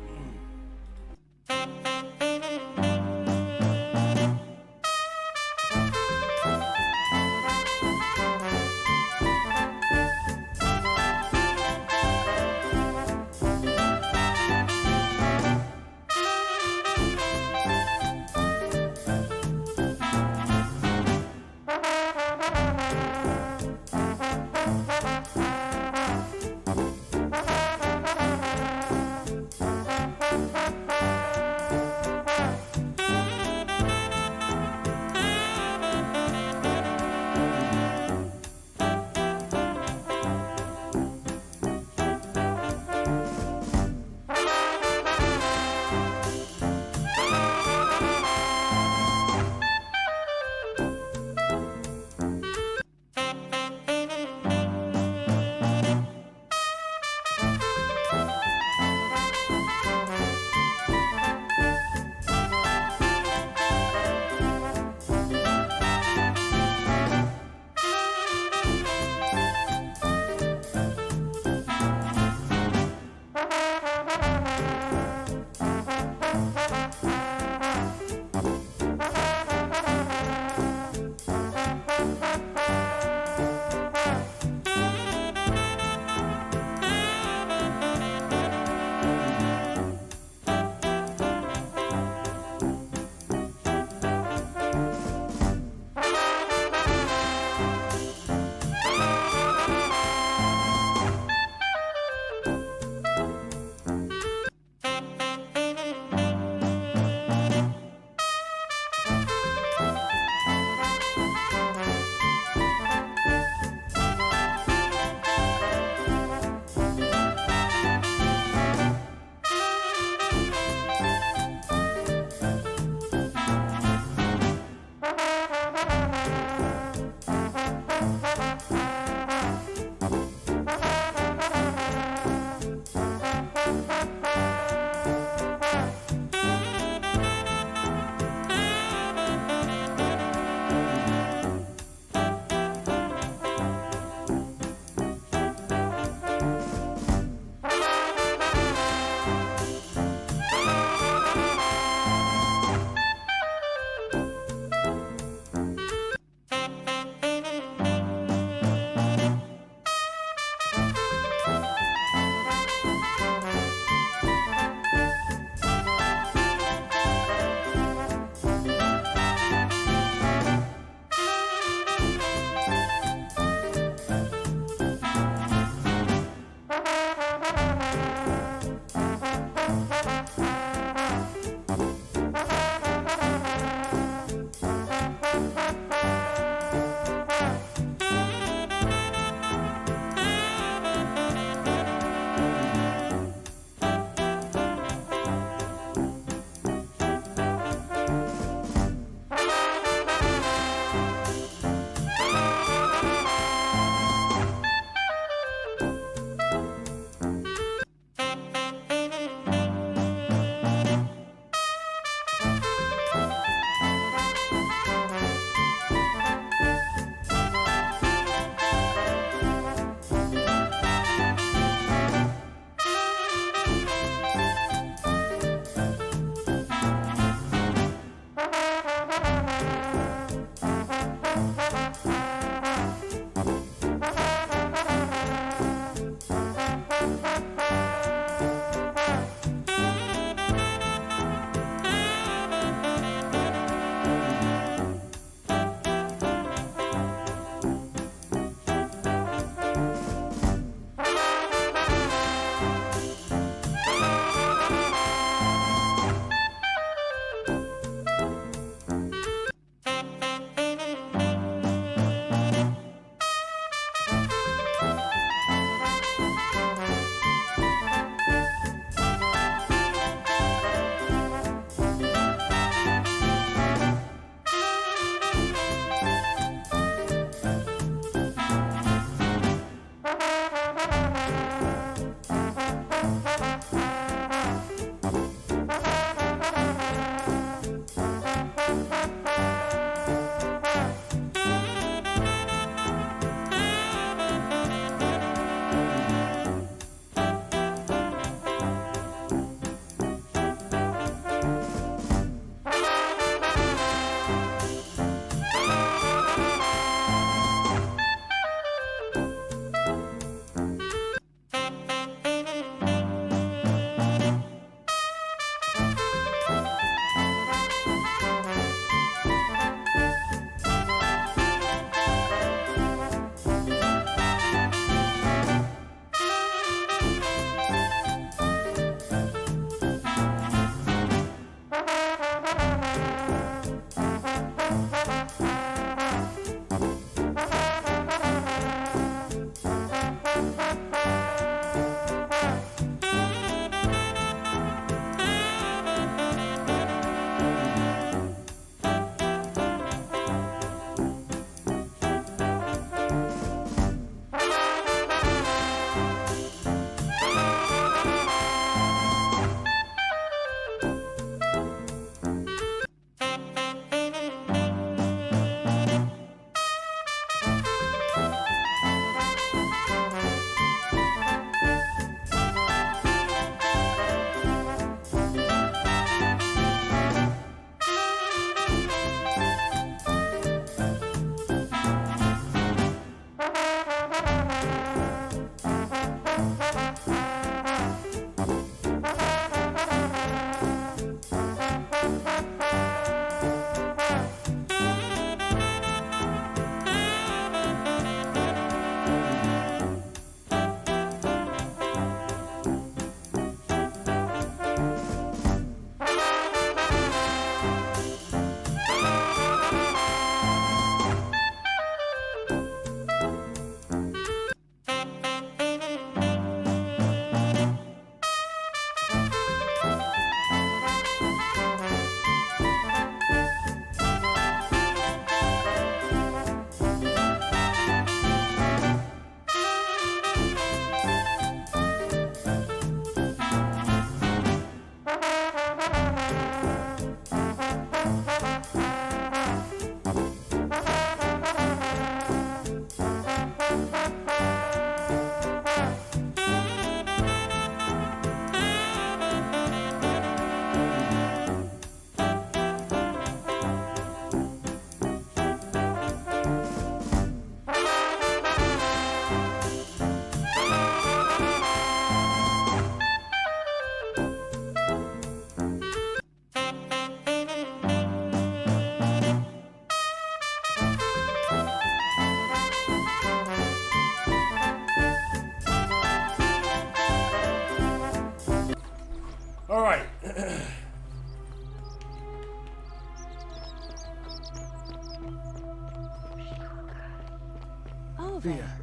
Alright.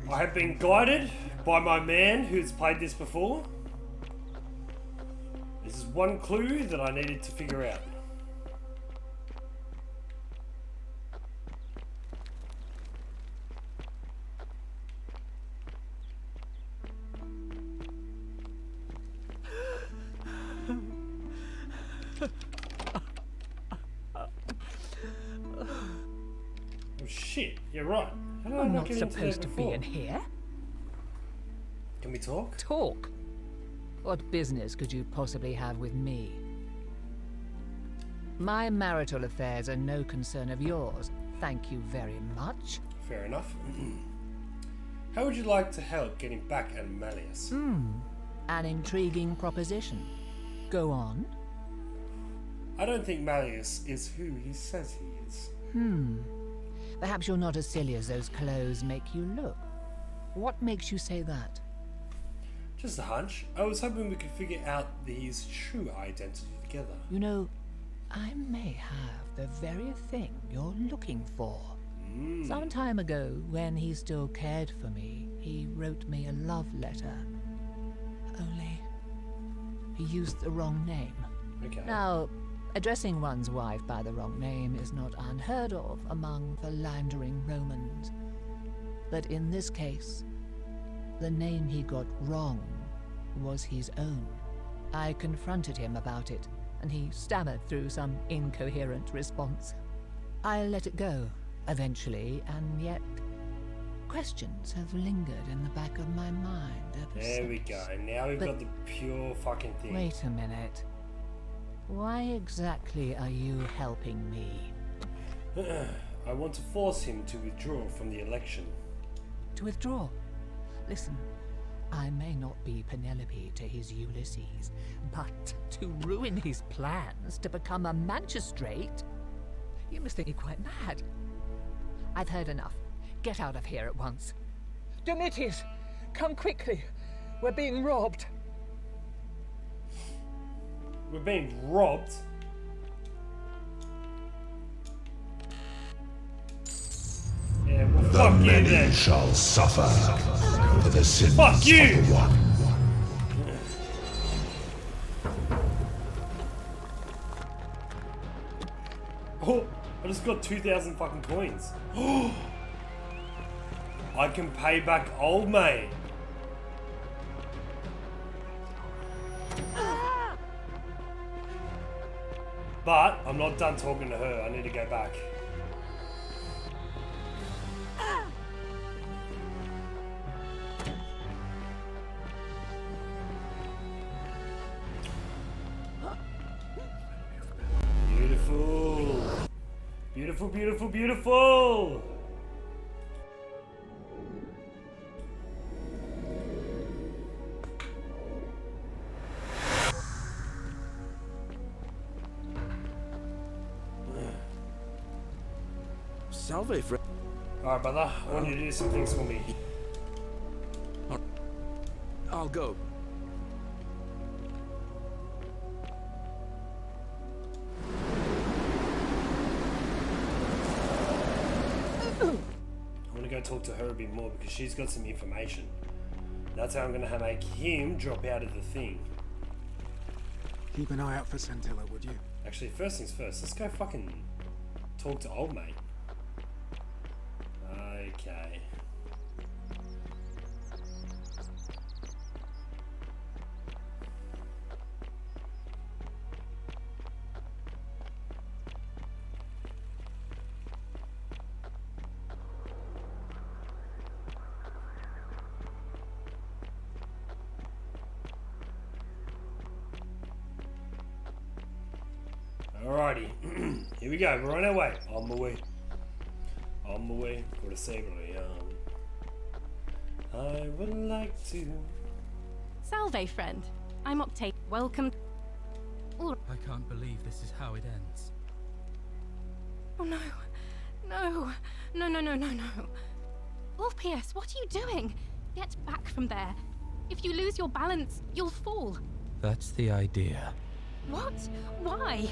I have been guided by my man who's played this before. This is one clue that I needed to figure out. Oh shit, you're right. How did I I'm not not get into supposed that to be before? in here. Can we talk? Talk? What business could you possibly have with me? My marital affairs are no concern of yours. Thank you very much. Fair enough. How would you like to help getting back at Malleus? An intriguing proposition. Go on. I don't think Malleus is who he says he is. Perhaps you're not as silly as those clothes make you look. What makes you say that? Just a hunch. I was hoping we could figure out his true identity together. You know, I may have the very thing you're looking for. Some time ago, when he still cared for me, he wrote me a love letter. Only, he used the wrong name. Okay. Now, addressing one's wife by the wrong name is not unheard of among the philandering Romans. But in this case, the name he got wrong was his own. I confronted him about it, and he stammered through some incoherent response. I let it go, eventually, and yet questions have lingered in the back of my mind ever since. There we go. Now we've got the pure fucking thing. Wait a minute. Why exactly are you helping me? I want to force him to withdraw from the election. To withdraw? Listen, I may not be Penelope to his Ulysses, but to ruin his plans to become a magistrate? You must think me quite mad. I've heard enough. Get out of here at once. Domitius, come quickly. We're being robbed. We're being robbed? Yeah, well, The fuck you many then. shall suffer for the sins Fuck you! of the one. Oh, I just got 2,000 fucking coins. I can pay back old mate. But I'm not done talking to her. I need to go back. Beautiful. Beautiful, beautiful, beautiful. Salve, friend. Alright, brother. I want you to do some things for me. I'll go. I want to go talk to her a bit more because she's got some information. That's how I'm going to make him drop out of the thing. Keep an eye out for Scintilla, would you? Actually, first things first, let's go fucking talk to old mate. Okay. Alrighty, here we go. We're on our way. On my way. On my way for the Savory. I would like to. Salve, friend. I'm Octave. Welcome. I can't believe this is how it ends. Oh no. No. No, no, no, no, no. Orpheus, what are you doing? Get back from there. If you lose your balance, you'll fall. That's the idea. What? Why?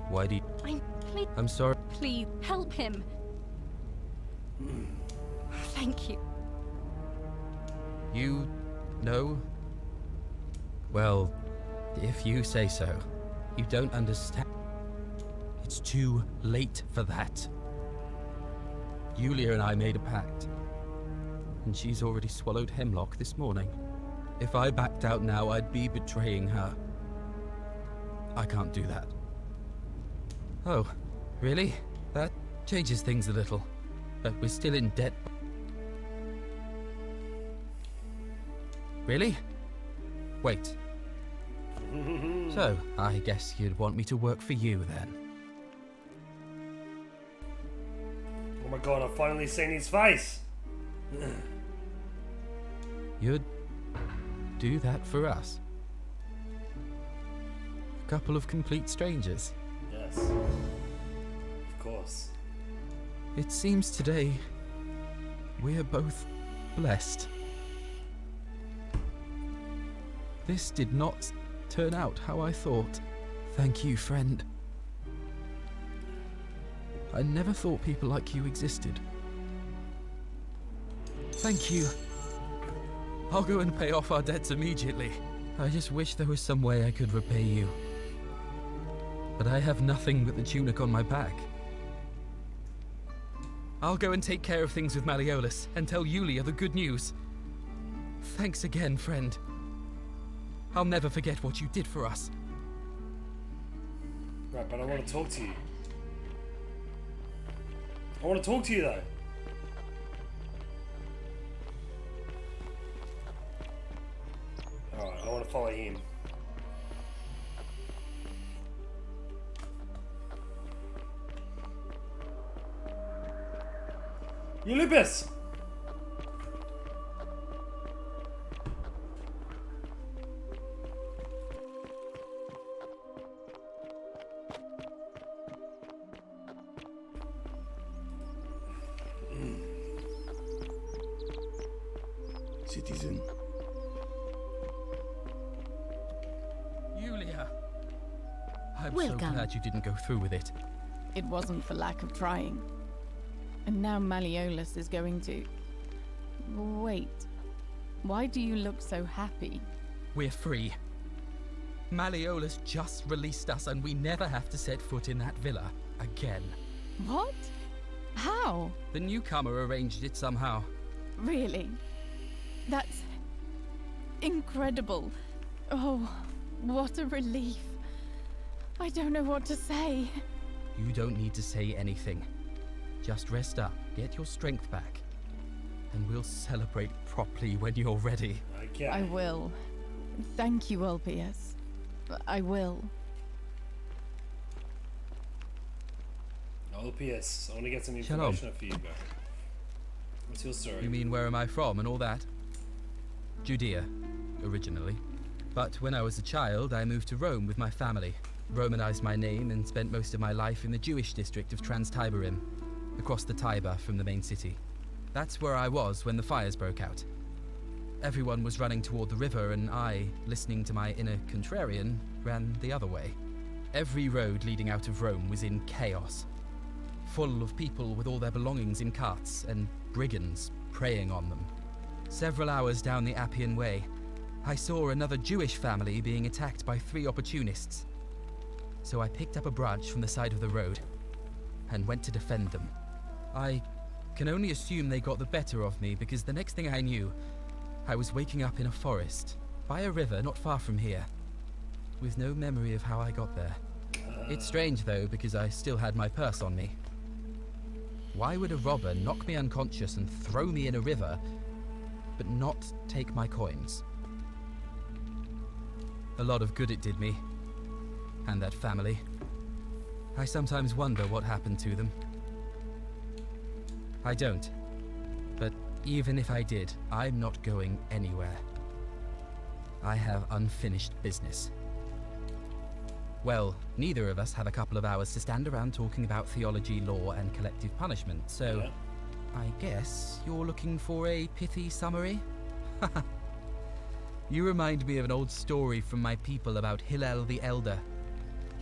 Why do you... Please. I'm sorry. Please, help him. Thank you. You know? Well, if you say so. You don't understand. It's too late for that. Yulia and I made a pact. And she's already swallowed hemlock this morning. If I backed out now, I'd be betraying her. I can't do that. Oh, really? That changes things a little. But we're still in debt. Really? Wait. So, I guess you'd want me to work for you then. Oh my god, I've finally seen his face! You'd do that for us? A couple of complete strangers? Yes. Of course. It seems today we're both blessed. This did not turn out how I thought. Thank you, friend. I never thought people like you existed. Thank you. I'll go and pay off our debts immediately. I just wish there was some way I could repay you. But I have nothing but the tunic on my back. I'll go and take care of things with Malleolus and tell Yulia the good news. Thanks again, friend. I'll never forget what you did for us. Right, but I want to talk to you. I want to talk to you though. Alright, I want to follow him. Ulysses! Citizen. Yulia! I'm so Welcome. glad you didn't go through with it. It wasn't for lack of trying. And now Malleolus is going to... Wait. Why do you look so happy? We're free. Malleolus just released us and we never have to set foot in that villa again. What? How? The newcomer arranged it somehow. Really? That's... incredible. Oh, what a relief. I don't know what to say. You don't need to say anything. Just rest up, get your strength back, and we'll celebrate properly when you're ready. Okay. I will. Thank you, Ulpius. I will. Ulpius, I want to get some Shalom. information off you, bro. What's your story? You mean where am I from and all that? Judea, originally. But when I was a child, I moved to Rome with my family, Romanized my name and spent most of my life in the Jewish district of Trans-Tiberim, across the Tiber from the main city. That's where I was when the fires broke out. Everyone was running toward the river and I, listening to my inner contrarian, ran the other way. Every road leading out of Rome was in chaos, full of people with all their belongings in carts and brigands preying on them. Several hours down the Appian Way, I saw another Jewish family being attacked by 3 opportunists. So I picked up a branch from the side of the road and went to defend them. I can only assume they got the better of me because the next thing I knew, I was waking up in a forest, by a river not far from here, with no memory of how I got there. It's strange though, because I still had my purse on me. Why would a robber knock me unconscious and throw me in a river, but not take my coins? A lot of good it did me, and that family. I sometimes wonder what happened to them. I don't, but even if I did, I'm not going anywhere. I have unfinished business. Well, neither of us have a couple of hours to stand around talking about theology, law, and collective punishment, so Yeah. I guess you're looking for a pithy summary? You remind me of an old story from my people about Hillel the Elder,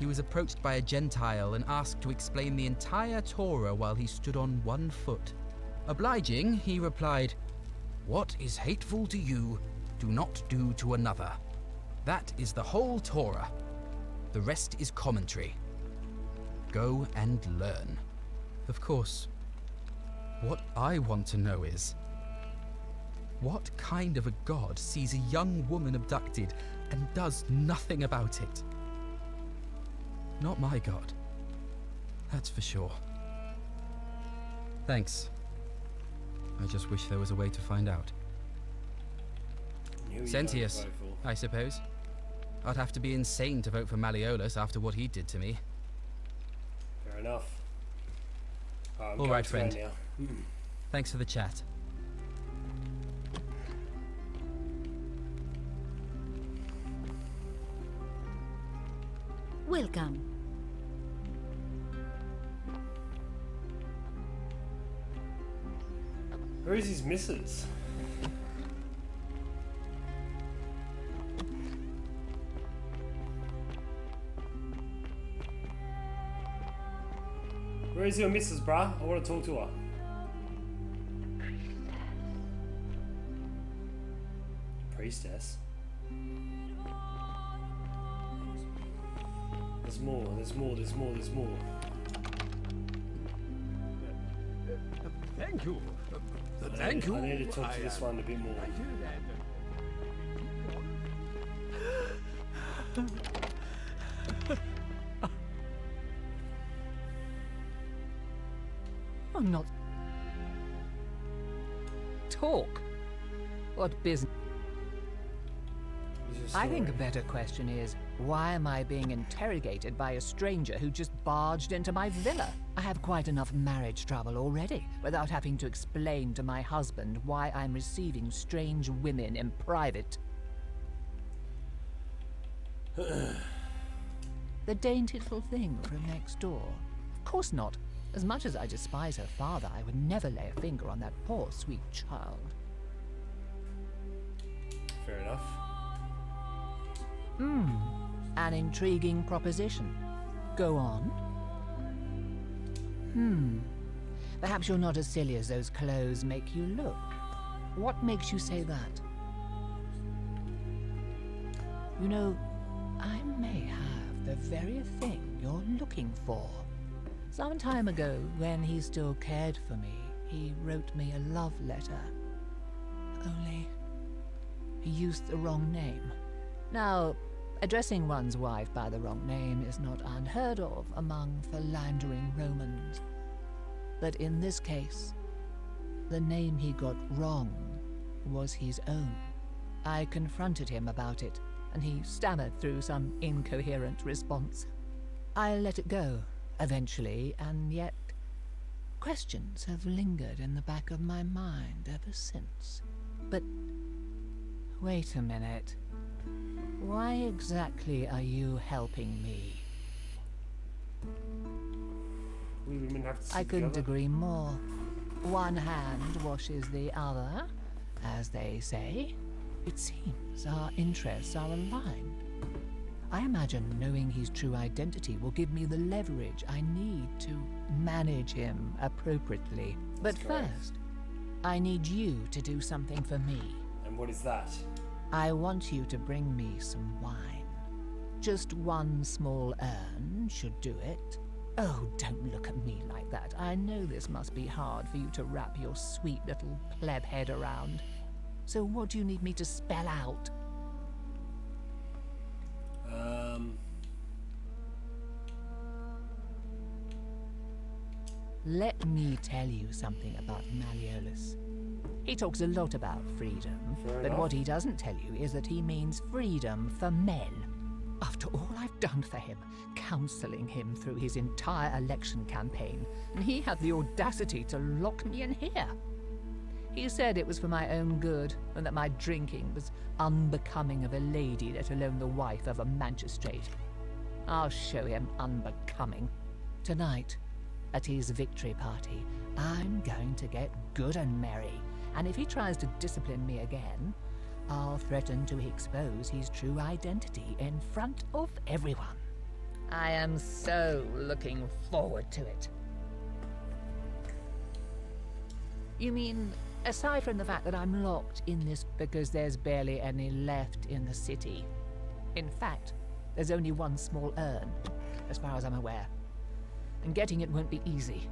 He was approached by a Gentile and asked to explain the entire Torah while he stood on one foot. Obliging, he replied, "What is hateful to you, do not do to another." That is the whole Torah. The rest is commentary. Go and learn. Of course, what I want to know is, what kind of a god sees a young woman abducted and does nothing about it? Not my god. That's for sure. Thanks. I just wish there was a way to find out. Sentius, I suppose. I'd have to be insane to vote for Malleolus after what he did to me. Fair enough. All right, friend. Thanks for the chat. Welcome. Where is his missus? Where is your missus, bruh? I want to talk to her. Priestess? There's more, there's more, there's more, there's more. Thank you. Thank you. I need to talk to this one a bit more. I'm not. Talk. What business? I think a better question is, why am I being interrogated by a stranger who just barged into my villa? I have quite enough marriage trouble already, without having to explain to my husband why I'm receiving strange women in private. The dainty little thing from next door? Of course not. As much as I despise her father, I would never lay a finger on that poor, sweet child. Fair enough. An intriguing proposition. Go on. Perhaps you're not as silly as those clothes make you look. What makes you say that? You know, I may have the very thing you're looking for. Some time ago, when he still cared for me, he wrote me a love letter. Only, he used the wrong name. Now, addressing one's wife by the wrong name is not unheard of among philandering Romans. But in this case, the name he got wrong was his own. I confronted him about it, and he stammered through some incoherent response. I let it go, eventually, and yet questions have lingered in the back of my mind ever since. But wait a minute. Why exactly are you helping me? We women have to sit I couldn't together. agree more. One hand washes the other, as they say. It seems our interests are aligned. I imagine knowing his true identity will give me the leverage I need to manage him appropriately. But first, I need you to do something for me. And what is that? I want you to bring me some wine. Just one small urn should do it. Oh, don't look at me like that. I know this must be hard for you to wrap your sweet little pleb head around. So what do you need me to spell out? Let me tell you something about Malleolus. He talks a lot about freedom, but what he doesn't tell you is that he means freedom for men. After all I've done for him, counseling him through his entire election campaign, and he had the audacity to lock me in here. He said it was for my own good, and that my drinking was unbecoming of a lady, let alone the wife of a magistrate. I'll show him unbecoming. Tonight, at his victory party, I'm going to get good and merry, and if he tries to discipline me again, I'll threaten to expose his true identity in front of everyone. I am so looking forward to it. You mean, aside from the fact that I'm locked in this because there's barely any left in the city? In fact, there's only one small urn, as far as I'm aware. And getting it won't be easy.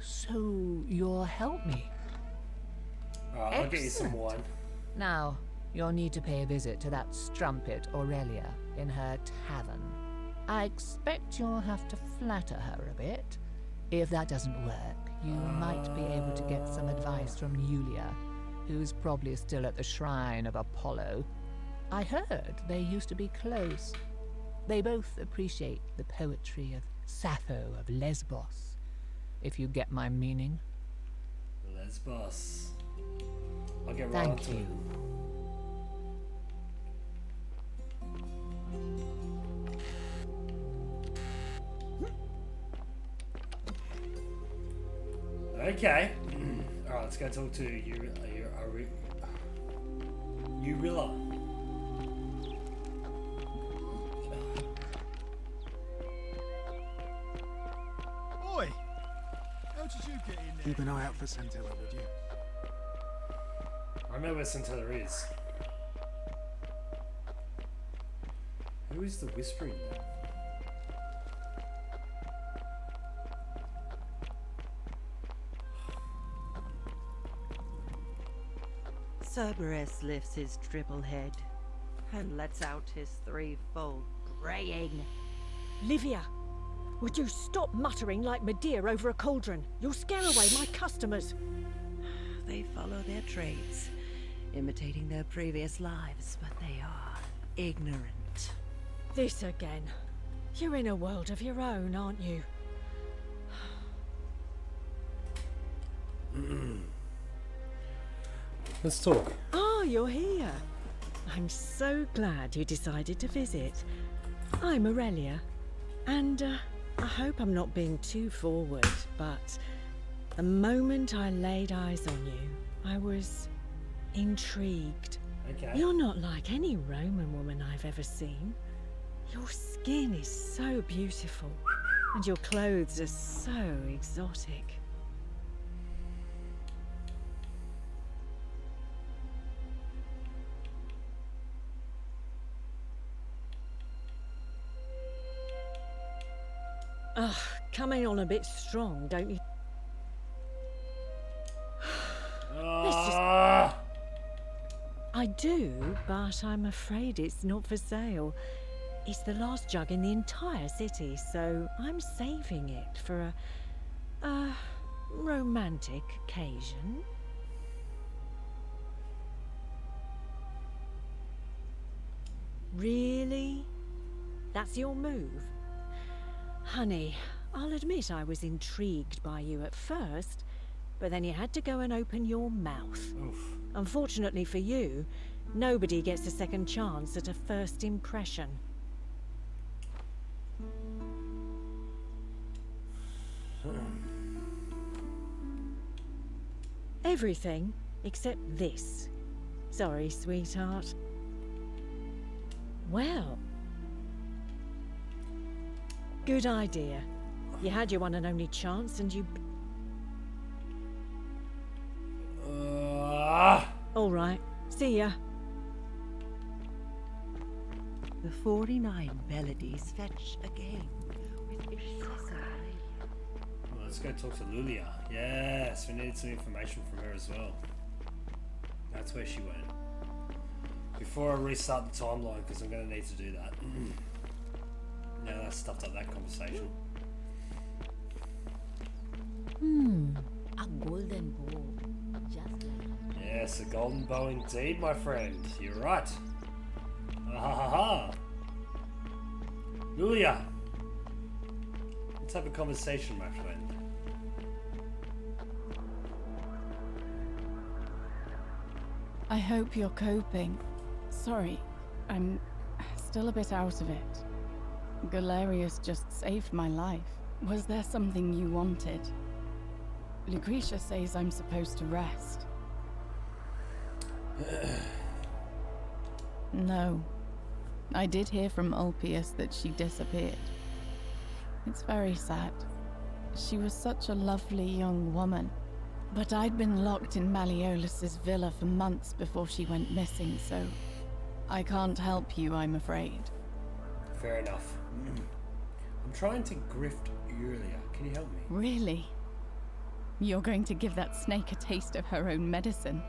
So, you'll help me? Alright, I'll get you some Excellent. wine. Now, you'll need to pay a visit to that strumpet Aurelia in her tavern. I expect you'll have to flatter her a bit. If that doesn't work, you might be able to get some advice from Yulia, who's probably still at the shrine of Apollo. I heard they used to be close. They both appreciate the poetry of Sappho of Lesbos, if you get my meaning. Lesbos. I'll get right Thank onto you. it. Okay. Alright, let's go talk to Urilla. Oi! How did you get in there? Keep an eye out for Scintilla, would you? I remember where Scintilla is. Who is the whispering man? Cerberus lifts his triple head and lets out his threefold braying. Livia, would you stop muttering like Medea over a cauldron? You'll scare away my customers. They follow their trades, imitating their previous lives, but they are ignorant. This again. You're in a world of your own, aren't you? Let's talk. Ah, you're here. I'm so glad you decided to visit. I'm Aurelia, and I hope I'm not being too forward, but the moment I laid eyes on you, I was intrigued. Okay. You're not like any Roman woman I've ever seen. Your skin is so beautiful, and your clothes are so exotic. Ugh, coming on a bit strong, don't you? I do, but I'm afraid it's not for sale. It's the last jug in the entire city, so I'm saving it for a romantic occasion. Really? That's your move? Honey, I'll admit I was intrigued by you at first, but then you had to go and open your mouth. Oof. Unfortunately for you, nobody gets a second chance at a first impression. Everything except this. Sorry, sweetheart. Well, good idea. You had your one and only chance and you... All right, see ya. The 49 melodies fetch again with excessive Well, let's go talk to Lulia. Yes, we needed some information from her as well. That's where she went. Before I restart the timeline, because I'm going to need to do that. Now that stuffed up that conversation. A golden bow. Just like... Yes, a golden bow indeed, my friend. You're right. Ha ha ha. Lulia. Let's have a conversation, my friend. I hope you're coping. Sorry, I'm still a bit out of it. Galerius just saved my life. Was there something you wanted? Lucretia says I'm supposed to rest. No. I did hear from Ulpius that she disappeared. It's very sad. She was such a lovely young woman. But I'd been locked in Malleolus's villa for months before she went missing, so I can't help you, I'm afraid. Fair enough. I'm trying to grift Yulia. Can you help me? Really? You're going to give that snake a taste of her own medicine?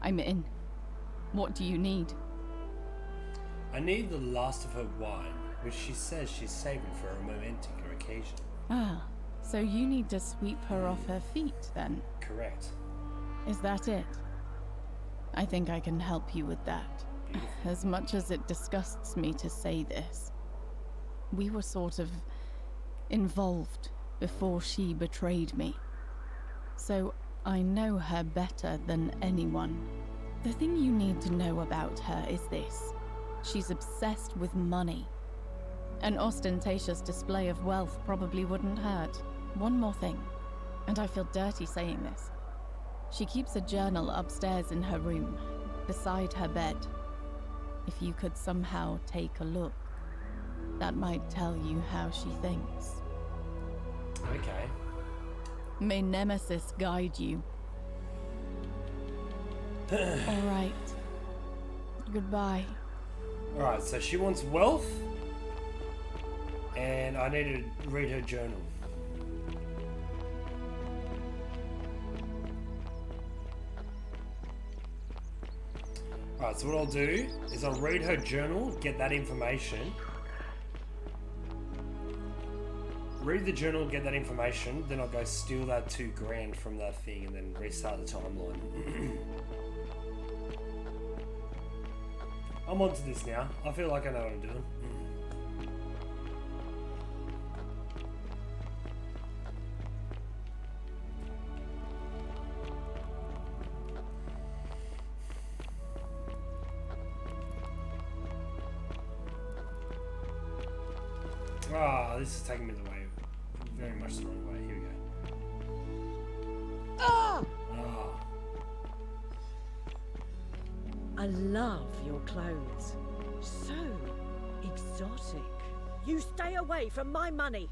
I'm in. What do you need? I need the last of her wine, which she says she's saving for a romantic occasion. Ah, so you need to sweep her off her feet, then? Correct. Is that it? I think I can help you with that. As much as it disgusts me to say this, we were sort of involved before she betrayed me. So I know her better than anyone. The thing you need to know about her is this. She's obsessed with money. An ostentatious display of wealth probably wouldn't hurt. One more thing, and I feel dirty saying this. She keeps a journal upstairs in her room, beside her bed. If you could somehow take a look, that might tell you how she thinks. Okay. May Nemesis guide you. All right. Goodbye. Alright, so she wants wealth, and I need to read her journal. Alright, so what I'll do is I'll read her journal, get that information. Read the journal, get that information, then I'll go steal that $2 grand from that thing and then restart the timeline. I'm onto this now. I feel like I know what I'm doing. Ah, this is taking me the way, very much the wrong way. Here we go. Ah! Ah. I love your clothes. So exotic. You stay away from my money.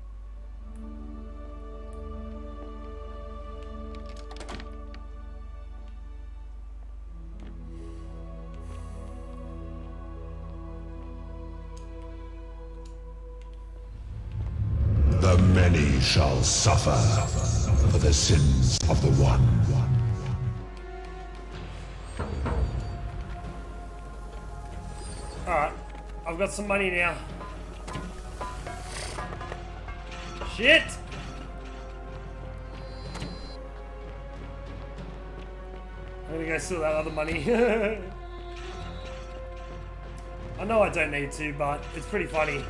The many shall suffer for the sins of the one. Alright, I've got some money now. Shit! I'm gonna go steal that other money. I know I don't need to, but it's pretty funny.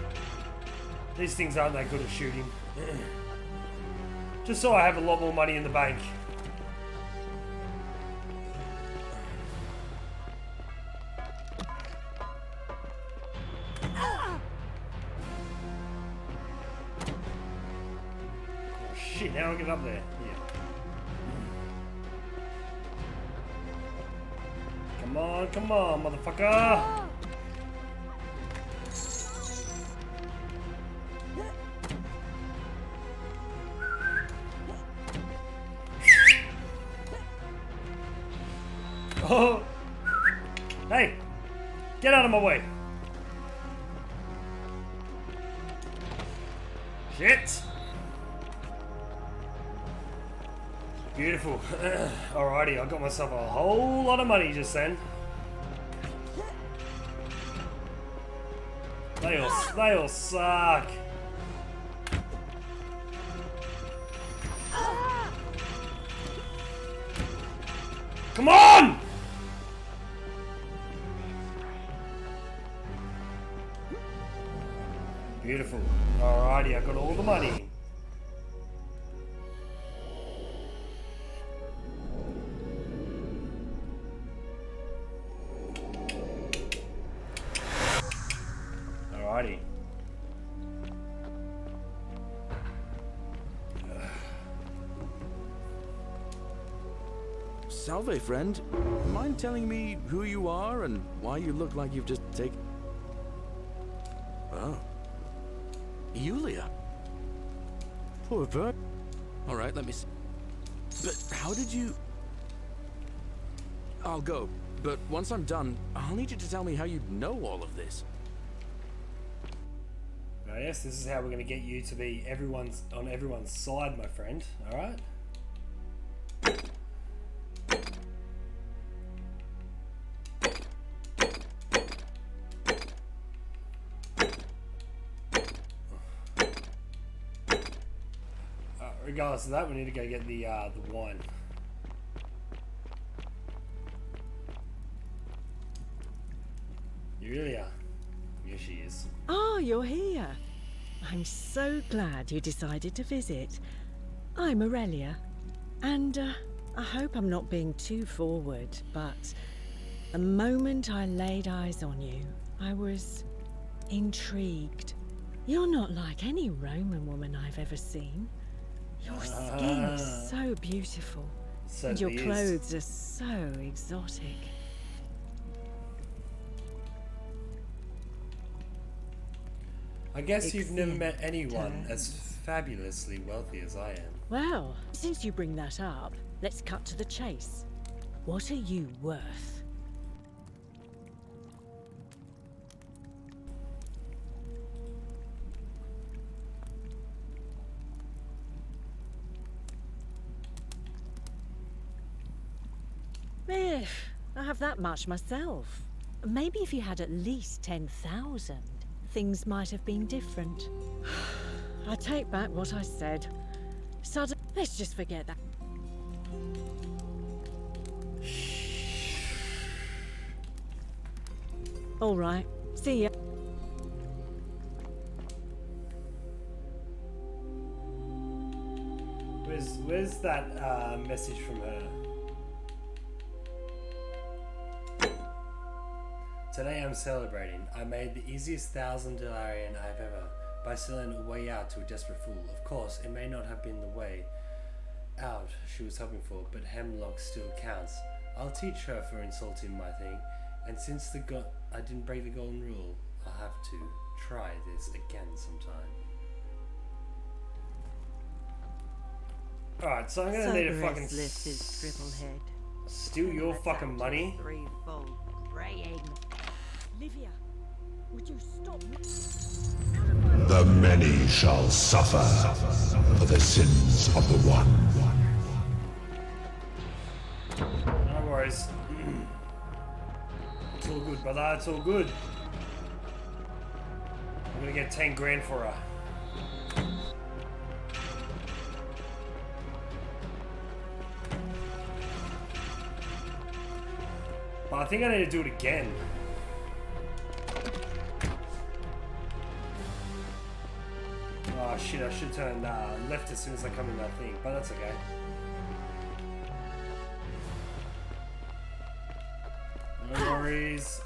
These things aren't that good at shooting. Just so I have a lot more money in the bank. Oh shit, now I'll get up there. Yeah. Come on, motherfucker! Oh! Hey! Get out of my way! Shit! Beautiful. Alrighty, I got myself a whole lot of money just then. They all suck. Come on! Beautiful. Alrighty, I got all the money. Alrighty. Salve, friend. Mind telling me who you are and why you look like you've just taken... Oh. Yulia. Poor Vert. Alright, let me see. But how did you... I'll go, but once I'm done, I'll need you to tell me how you know all of this. Yes, this is how we're going to get you to be on everyone's side, my friend. Alright? Regardless of that, we need to go get the wine. Yulia. Here she is. Ah, you're here. I'm so glad you decided to visit. I'm Aurelia, and I hope I'm not being too forward, but the moment I laid eyes on you, I was intrigued. You're not like any Roman woman I've ever seen. Your skin's so beautiful, and your clothes are so exotic. I guess you've never met anyone as fabulously wealthy as I am. Well, since you bring that up, let's cut to the chase. What are you worth? I have that much myself. Maybe if you had at least 10,000, things might have been different. I take back what I said. Let's just forget that. All right, see ya. Where's that message from her? Today I'm celebrating. I made the easiest 1,000 Delarian I've ever by selling a way out to a desperate fool. Of course, it may not have been the way out she was hoping for, but Hemlock still counts. I'll teach her for insulting my thing, and since I didn't break the golden rule, I'll have to try this again sometime. Alright, so I'm gonna need a fucking steal your fucking money. Livia, would you stop? The many shall suffer for the sins of the one. No worries. It's all good, brother. It's all good. I'm gonna get 10 grand for her. But I think I need to do it again. Oh shit, I should turn left as soon as I come in that thing, but that's okay. No worries.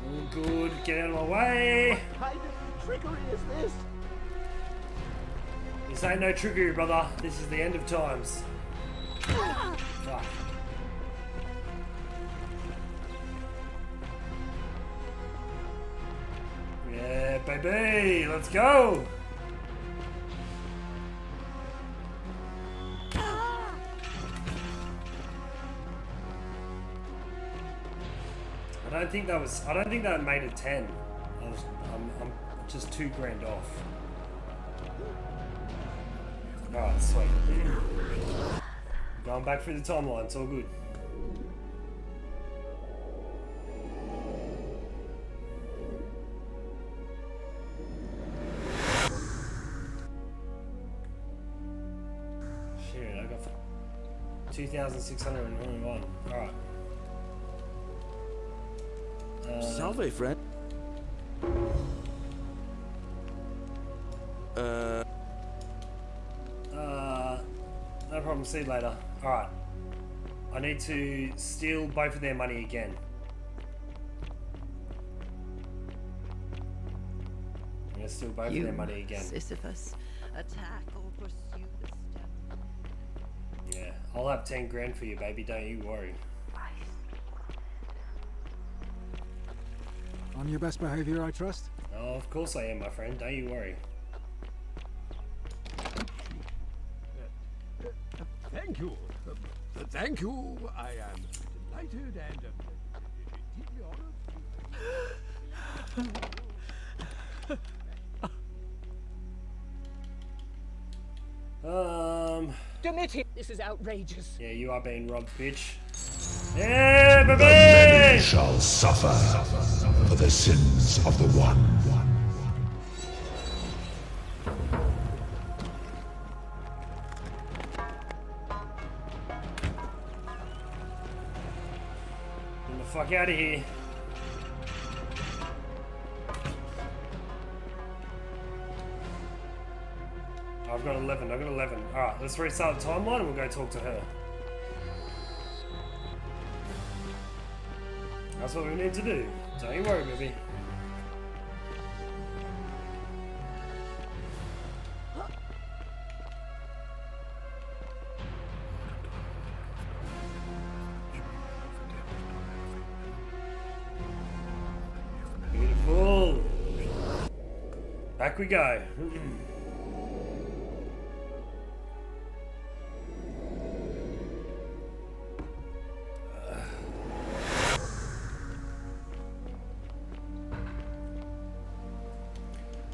All good, get out of my way! What kind of trickery is this? This ain't no trickery, brother. This is the end of times. Fuck. Yeah, baby, let's go! I don't think that made it 10. I'm just 2 grand off. Alright, sweet. Going back through the timeline, it's all good. Shit, I got 2,621. Alright. Salve, friend. No problem, see you later. Alright. I need to steal both of their money again. I'm gonna steal both of their money again. Sisyphus, attack or pursue the stone. Yeah, I'll have 10 grand for you, baby, don't you worry. On your best behavior, I trust? Oh, of course I am, my friend. Don't you worry. Thank you. Thank you. I am delighted and deeply honored. Demit him. This is outrageous. Yeah, you are being robbed, bitch. Yeah, baby! The many shall suffer for the sins of the one. Get the fuck out of here. I've got 11. Alright, let's restart the timeline and we'll go talk to her. That's what we need to do. Don't you worry, baby. Beautiful. Back we go.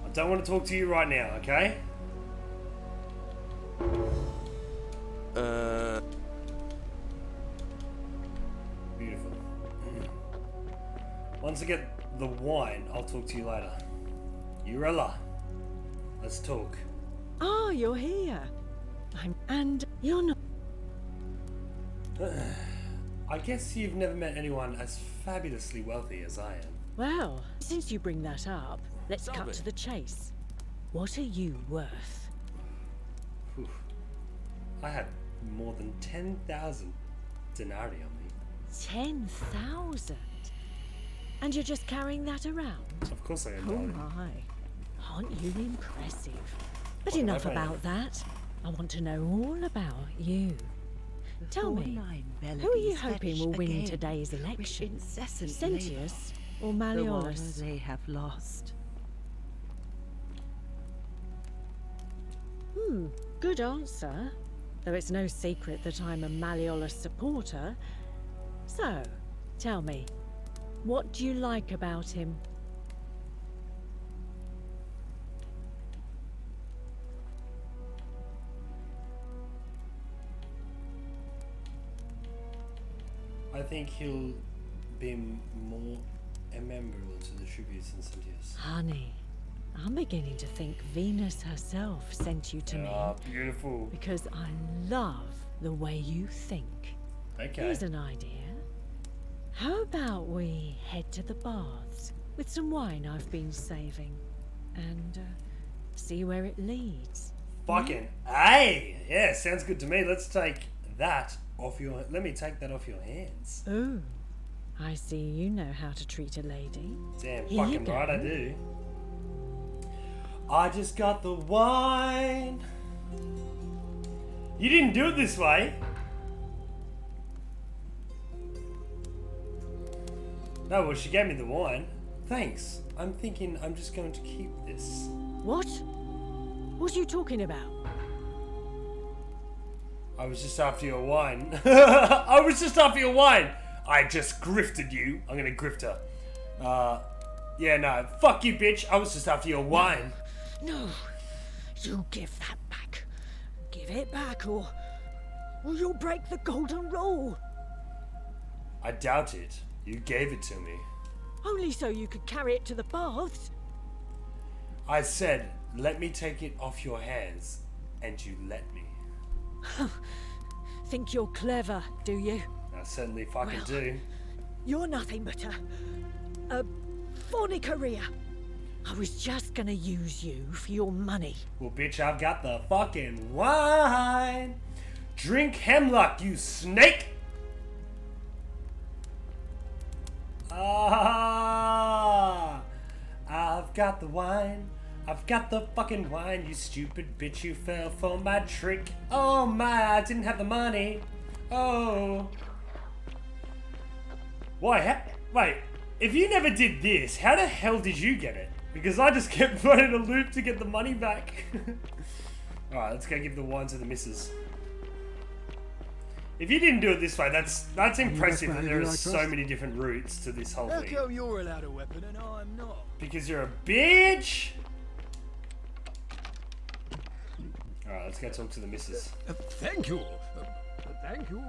I don't want to talk to you right now, okay? Beautiful. Once I get the wine, I'll talk to you later. Urella, let's talk. Oh, you're here. And you're not. I guess you've never met anyone as fabulously wealthy as I am. Well, since you bring that up, let's cut to the chase. What are you worth? Whew. I had more than 10,000 denarii on me. 10,000? And you're just carrying that around? Of course I am, Oh darling. my. Aren't you impressive? But What am I enough paying? about that. I want to know all about you. Tell me, Nine who are you melodies hoping fetch will win again, today's which election? incessant Sentius or labour, the water Malleolus? they have lost. Good answer. Though it's no secret that I'm a Malleolus supporter. So, tell me, what do you like about him? I think he'll be more amenable to the tributes than Sentius. Honey, I'm beginning to think Venus herself sent you to me. Ah, beautiful. Because I love the way you think. Okay. Here's an idea. How about we head to the baths with some wine I've been saving and see where it leads? Fucking A! Yeah, sounds good to me. Let's take that off your... Let me take that off your hands. Ooh, I see you know how to treat a lady. Damn, Here you fucking right I go. do. I just got the wine. You didn't do it this way. No, well, she gave me the wine. Thanks. I'm thinking I'm just going to keep this. What? What are you talking about? I was just after your wine. I was just after your wine. I just grifted you. I'm gonna grift her. Yeah, no. Fuck you, bitch. I was just after your wine. No, you give that back. Give it back or you'll break the golden rule. I doubt it. You gave it to me. Only so you could carry it to the baths. I said, let me take it off your hands, and you let me. Think you're clever, do you? I certainly fucking Well, do. You're nothing but a fornicaria. I was just gonna use you for your money. Well, bitch, I've got the fucking wine. Drink hemlock, you snake. Ah, I've got the wine. I've got the fucking wine, you stupid bitch. You fell for my trick. Oh my, I didn't have the money. Oh. Why? Wait, If you never did this, how the hell did you get it? Because I just kept running a loop to get the money back. Alright, let's go give the wine to the missus. If you didn't do it this way, that's impressive that there are so many different routes to this whole thing. How come you're allowed a weapon and I'm not? Because you're a bitch! Alright, let's go talk to the missus. Thank you. Thank you.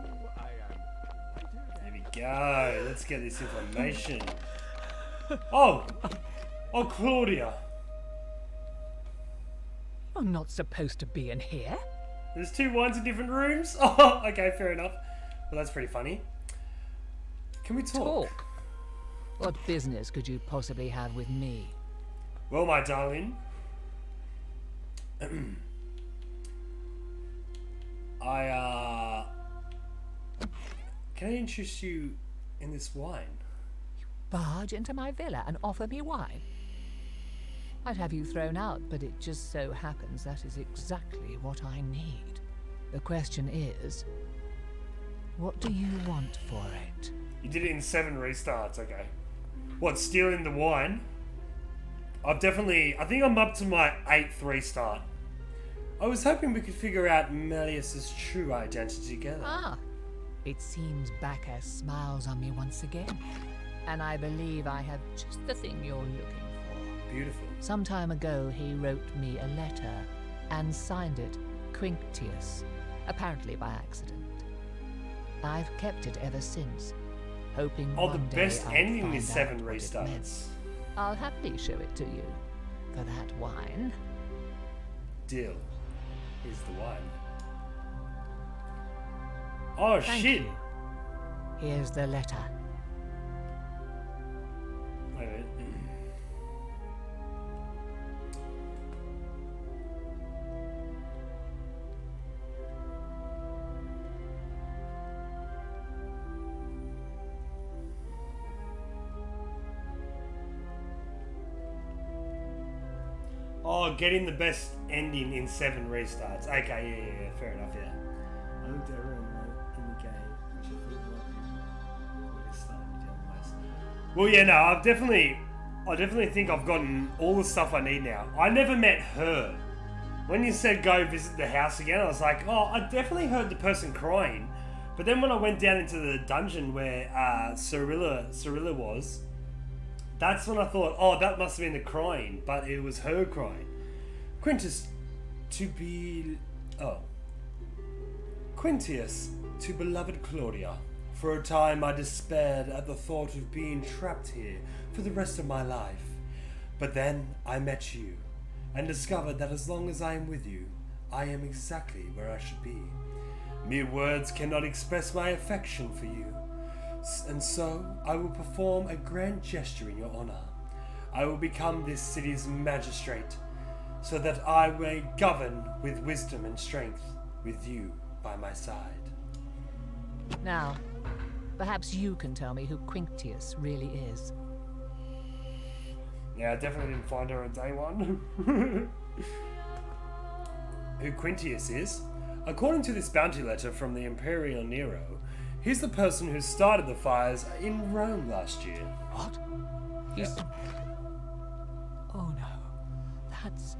There we go. Let's get this information. Oh, Claudia. I'm not supposed to be in here. There's 2 wines in different rooms? Oh, okay, fair enough. Well, that's pretty funny. Can we talk? What business could you possibly have with me? Well, my darling, can I interest you in this wine? Barge into my villa and offer me wine? I'd have you thrown out, but it just so happens that is exactly what I need. The question is, what do you want for it? You did it in 7 restarts, okay. What, stealing the wine? I think I'm up to my 8th restart. I was hoping we could figure out Malleus's true identity together. Ah, it seems Bacchus smiles on me once again. And I believe I have just the thing you're looking for. Beautiful. Some time ago, he wrote me a letter and signed it Quinctius, apparently by accident. I've kept it ever since, hoping the one day best I'll ending find is 7 out what it restarts. meant. I'll happily show it to you. For that wine. Deal. Here's the wine. Oh, Thank shit! you. Here's the letter. Wait a minute. Oh, getting the best ending in 7 restarts. Okay, yeah, fair enough, yeah. I looked at everyone in the game, which I think might be starting down the west. Well, yeah, no, I definitely think I've gotten all the stuff I need now. I never met her. When you said go visit the house again, I was like, oh, I definitely heard the person crying. But then when I went down into the dungeon where Cirilla was, that's when I thought, oh, that must have been the crying, but it was her crying. Quintius, to beloved Claudia, for a time I despaired at the thought of being trapped here for the rest of my life. But then I met you, and discovered that as long as I am with you, I am exactly where I should be. Mere words cannot express my affection for you. And so, I will perform a grand gesture in your honor. I will become this city's magistrate, so that I may govern with wisdom and strength, with you by my side. Now, perhaps you can tell me who Quinctius really is. Yeah, I definitely didn't find her on day 1. Who Quintius is? According to this bounty letter from the Imperial Nero, he's the person who started the fires in Rome last year. What? He's... Oh no. That's...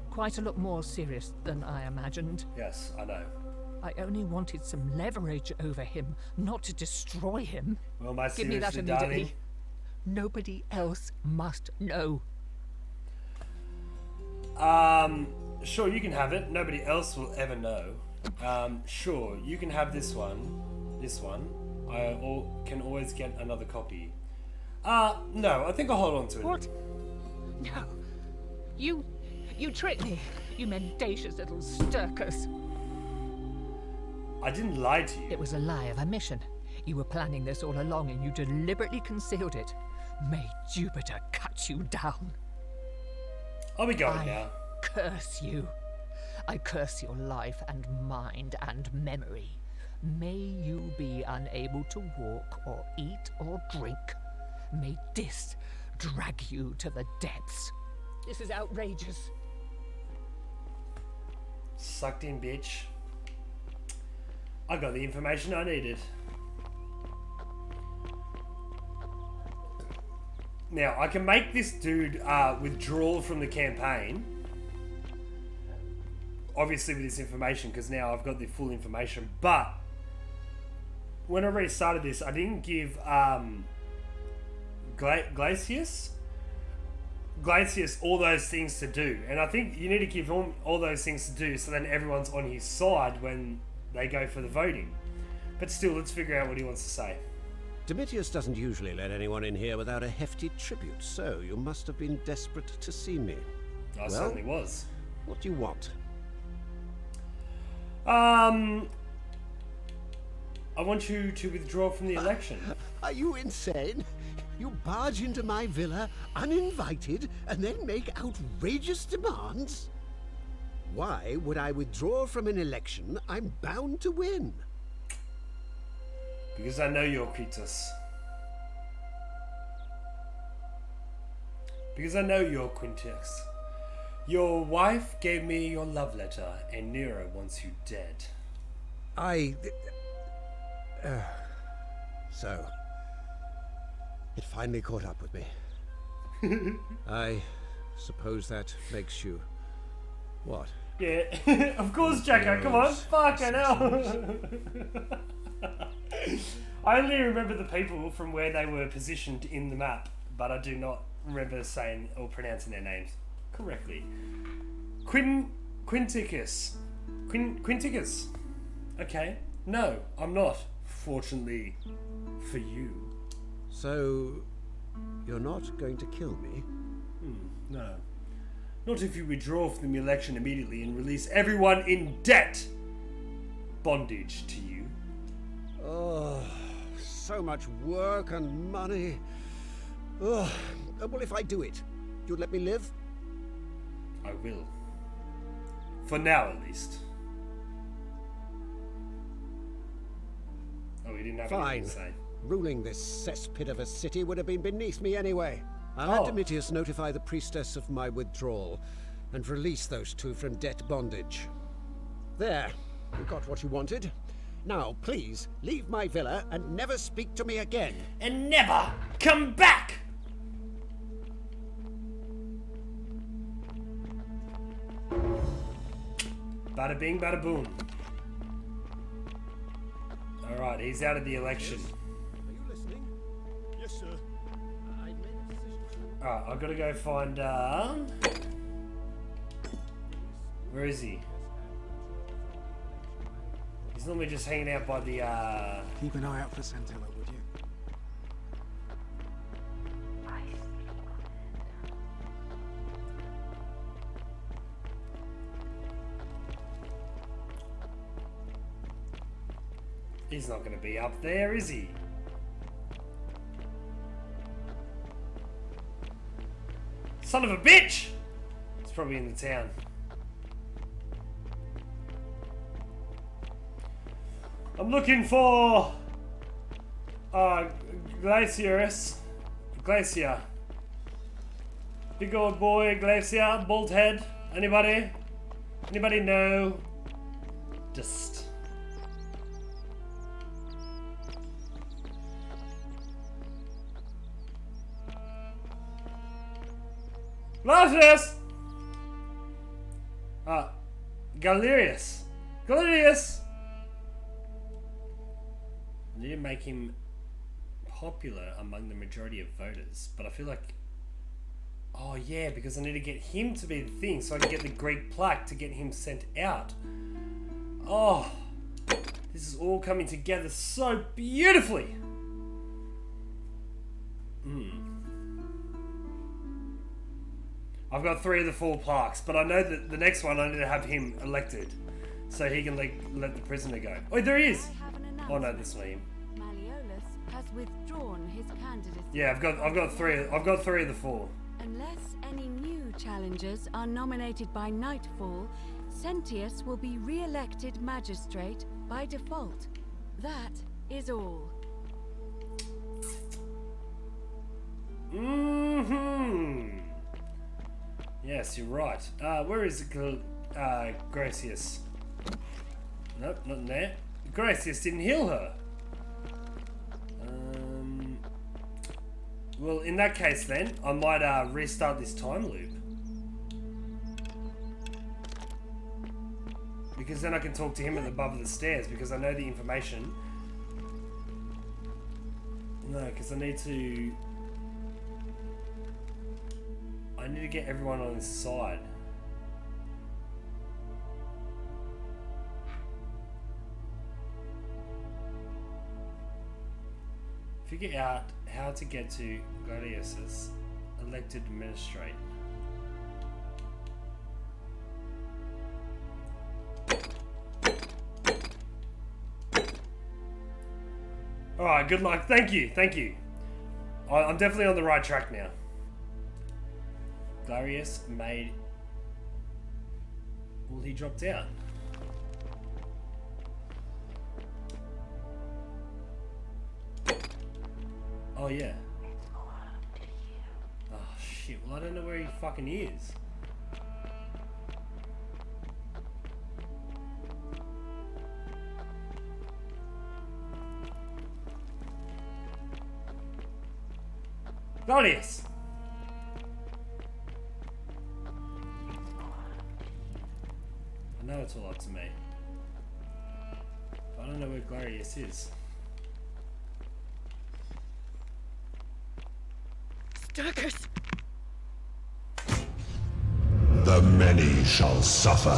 quite a lot more serious than I imagined. Yes, I know. I only wanted some leverage over him, not to destroy him. Well, my Give me that seriously, immediately. darling. Nobody else must know. Sure, you can have it. Nobody else will ever know. Sure, you can have this one. This one. I can always get another copy. No, I think I'll hold on to it. What? No. You tricked me, you mendacious little stirkers. I didn't lie to you. It was a lie of a mission. You were planning this all along and you deliberately concealed it. May Jupiter cut you down. I'll be going now. Curse you. I curse your life and mind and memory. May you be unable to walk or eat or drink. May this drag you to the depths. This is outrageous. Sucked in, bitch. I got the information I needed. Now, I can make this dude withdraw from the campaign. Obviously with this information, because now I've got the full information. But, when I restarted this, I didn't give Glacius all those things to do. And I think you need to give him all those things to do so then everyone's on his side when they go for the voting. But still, let's figure out what he wants to say. Domitius doesn't usually let anyone in here without a hefty tribute, so you must have been desperate to see me. I certainly was. What do you want? I want you to withdraw from the election. Are you insane? You barge into my villa uninvited and then make outrageous demands? Why would I withdraw from an election I'm bound to win? Because I know you're Kritos. Because I know you're Quintus. Your wife gave me your love letter, and Nero wants you dead. So, it finally caught up with me. I suppose that makes you... what? Yeah, of course, Jacko, come on, fucking hell. I only remember the people from where they were positioned in the map, but I do not remember saying or pronouncing their names correctly. Quinticus. Quinticus. Okay. No, I'm not. Fortunately for you. So, you're not going to kill me? No. Not if you withdraw from the election immediately and release everyone in debt. Bondage to you. Oh, so much work and money. Oh, well, if I do it, you'll let me live? I will. For now, at least. Oh, he didn't have anything to say. Ruling this cesspit of a city would have been beneath me anyway. I'll have Domitius notify the priestess of my withdrawal and release those two from debt bondage. There, you got what you wanted. Now, please, leave my villa and never speak to me again. And never come back! Bada bing, bada boom. Alright, he's out of the election. Yes. Are you listening? Yes, sir. I made a decision. Alright, I've got to go find, where is he? He's normally just hanging out by the, Keep an eye out for Santilla, would you? He's not going to be up there, is he? Son of a bitch! He's probably in the town. I'm looking for... Glacius. Glacia. Big old boy, Glacia, bald head. Anybody? Anybody know? Just... Glacius! Galerius. Galerius! I need to make him popular among the majority of voters, but I feel like... Oh yeah, because I need to get him to be the thing so I can get the Greek plaque to get him sent out. Oh, this is all coming together so beautifully! I've got 3 of the 4 plaques, but I know that the next one I need to have him elected so he can let the prisoner go. Oh, there he is! Oh no, that's not him. Malleolus has withdrawn his candidacy. Yeah, I've got 3 of the 4. Unless any new challengers are nominated by nightfall, Sentius will be re-elected magistrate by default. That is all. Yes, you're right. Where is Gracius? Nope, not in there. Gracius didn't heal her. Well, in that case then, I might restart this time loop. Because then I can talk to him at the above of the stairs, because I know the information. No, because I need to get everyone on his side. Figure out how to get to Gladius's elected magistrate. Alright, good luck. Thank you, thank you. I'm definitely on the right track now. Gladius made... Well, he dropped out. Oh, yeah. Oh, shit. Well, I don't know where he fucking is. Gladius! I know it's all up to me. But I don't know where Gladius is. Sturgis! The many shall suffer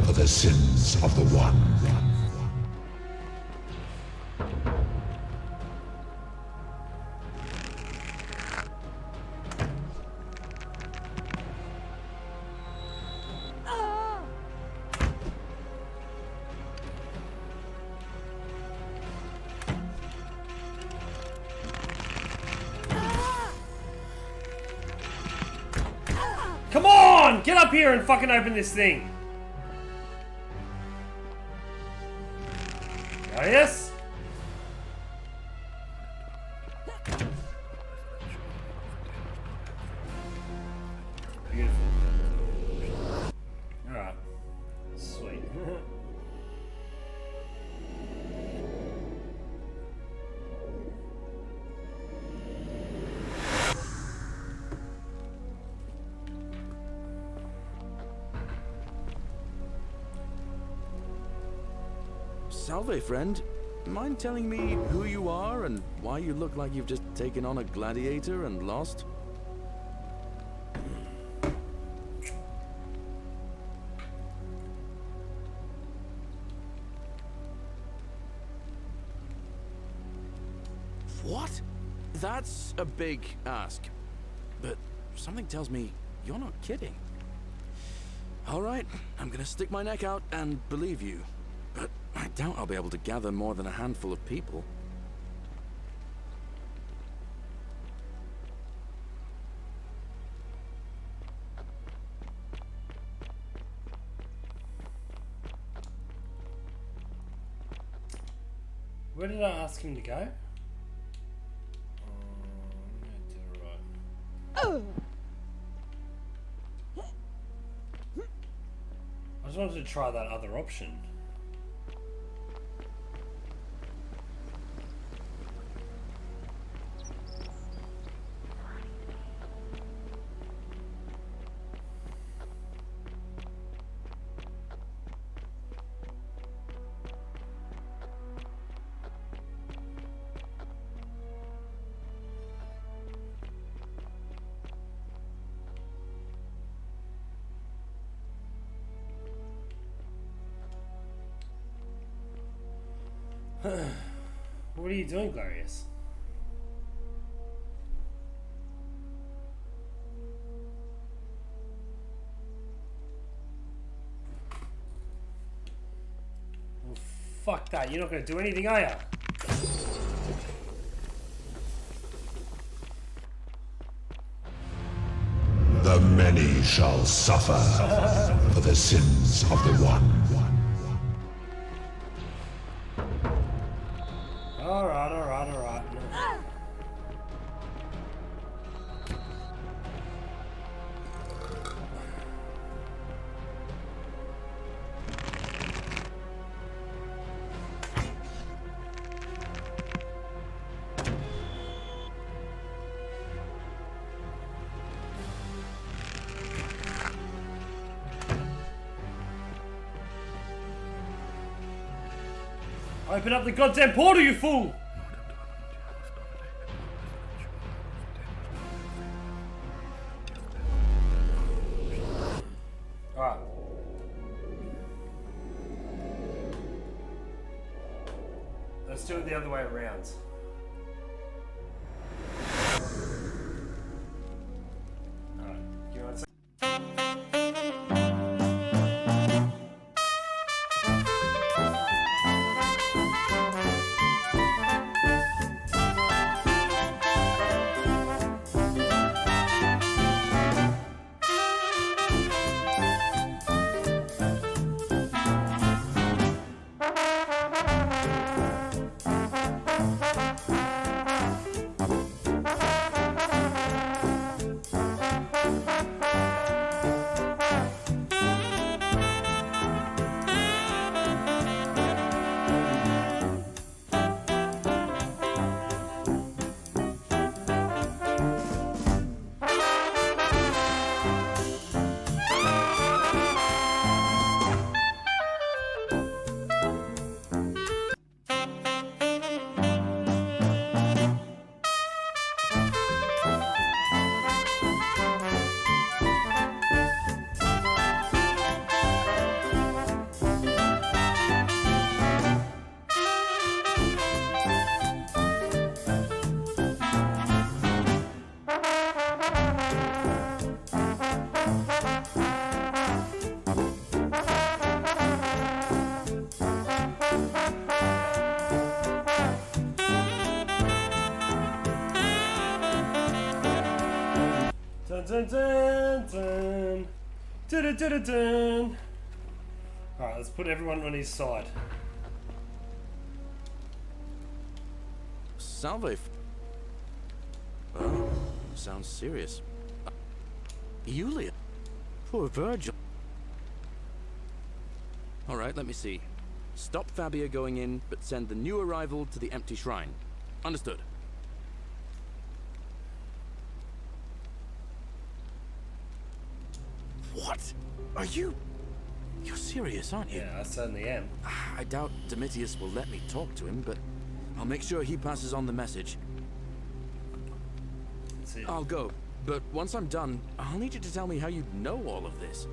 for the sins of the one. Come on! Get up here and fucking open this thing! Yes? Beautiful. Alright. Sweet. Salve, friend. Mind telling me who you are and why you look like you've just taken on a gladiator and lost? What? That's a big ask. But something tells me you're not kidding. All right, I'm gonna stick my neck out and believe you. But I doubt I'll be able to gather more than a handful of people. Where did I ask him to go? Oh. I just wanted to try that other option. What are you doing, Gladius? Well, fuck that. You're not going to do anything, are you? The many shall suffer for the sins of the one. Alright. Open up the goddamn portal, you fool! Alright. Let's do it the other way around. Alright, give me one second. Dun dun dun dun dun dun dun. Alright, let's put everyone on his side. Salve. Oh, sounds serious. Yulia. Poor Virgil. Alright, let me see. Stop Fabia going in, but send the new arrival to the empty shrine. Understood. What? Are you... You're serious, aren't you? Yeah, I certainly am. I doubt Domitius will let me talk to him, but I'll make sure he passes on the message. That's it. I'll go, but once I'm done, I'll need you to tell me how you know all of this.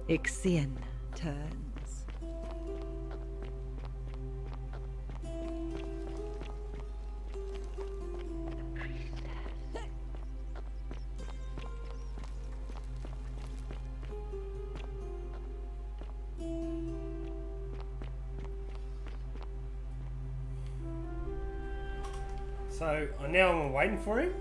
Ixion turns. So now I'm waiting for him.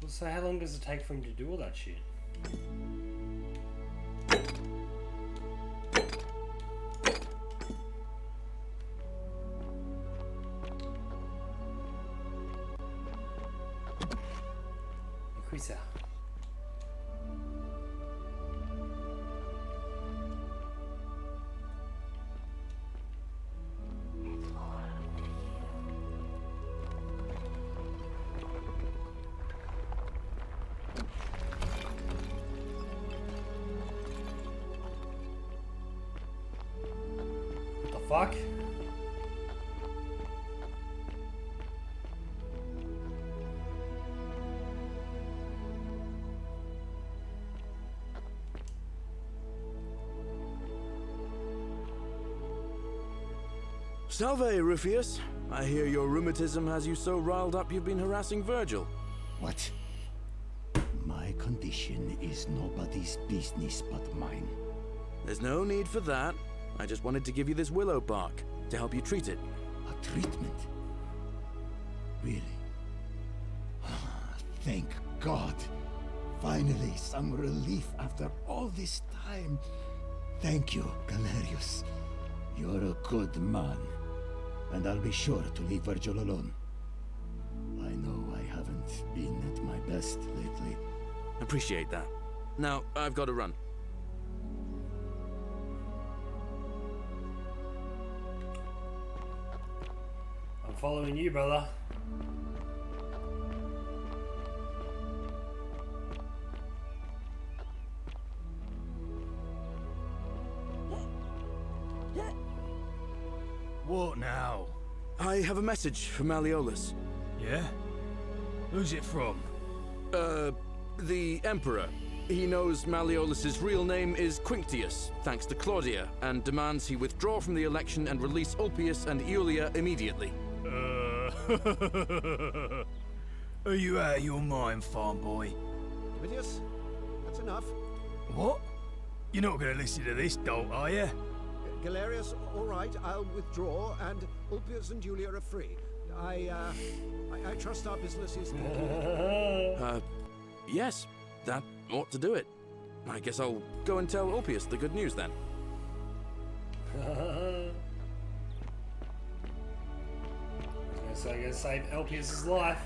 So how long does it take for him to do all that shit? Increase. fuck? Salve, Rufius. I hear your rheumatism has you so riled up you've been harassing Virgil. What? My condition is nobody's business but mine. There's no need for that. I just wanted to give you this willow bark to help you treat it. A treatment? Really? Thank God. Finally, some relief after all this time. Thank you, Galerius. You're a good man. And I'll be sure to leave Virgil alone. I know I haven't been at my best lately. Appreciate that. Now, I've got to run. I'm following you, brother. What now? I have a message from Malleolus. Yeah? Who's it from? The Emperor. He knows Malleolus's real name is Quinctius, thanks to Claudia, and demands he withdraw from the election and release Ulpius and Iulia immediately. Are you out of your mind, farm boy? Vitius, that's enough. What? You're not going to listen to this dolt, are you? Galerius, all right, I'll withdraw, and Ulpius and Julia are free. I trust our business is concluded. Yes, that ought to do it. I guess I'll go and tell Ulpius the good news then. So I'm gonna save Ulpius' life.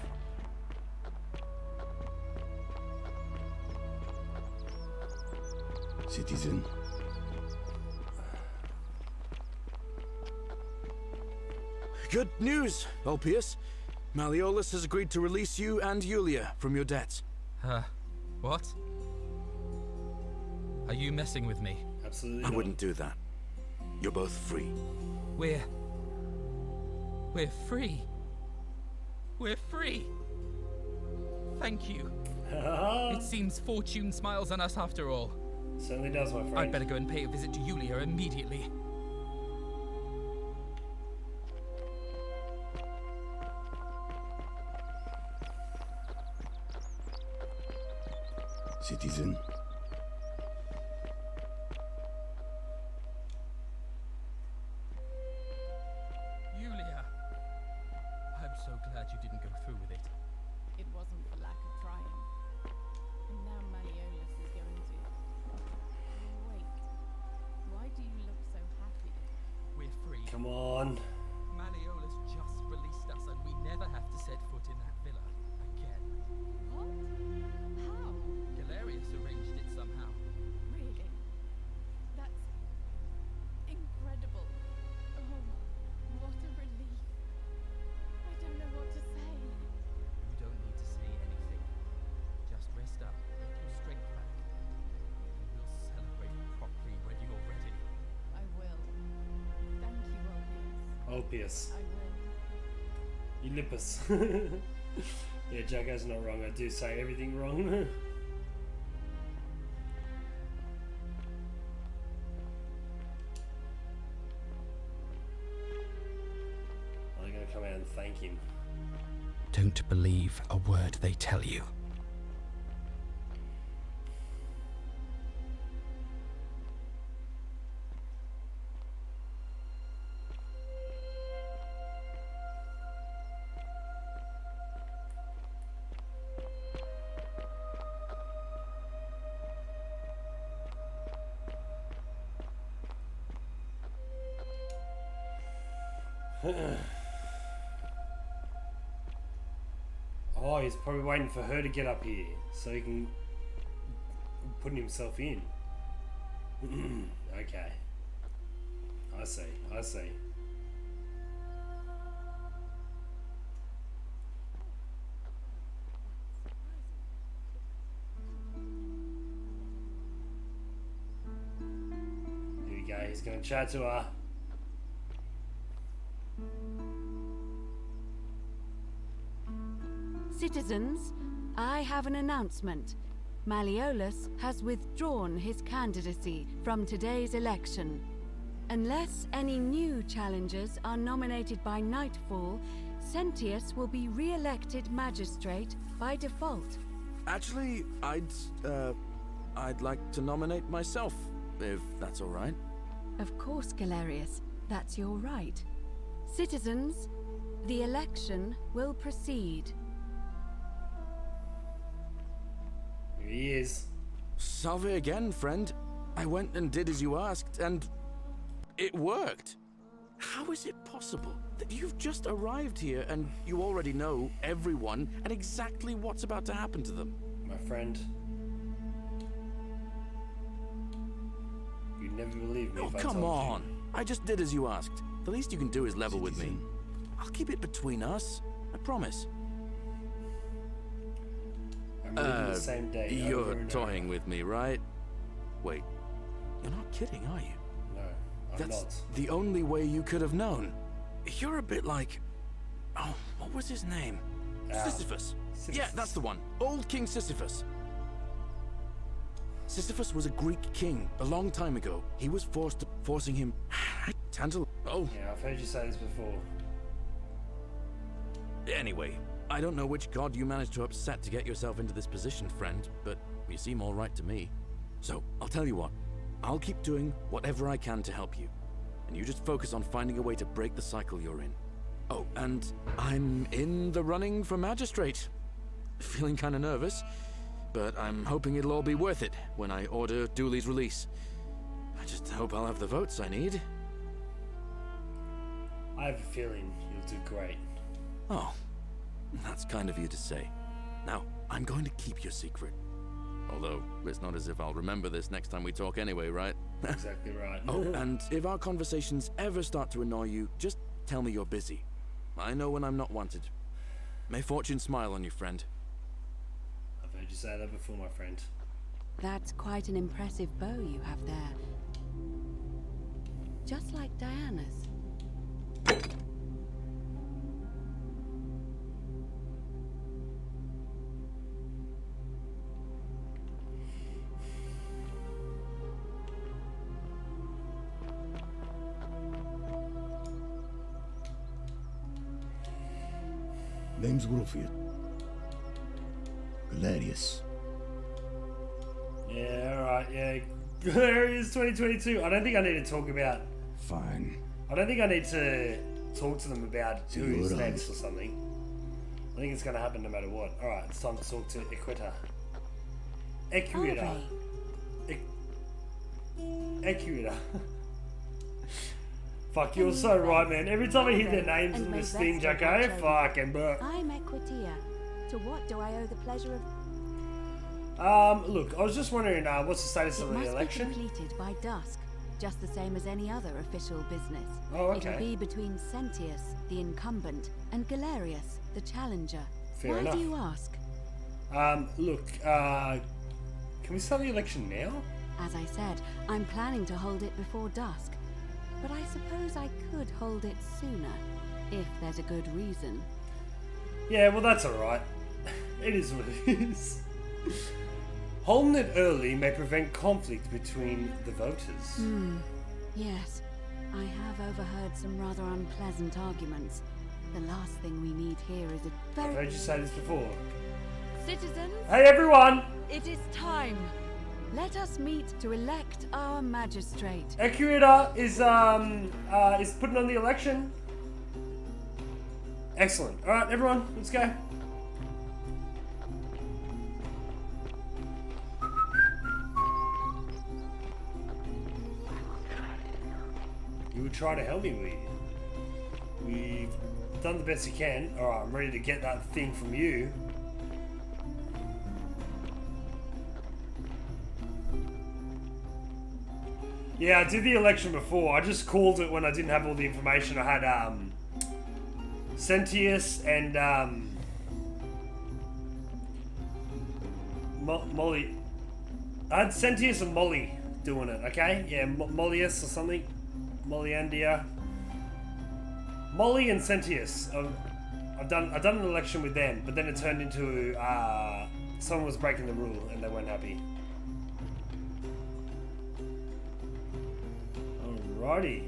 Citizen. Good news, Ulpius. Malleolus has agreed to release you and Iulia from your debts. What? Are you messing with me? Absolutely I wouldn't do that. You're both free. We're free. We're free. Thank you. It seems fortune smiles on us after all. Certainly does, my friend. I'd better go and pay a visit to Iulia immediately. Citizen. Iulia! I'm so glad you didn't go through with it. It wasn't for lack of trying. And now Malleolus is going to... Wait. Why do you look so happy? We're free. Come on. Malleolus just released us and we never have to set foot in that villa again. What? How? Galerius arranged it somehow. Really? That's... incredible. Oh, what a relief. I don't know what to say. You don't need to say anything. Just rest up, get your strength back. And we'll celebrate properly when you're ready. I will. Thank you, Ulpius. Ulpius. I will. Eulippus. Yeah, Jacko's not wrong. I do say everything wrong. I'm gonna come out and thank him. Don't believe a word they tell you. Oh, he's probably waiting for her to get up here so he can put himself in. Okay. I see. Here we go. He's going to chat to her. Citizens, I have an announcement. Malleolus has withdrawn his candidacy from today's election. Unless any new challengers are nominated by nightfall, Sentius will be re-elected magistrate by default. Actually, I'd like to nominate myself, if that's all right. Of course, Galerius. That's your right. Citizens, the election will proceed. Here he is. Salve again, friend. I went and did as you asked, and it worked. How is it possible that you've just arrived here and you already know everyone and exactly what's about to happen to them? My friend, you'd never believe me Oh, if I come told on. I just did as you asked. The least you can do is level with me. I'll keep it between us. I promise. I'm reading the same day. over You're and toying over. with me, right? Wait, you're not kidding, are you? No, I'm That's not. the only way you could have known. You're a bit like... Oh, what was his name? Sisyphus. Yeah, that's the one. Old King Sisyphus. Sisyphus was a Greek king a long time ago. He was forcing him... Oh. Yeah, I've heard you say this before. Anyway, I don't know which god you managed to upset to get yourself into this position, friend, but you seem all right to me. So, I'll tell you what. I'll keep doing whatever I can to help you. And you just focus on finding a way to break the cycle you're in. Oh, and I'm in the running for magistrate. Feeling kind of nervous, but I'm hoping it'll all be worth it when I order Dooley's release. I just hope I'll have the votes I need. I have a feeling you'll do great. Oh, that's kind of you to say. Now, I'm going to keep your secret. Although, it's not as if I'll remember this next time we talk anyway, right? Exactly right. Oh, and if our conversations ever start to annoy you, just tell me you're busy. I know when I'm not wanted. May fortune smile on you, friend. I've heard you say that before, my friend. That's quite an impressive bow you have there. Just like Diana's. Name's Gruffiot. Galerius. Yeah, alright, yeah. Galerius 2022. I don't think I need to talk about... Fine. I don't think I need to talk to them about who's You're next or something. I think it's going to happen no matter what. Alright, it's time to talk to Equita. Equita. Equita. Fuck, you're so right, man. Every time I hear their names in this thing, Jacko, fucking bro. I'm Equitia. To what do I owe the pleasure of... Look, I was just wondering, what's the status of the election? It must be completed by dusk, just the same as any other official business. Oh, okay. It'll be between Sentius, the incumbent, and Galerius, the challenger. Fair enough. Why do you ask? Look, can we start the election now? As I said, I'm planning to hold it before dusk. But I suppose I could hold it sooner, if there's a good reason. Yeah, well, that's alright. It is what it is. Holding it early may prevent conflict between the voters. Yes, I have overheard some rather unpleasant arguments. The last thing we need here is a I've heard you say this before. Citizens? Hey, everyone! It is time. Let us meet to elect our magistrate. Equita is putting on the election. Excellent. Alright, everyone, let's go. You would try to help me, will you? We've done the best we can. Alright, I'm ready to get that thing from you. Yeah, I did the election before. I just called it when I didn't have all the information. I had Sentius and Molly. I had Sentius and Molly doing it, okay? Yeah, Mollius or something. Molliandia. Molly and Sentius I've done an election with them, but then it turned into someone was breaking the rule and they weren't happy. Alrighty.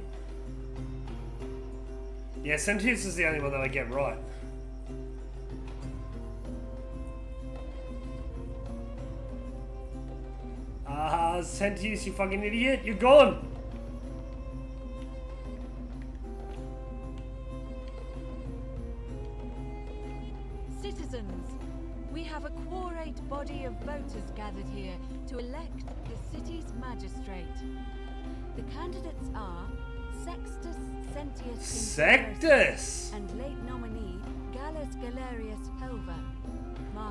Yeah, Sentius is the only one that I get right. Sentius, you fucking idiot, you're gone! Citizens, we have a quorate body of voters gathered here to elect the city's magistrate. The candidates are Sextus Sentius Sextus! and late nominee Gallus Galerius Helva.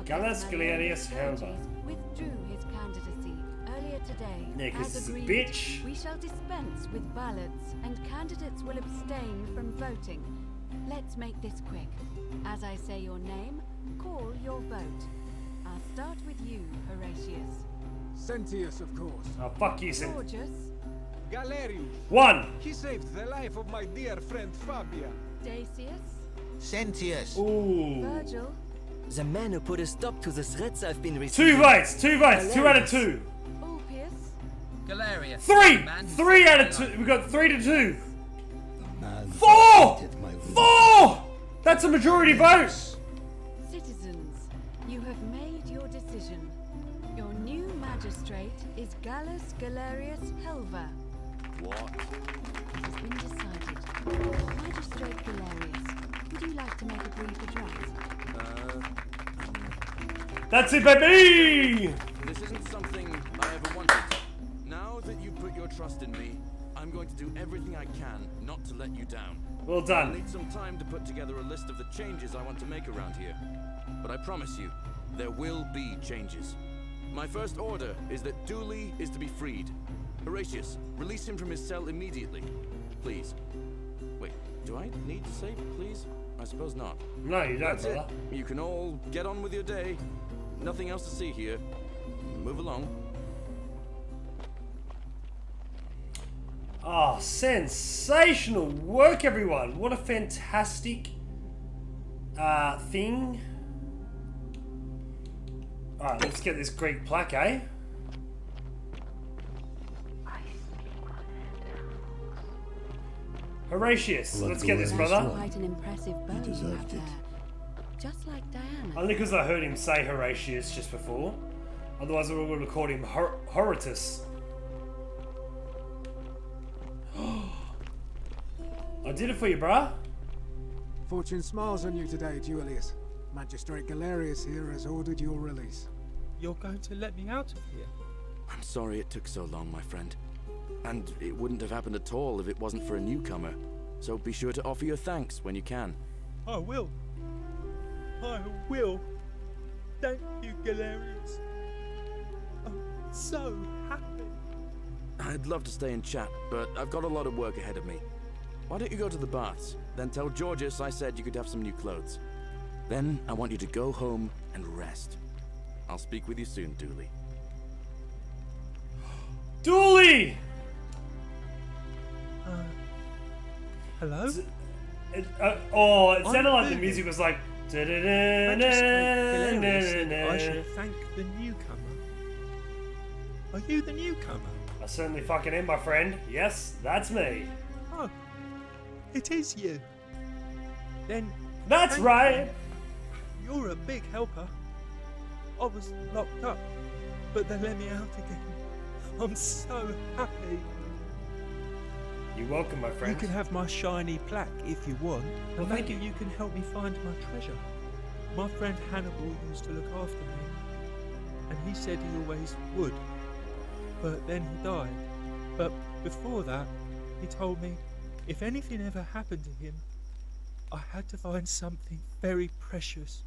Gallus Galerius Helva withdrew his candidacy earlier today. Yeah, 'cause As he's a agreed, bitch. we shall dispense with ballots and candidates will abstain from voting. Let's make this quick. As I say your name, call your vote. I'll start with you, Horatius. Sentius, of course. Oh, fuck you, Sentius. Gorgeous. Galerius. 1. He saved the life of my dear friend Fabia. Dacius. Sentius. Ooh. Virgil. The man who put a stop to the threats I've been receiving. 2 votes, 2 votes, 2 out of 2. Ulpius. Galerius. 3! Man who 3 saved out my of 2. life. We got 3 to 2. Man 4! hated my will. 4! That's a majority vote. Citizens, you have made your decision. Your new magistrate is Gallus Galerius Helva. What? It has been decided. Magistrate Galerius, would you like to make a brief address? That's it, baby! This isn't something I ever wanted. Now that you put your trust in me, I'm going to do everything I can not to let you down. Well done. I'll need some time to put together a list of the changes I want to make around here. But I promise you, there will be changes. My first order is that Dooley is to be freed. Horatius, release him from his cell immediately. Please. Wait, do I need to say please? I suppose not. No, you don't, That's it. brother. You can all get on with your day. Nothing else to see here. Move along. Oh, sensational work, everyone. What a fantastic thing. Alright, let's get this Greek plaque, eh? Horatius, let's get this, brother. Quite an impressive bow you deserved have it. there. Just like Diana. Only because I heard him say Horatius just before. Otherwise, we would have called him Horatus. I did it for you, bruh. Fortune smiles on you today, Julius. Magistrate Galerius here has ordered your release. You're going to let me out of here? I'm sorry it took so long, my friend. And it wouldn't have happened at all if it wasn't for a newcomer. So be sure to offer your thanks when you can. I will. I will. Thank you, Galerius. I'm so happy. I'd love to stay and chat, but I've got a lot of work ahead of me. Why don't you go to the baths? Then tell Georgius I said you could have some new clothes. Then I want you to go home and rest. I'll speak with you soon, Dooley. Dooley! Hello? It sounded like the music was like. Magistrate Galerius said I should thank the newcomer. Are you the newcomer? I certainly fucking am, my friend. Yes, that's me. Oh, it is you. Then That's thank right. you. You're a big helper. I was locked up, but they let me out again. I'm so happy. You're welcome, my friend. You can have my shiny plaque if you want, Well, and thank maybe you can help me find my treasure. My friend Hannibal used to look after me, and he said he always would. But then he died. But before that, he told me if anything ever happened to him, I had to find something very precious.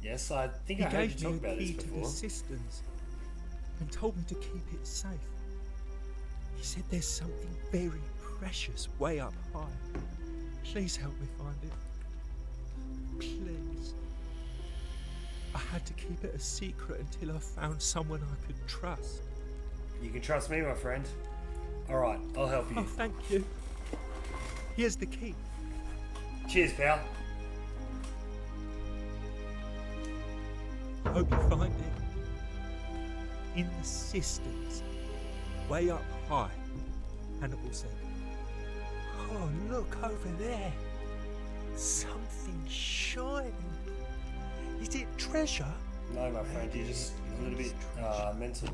Yes, I think He I heard you gave talk me about a this key to the before. cisterns and told me to keep it safe. He said there's something very precious way up high. Please help me find it. Please. I had to keep it a secret until I found someone I could trust. You can trust me, my friend. Alright, I'll help you. Oh, thank you. Here's the key. Cheers, pal. I hope you find it. In the cisterns, way up high, Hannibal said. Oh, look over there. Something shining. Is it treasure? No, my friend, you're just a little bit mental.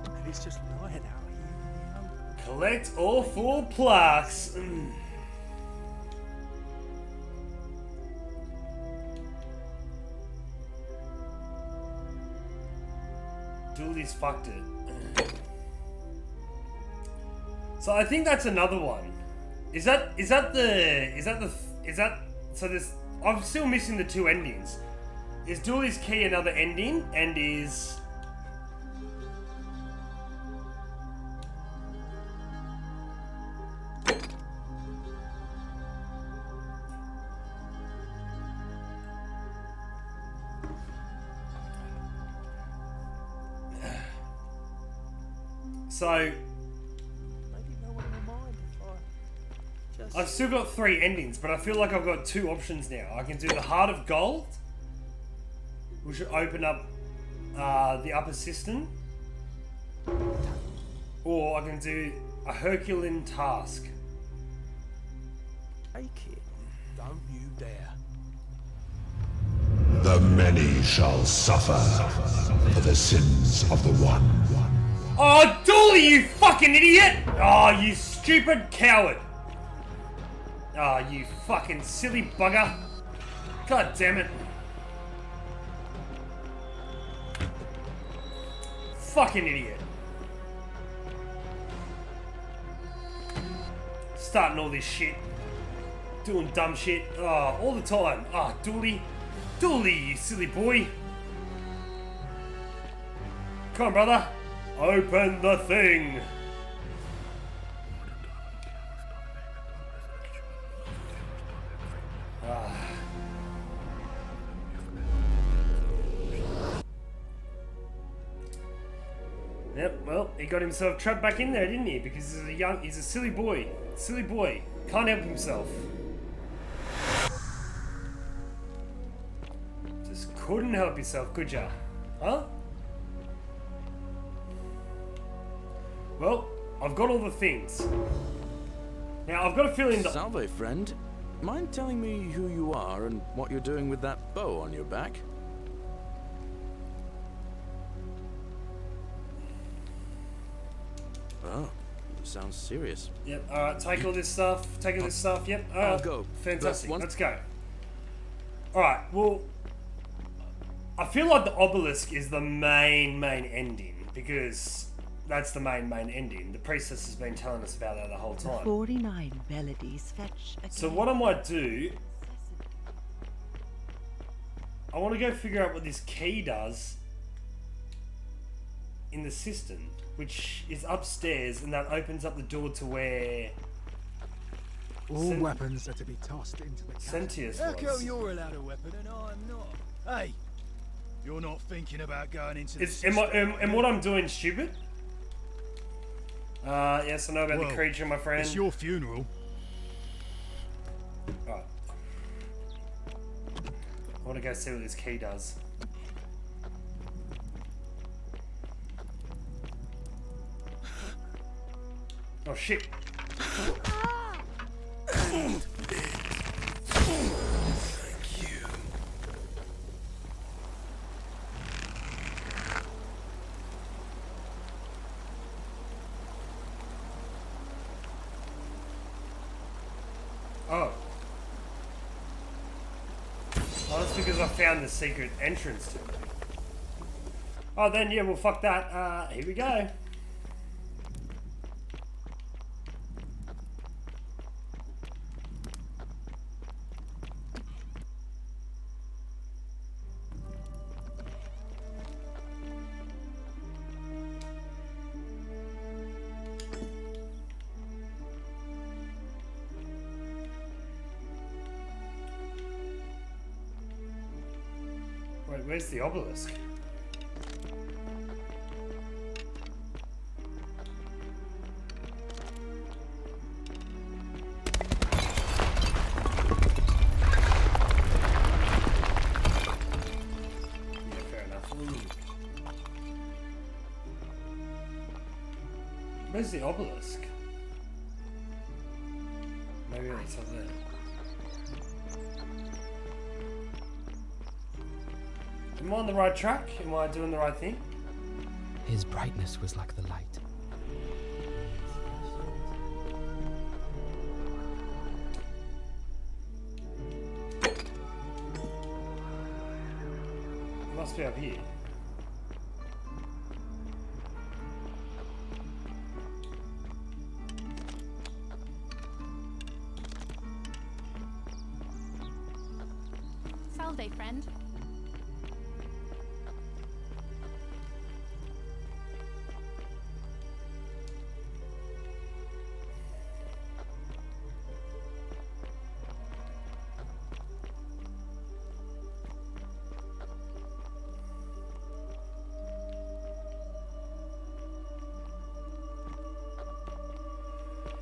And it's just lying out here. Collect all 4 plaques. Dooley's fucked it. So I think that's another one. Is that so there's I'm still missing the 2 endings. Is Dooley's key another ending, and is so I've still got 3 endings, but I feel like I've got 2 options now. I can do the Heart of Gold, which will open up the upper cistern, or I can do a Herculean task. Take it. Don't you dare. The many shall suffer for the sins of the one. Oh, Dooley, you fucking idiot! Oh, you stupid coward! Oh, you fucking silly bugger! God damn it! Fucking idiot! Starting all this shit. Doing dumb shit. Oh, all the time. Oh, Dooley. Dooley, you silly boy. Come on, brother. Open the thing. Yep, well, he got himself trapped back in there, didn't he? Because he's a silly boy. Silly boy. Can't help himself. Just couldn't help himself, could ya? Huh? Well, I've got all the things. Now, I've got a feeling that... Salve, friend. Mind telling me who you are and what you're doing with that bow on your back? Oh, sounds serious. Yep, alright, take all this stuff. Take all this stuff, yep. I'll go. Fantastic, But let's go. Alright, well... I feel like the obelisk is the main ending, because that's the main ending. The priestess has been telling us about that the whole time. 49 melodies fetch again. So what I might do... I want to go figure out what this key does in the cistern, which is upstairs, and that opens up the door to where... All weapons are to be tossed into the Sentius How was. come you're allowed a weapon and I'm not? Hey, you're not thinking about going into the Am what I'm doing stupid? Yes, I know about the creature, my friend. It's your funeral. Right. I want to go see what this key does. Oh shit. Thank you. Oh. Oh, that's because I found the secret entrance to it. Oh, then, yeah, well, fuck that. Here we go. Wait, where's the obelisk? Where's the obelisk? Maybe it's up there. Am I on the right track? Am I doing the right thing? His brightness was like the light. It must be up here. Salve, friend.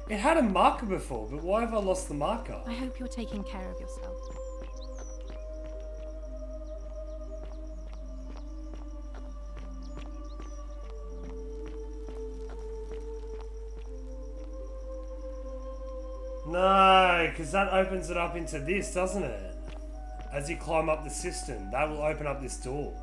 It had a marker before, but why have I lost the marker? I hope you're taking care of yourself. No, because that opens it up into this, doesn't it? As you climb up the cistern, that will open up this door.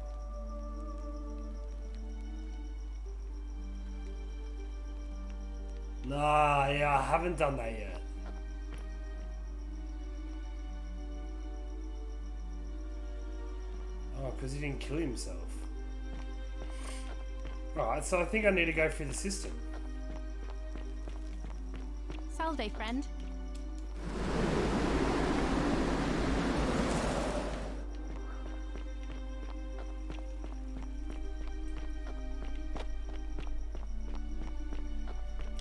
Nah, yeah, I haven't done that yet. Oh, because he didn't kill himself. Alright, so I think I need to go through the system. Salve, friend.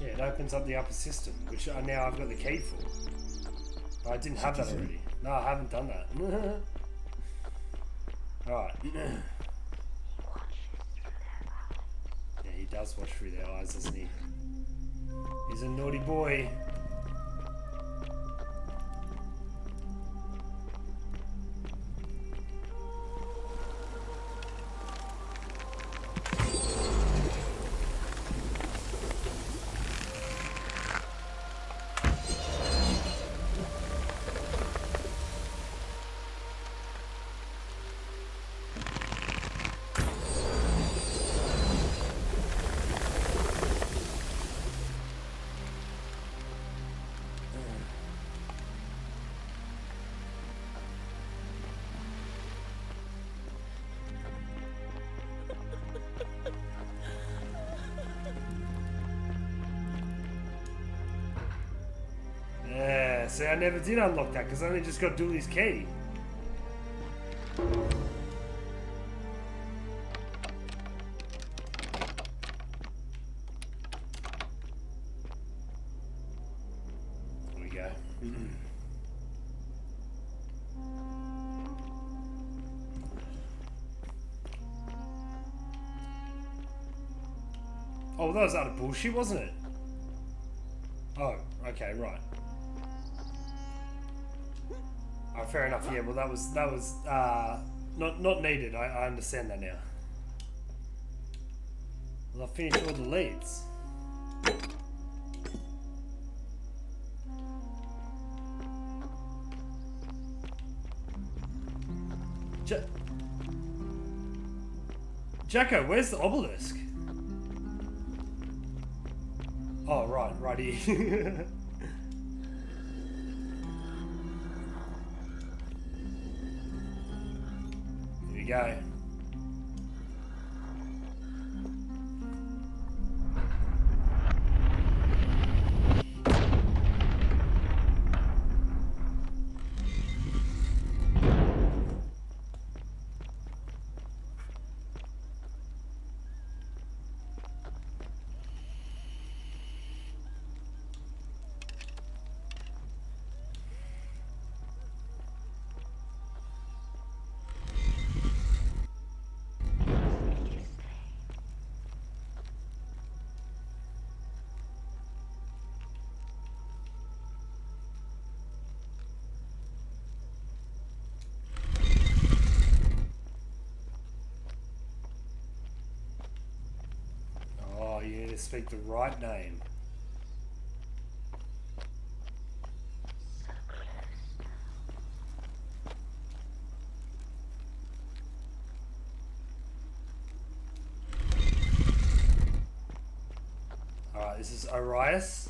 Yeah, it opens up the upper system, which now I've got the key for. But I didn't have that already. No, I haven't done that. Alright. Yeah, he does watch through their eyes, doesn't he? He's a naughty boy. Yeah, see, I never did unlock that because I only just got Dooley's key. There we go. Oh, that was out of bullshit, wasn't it? Oh, okay, right. Oh, fair enough. Yeah, well, that was not needed. I understand that now. Well, I finished all the leads. Jacko, where's the obelisk? Oh, right here. Here we go. speak the right name. Alright, this is Arias.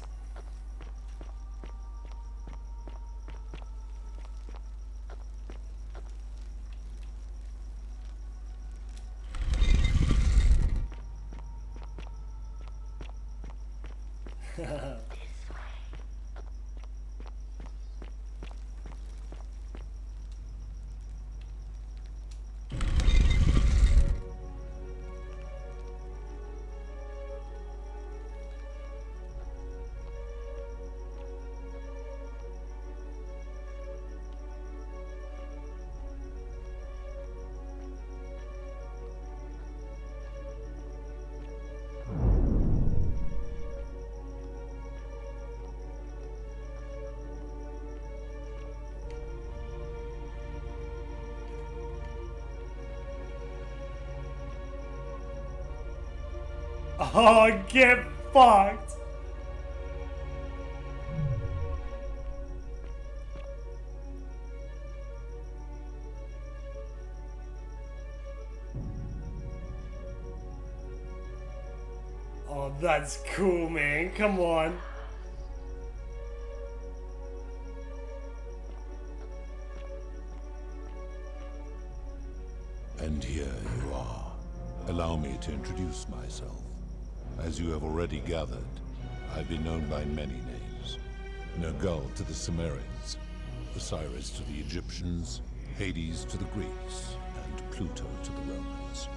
Oh, get fucked! Oh, that's cool, man. Come on. And here you are. Allow me to introduce myself. As you have already gathered, I've been known by many names. Nergal to the Sumerians, Osiris to the Egyptians, Hades to the Greeks, and Pluto to the Romans.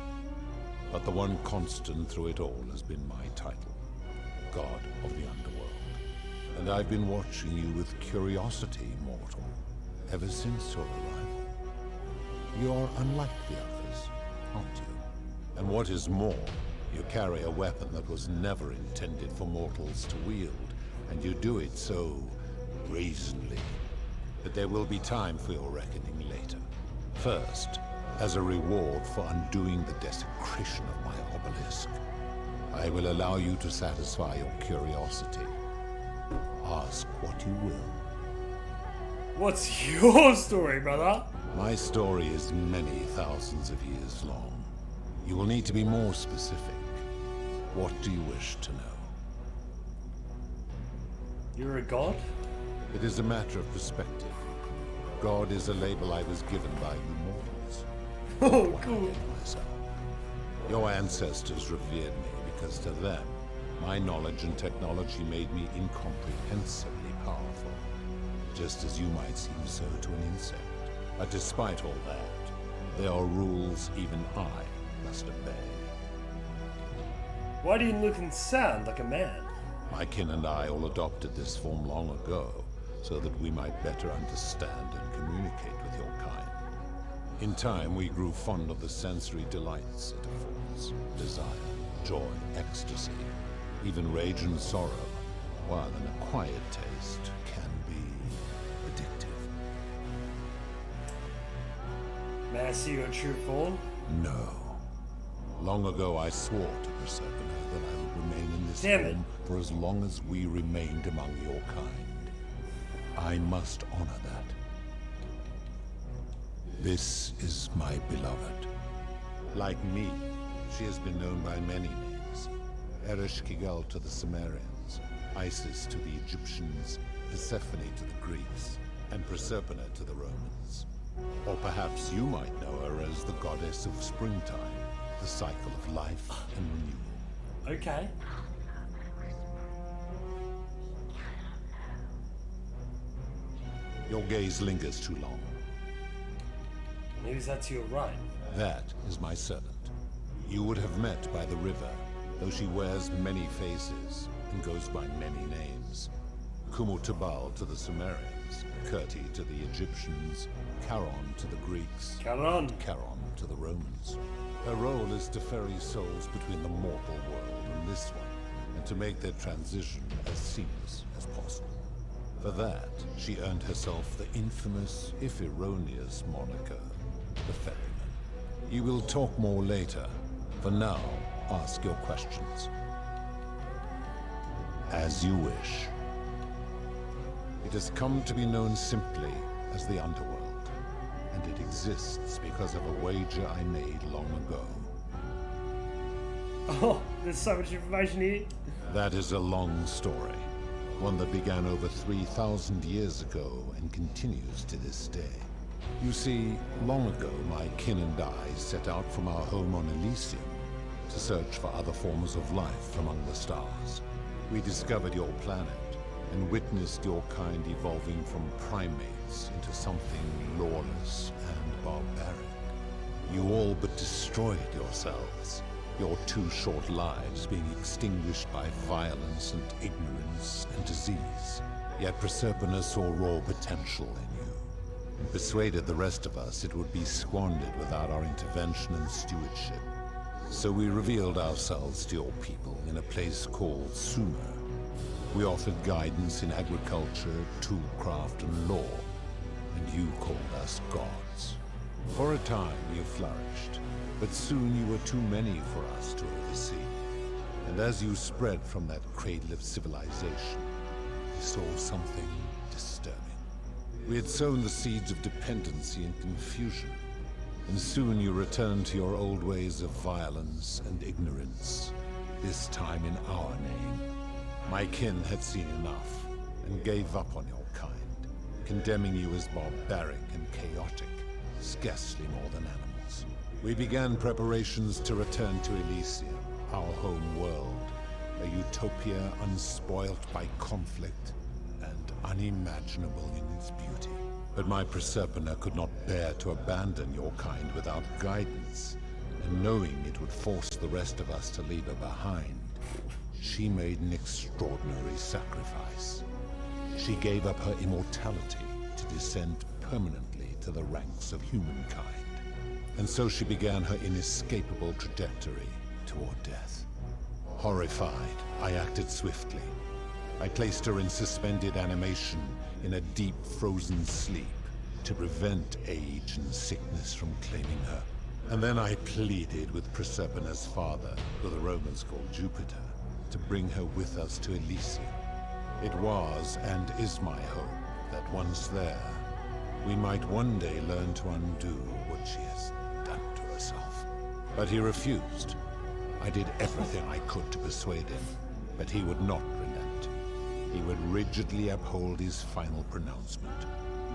But the one constant through it all has been my title, God of the Underworld. And I've been watching you with curiosity, mortal, ever since your arrival. You're unlike the others, aren't you? And what is more, you carry a weapon that was never intended for mortals to wield, and you do it so brazenly. But there will be time for your reckoning later. First, as a reward for undoing the desecration of my obelisk, I will allow you to satisfy your curiosity. Ask what you will. What's your story, brother? My story is many thousands of years long. You will need to be more specific. What do you wish to know? You're a god? It is a matter of perspective. God is a label I was given by you mortals. Oh, cool. Your ancestors revered me because to them, my knowledge and technology made me incomprehensibly powerful. Just as you might seem so to an insect. But despite all that, there are rules even I must obey. Why do you look and sound like a man? My kin and I all adopted this form long ago, so that we might better understand and communicate with your kind. In time, we grew fond of the sensory delights it affords. Desire, joy, ecstasy, even rage and sorrow, while an acquired taste can be addictive. May I see your true form? No. Long ago I swore to Persephone that I would remain in this form for as long as we remained among your kind. I must honor that. This is my beloved. Like me, she has been known by many names. Ereshkigal to the Sumerians, Isis to the Egyptians, Persephone to the Greeks, and Proserpina to the Romans. Or perhaps you might know her as the goddess of springtime, the cycle of life and renewal. Okay. Your gaze lingers too long. Maybe that's to your right. That is my servant. You would have met by the river, though she wears many faces and goes by many names. Kumutubal to the Sumerians, Kirti to the Egyptians, Charon to the Greeks, Charon to the Romans. Her role is to ferry souls between the mortal world and this one, and to make their transition as seamless as possible. For that, she earned herself the infamous, if erroneous, moniker, the Ferryman. You will talk more later. For now, ask your questions. As you wish. It has come to be known simply as the Underworld, and it exists because of a wager I made long ago. Oh, there's so much information here. That is a long story, one that began over 3,000 years ago and continues to this day. You see, long ago my kin and I set out from our home on Elysium to search for other forms of life among the stars. We discovered your planet and witnessed your kind evolving from primates into something lawless and barbaric. You all but destroyed yourselves, your 2 short lives being extinguished by violence and ignorance and disease. Yet Proserpina saw raw potential in you, and persuaded the rest of us it would be squandered without our intervention and stewardship. So we revealed ourselves to your people in a place called Sumer. We offered guidance in agriculture, toolcraft, and law, and you called us gods. For a time you flourished, but soon you were too many for us to oversee. And as you spread from that cradle of civilization, we saw something disturbing. We had sown the seeds of dependency and confusion, and soon you returned to your old ways of violence and ignorance, this time in our name. My kin had seen enough, and gave up on your kind, condemning you as barbaric and chaotic, scarcely more than animals. We began preparations to return to Elysium, our home world, a utopia unspoilt by conflict and unimaginable in its beauty. But my Proserpina could not bear to abandon your kind without guidance, and knowing it would force the rest of us to leave her behind, she made an extraordinary sacrifice. She gave up her immortality to descend permanently to the ranks of humankind. And so she began her inescapable trajectory toward death. Horrified, I acted swiftly. I placed her in suspended animation in a deep frozen sleep to prevent age and sickness from claiming her. And then I pleaded with Proserpina's father, who the Romans called Jupiter, to bring her with us to Elysium. It was and is my hope that once there, we might one day learn to undo what she has done to herself. But he refused. I did everything I could to persuade him, but he would not relent. He would rigidly uphold his final pronouncement.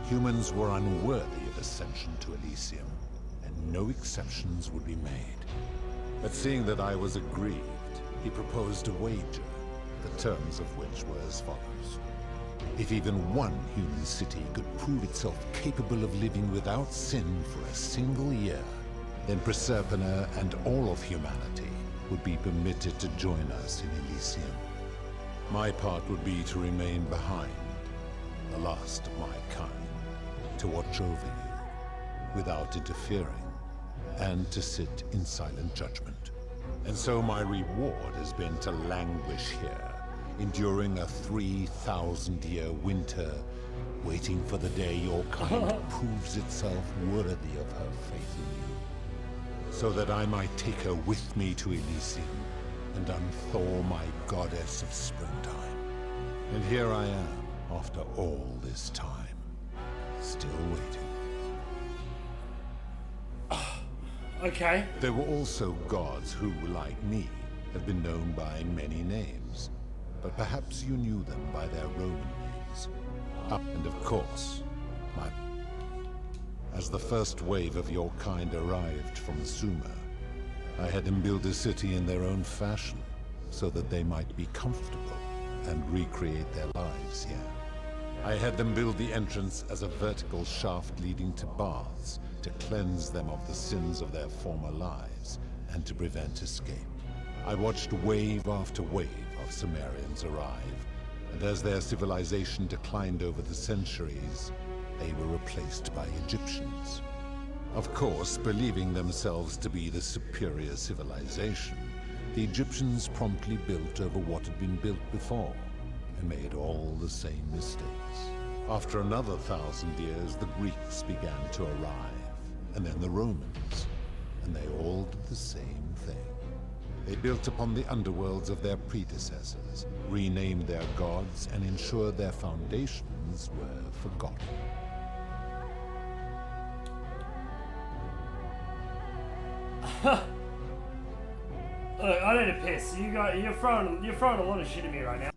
Humans were unworthy of ascension to Elysium, and no exceptions would be made. But seeing that I was aggrieved, he proposed a wager, the terms of which were as follows. If even one human city could prove itself capable of living without sin for a single year, then Proserpina and all of humanity would be permitted to join us in Elysium. My part would be to remain behind, the last of my kind, to watch over you, without interfering, and to sit in silent judgment. And so my reward has been to languish here, enduring a 3,000-year winter, waiting for the day your kind proves itself worthy of her faith in you, so that I might take her with me to Elysium and unthaw my goddess of springtime. And here I am, after all this time, still waiting. Okay. There were also gods who, like me, have been known by many names, but perhaps you knew them by their Roman names. And of course, as the first wave of your kind arrived from Sumer, I had them build a city in their own fashion, so that they might be comfortable and recreate their lives here. I had them build the entrance as a vertical shaft leading to baths, to cleanse them of the sins of their former lives, and to prevent escape. I watched wave after wave of Sumerians arrive, and as their civilization declined over the centuries, they were replaced by Egyptians. Of course, believing themselves to be the superior civilization, the Egyptians promptly built over what had been built before, and made all the same mistakes. After another 1,000 years, the Greeks began to arrive, and then the Romans, and they all did the same thing. They built upon the underworlds of their predecessors, renamed their gods, and ensured their foundations were forgotten. Look, I need a piss. You're throwing a lot of shit at me right now.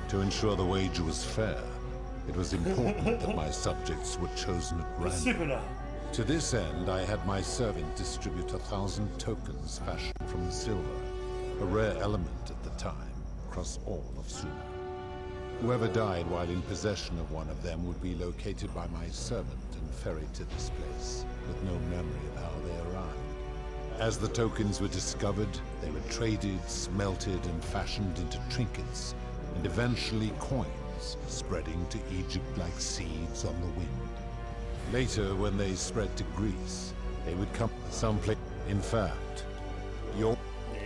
To ensure the wager was fair, it was important that my subjects were chosen at random. To this end, I had my servant distribute 1,000 tokens fashioned from silver, a rare element at the time, across all of Sumer. Whoever died while in possession of one of them would be located by my servant and ferried to this place, with no memory of how they arrived. As the tokens were discovered, they were traded, smelted, and fashioned into trinkets, and eventually coins, spreading to Egypt like seeds on the wind. Later, when they spread to Greece, they would come someplace. In fact, Yeah,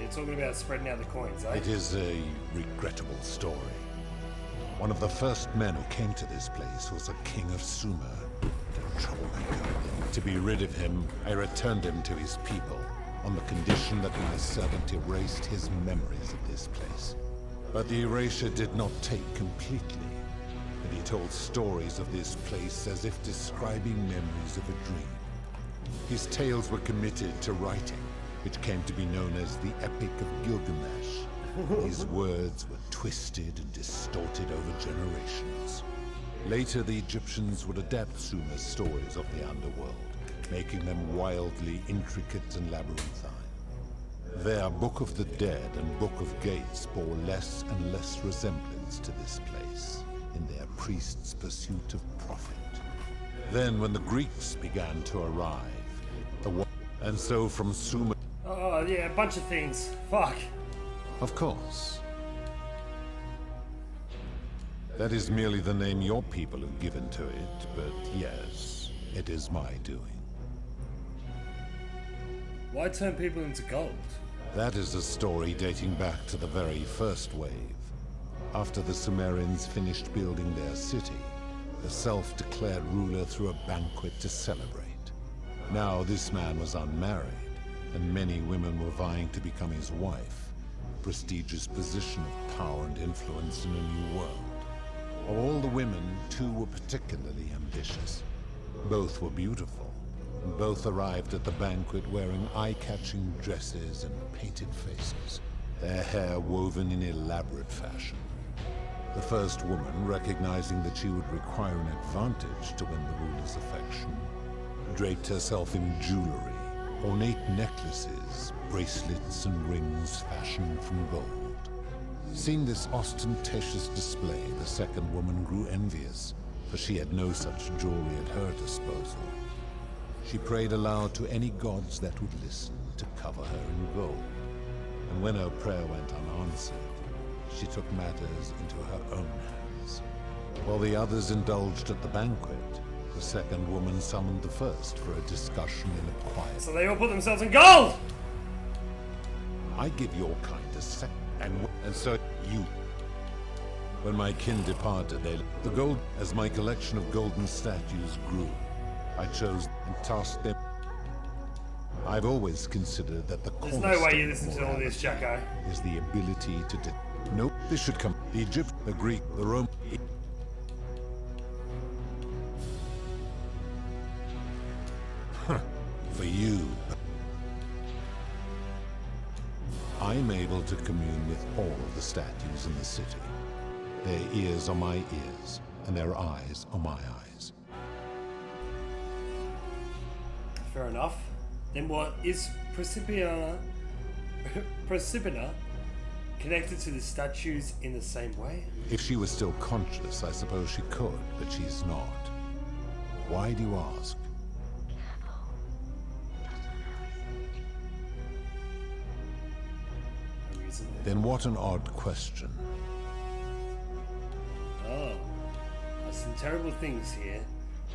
you're talking about spreading out the coins, eh? It is a regrettable story. One of the first men who came to this place was a king of Sumer, a troublemaker. To be rid of him, I returned him to his people, on the condition that my servant erased his memories of this place. But the erasure did not take completely, and he told stories of this place as if describing memories of a dream. His tales were committed to writing, which came to be known as the Epic of Gilgamesh. His words were twisted and distorted over generations. Later, the Egyptians would adapt Sumer's stories of the underworld, making them wildly intricate and labyrinthine. Their Book of the Dead and Book of Gates bore less and less resemblance to this place in their priests' pursuit of profit. Then, when the Greeks began to arrive, and so from Sumer... Oh, yeah, a bunch of things. Fuck. Of course. That is merely the name your people have given to it, but yes, it is my doing. Why turn people into gold? That is a story dating back to the very first wave. After the Sumerians finished building their city, the self-declared ruler threw a banquet to celebrate. Now this man was unmarried, and many women were vying to become his wife. prestigious position of power and influence in a new world. Of all the women, two were particularly ambitious. Both were beautiful, and both arrived at the banquet wearing eye-catching dresses and painted faces, their hair woven in elaborate fashion. The first woman, recognizing that she would require an advantage to win the ruler's affection, draped herself in jewelry, ornate necklaces, bracelets, and rings fashioned from gold. Seeing this ostentatious display, the second woman grew envious, for she had no such jewelry at her disposal. She prayed aloud to any gods that would listen to cover her in gold. And when her prayer went unanswered, she took matters into her own hands. While the others indulged at the banquet, the second woman summoned the first for a discussion in a quiet. So they all put themselves in gold! I give your kind a sec, and so you. When my kin departed, the gold, as my collection of golden statues grew, I chose and tasked them. I've always considered that the There's no way you listen to all this, Jacko. Is the ability to no, this should come. The Egypt, the Greek, the Roman. For you. I'm able to commune with all of the statues in the city. Their ears are my ears, and their eyes are my eyes. Fair enough. Then what is Precipina connected to the statues in the same way? If she was still conscious, I suppose she could, but she's not. Why do you ask? Then what an odd question. Oh, there's some terrible things here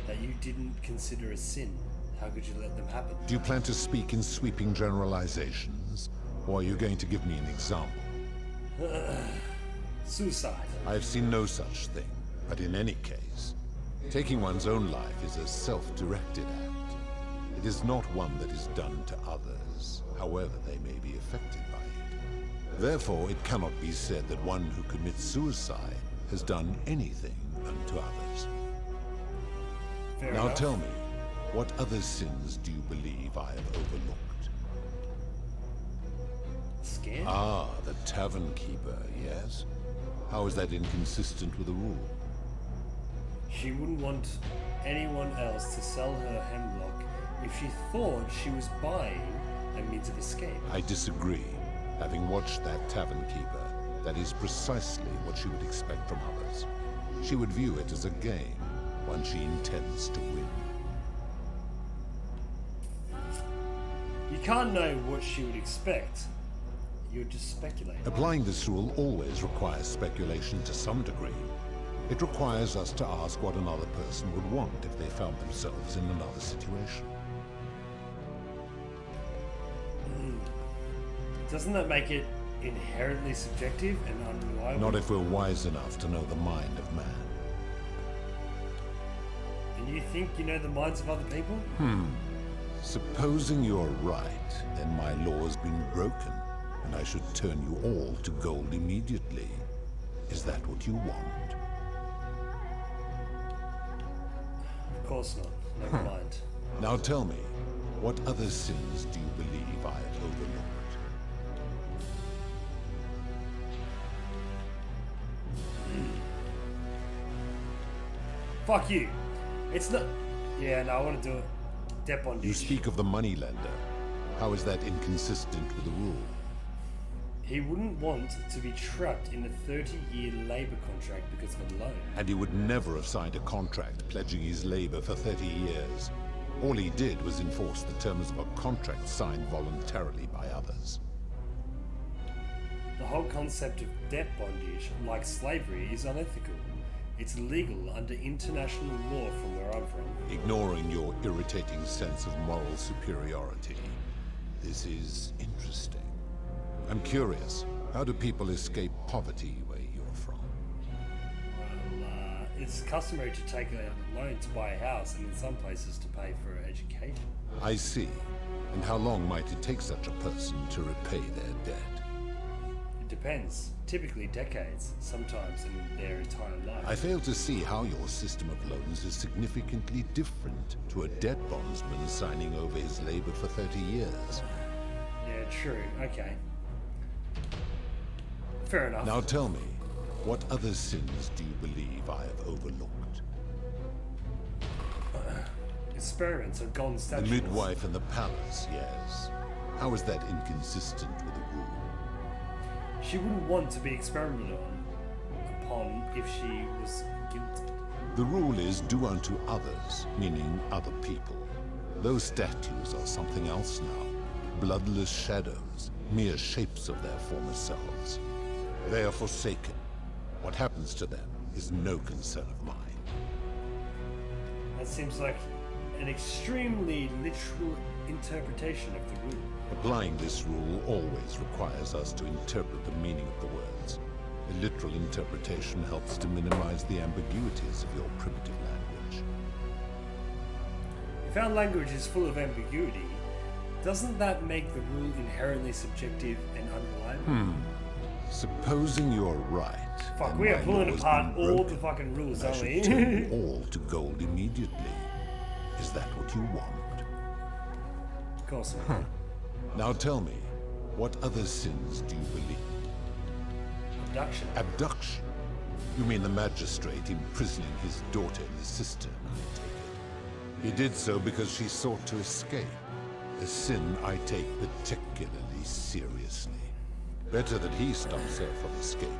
that you didn't consider a sin. How could you let them happen? Do you plan to speak in sweeping generalizations, or are you going to give me an example? Suicide. I have seen no such thing, but in any case, taking one's own life is a self-directed act. It is not one that is done to others, however they may be affected by it. Therefore, it cannot be said that one who commits suicide has done anything unto others. Fair now enough. tell me, what other sins do you believe I have overlooked? Scared? Ah, the tavern keeper, yes? How is that inconsistent with the rule? She wouldn't want anyone else to sell her hemlock if she thought she was buying a means of escape. I disagree. Having watched that tavern keeper, that is precisely what she would expect from others. She would view it as a game, one she intends to win. You can't know what she would expect. You're just speculating. Applying this rule always requires speculation to some degree. It requires us to ask what another person would want if they found themselves in another situation. Doesn't that make it inherently subjective and unreliable? Not if we're wise enough to know the mind of man. And you think you know the minds of other people? Supposing you're right, then my law has been broken, and I should turn you all to gold immediately. Is that what you want? Of course not. Never mind. Now tell me, what other sins do you believe I have overlooked? Fuck you. It's not... Yeah, no, I want to do it. Debt bondage. You speak of the moneylender. How is that inconsistent with the rule? He wouldn't want to be trapped in a 30-year labor contract because of a loan. And he would never have signed a contract pledging his labor for 30 years. All he did was enforce the terms of a contract signed voluntarily by others. The whole concept of debt bondage, like slavery, is unethical. It's illegal under international law from where I'm from. Ignoring your irritating sense of moral superiority, this is interesting. I'm curious, how do people escape poverty where you're from? Well, it's customary to take a loan to buy a house, and in some places to pay for education. I see. And how long might it take such a person to repay their debt? It depends. Typically decades, sometimes in their entire life. I fail to see how your system of loans is significantly different to a debt bondsman signing over his labor for 30 years. Yeah, true. Okay. Fair enough. Now tell me, what other sins do you believe I have overlooked? Experiments on golden The statues. midwife and the palace, yes. How is that inconsistent with the rule? She wouldn't want to be experimented upon if she was guilty. The rule is do unto others, meaning other people. Those statues are something else now. Bloodless shadows, mere shapes of their former selves. They are forsaken. What happens to them is no concern of mine. That seems like an extremely literal interpretation of the rule. Applying this rule always requires us to interpret the meaning of the words. A literal interpretation helps to minimize the ambiguities of your primitive language. If our language is full of ambiguity, doesn't that make the rule inherently subjective and unreliable? Supposing you're right. Fuck, and we are my pulling law has apart been all broken, the fucking rules, I aren't should we? turn you all to gold immediately. Is that what you want? Of course. Now tell me, what other sins do you believe? Abduction. Abduction? You mean the magistrate imprisoning his daughter in the cistern, I take it. He did so because she sought to escape. A sin I take particularly seriously. Better that he stops her from escaping,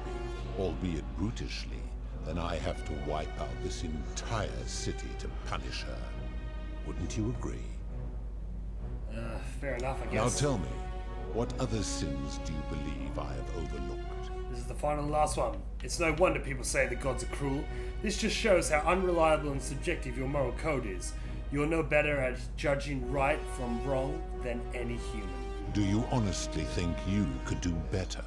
albeit brutishly, than I have to wipe out this entire city to punish her. Wouldn't you agree? Fair enough, I Now guess. tell me, what other sins do you believe I have overlooked? This is the final and last one. It's no wonder people say the gods are cruel. This just shows how unreliable and subjective your moral code is. You're no better at judging right from wrong than any human. Do you honestly think you could do better?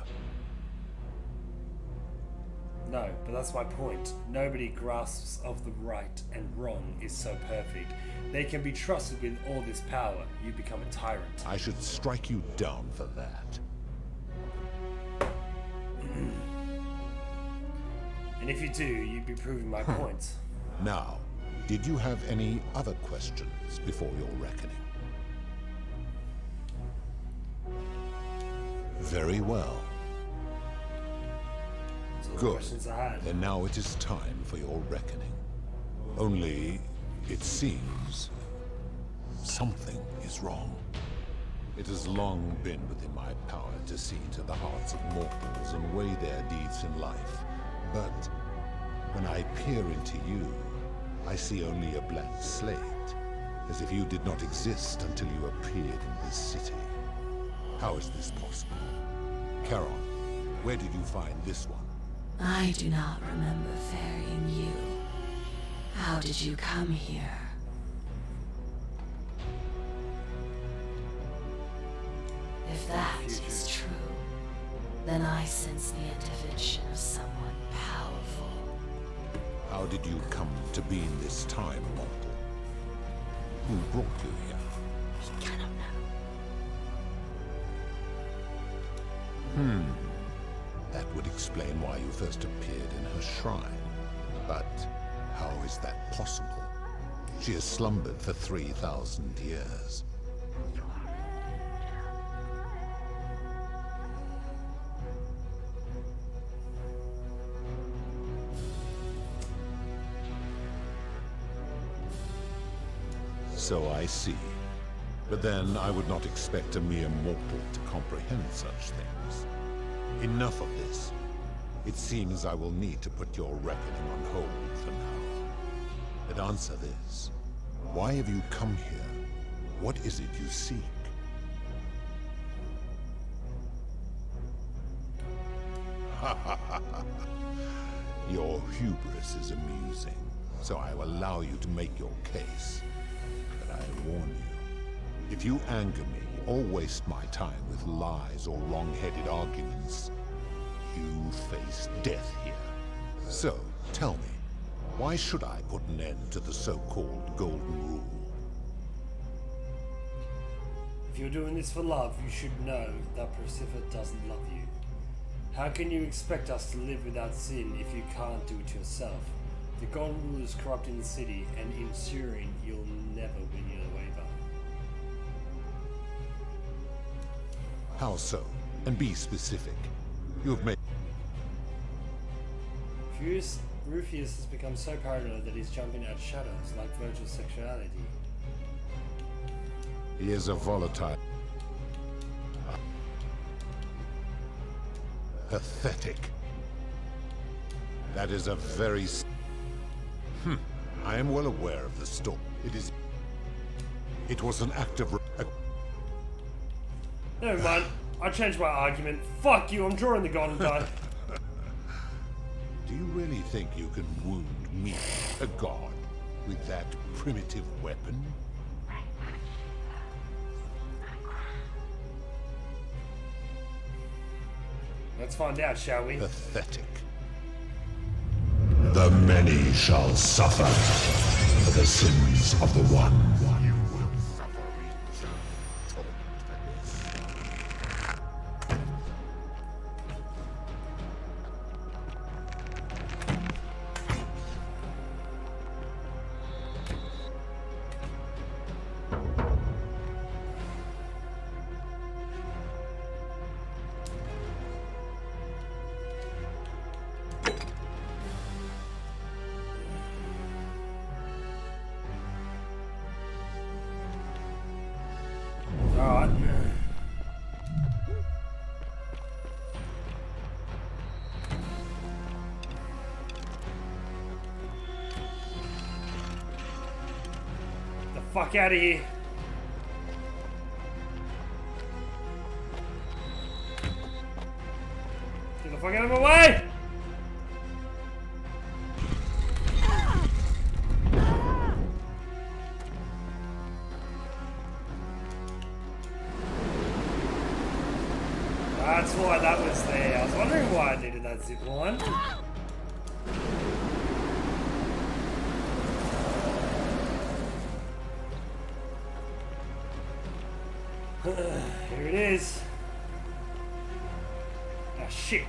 No, but that's my point. Nobody grasps of the right and wrong is so perfect. They can be trusted with all this power. You become a tyrant. I should strike you down for that. And if you do, you'd be proving my point. Now, did you have any other questions before your reckoning? Very well. Those are the Good. questions I had. Then now it is time for your reckoning. Only, it seems, something is wrong. It has long been within my power to see into the hearts of mortals and weigh their deeds in life. But when I peer into you, I see only a blank slate, as if you did not exist until you appeared in this city. How is this possible? Charon, where did you find this one? I do not remember ferrying you. How did you come here? If that is true, then I sense the intervention of someone powerful. How did you come to be in this time, mortal? Who brought you here? We cannot know. That would explain why you first appeared in her shrine. But how is that possible? She has slumbered for 3,000 years. So I see. But then I would not expect a mere mortal to comprehend such things. Enough of this. It seems I will need to put your reckoning on hold for now. But answer this. Why have you come here? What is it you seek? Your hubris is amusing, so I will allow you to make your case. But I warn you, if you anger me or waste my time with lies or wrong-headed arguments, you face death here. So, tell me, why should I put an end to the so-called Golden Rule? If you're doing this for love, you should know that Persephone doesn't love you. How can you expect us to live without sin if you can't do it yourself? The God rule is corrupting the city, and ensuring you'll never win your waiver. How so? And be specific. You've made... Rufius has become so paranoid that he's jumping out shadows like Virgil's sexuality. He is a volatile... pathetic. That is a very... I am well aware of the storm. It was an act of... Never mind. I changed my argument. Fuck you, I'm drawing the golden die. Do you really think you can wound me, a god, with that primitive weapon? Let's find out, shall we? Pathetic. The many shall suffer for the sins of the one. Alright. The fuck out of here. Get the fuck out of my way! That's why that was there. I was wondering why I needed that zip line. Here it is. Ah, shit.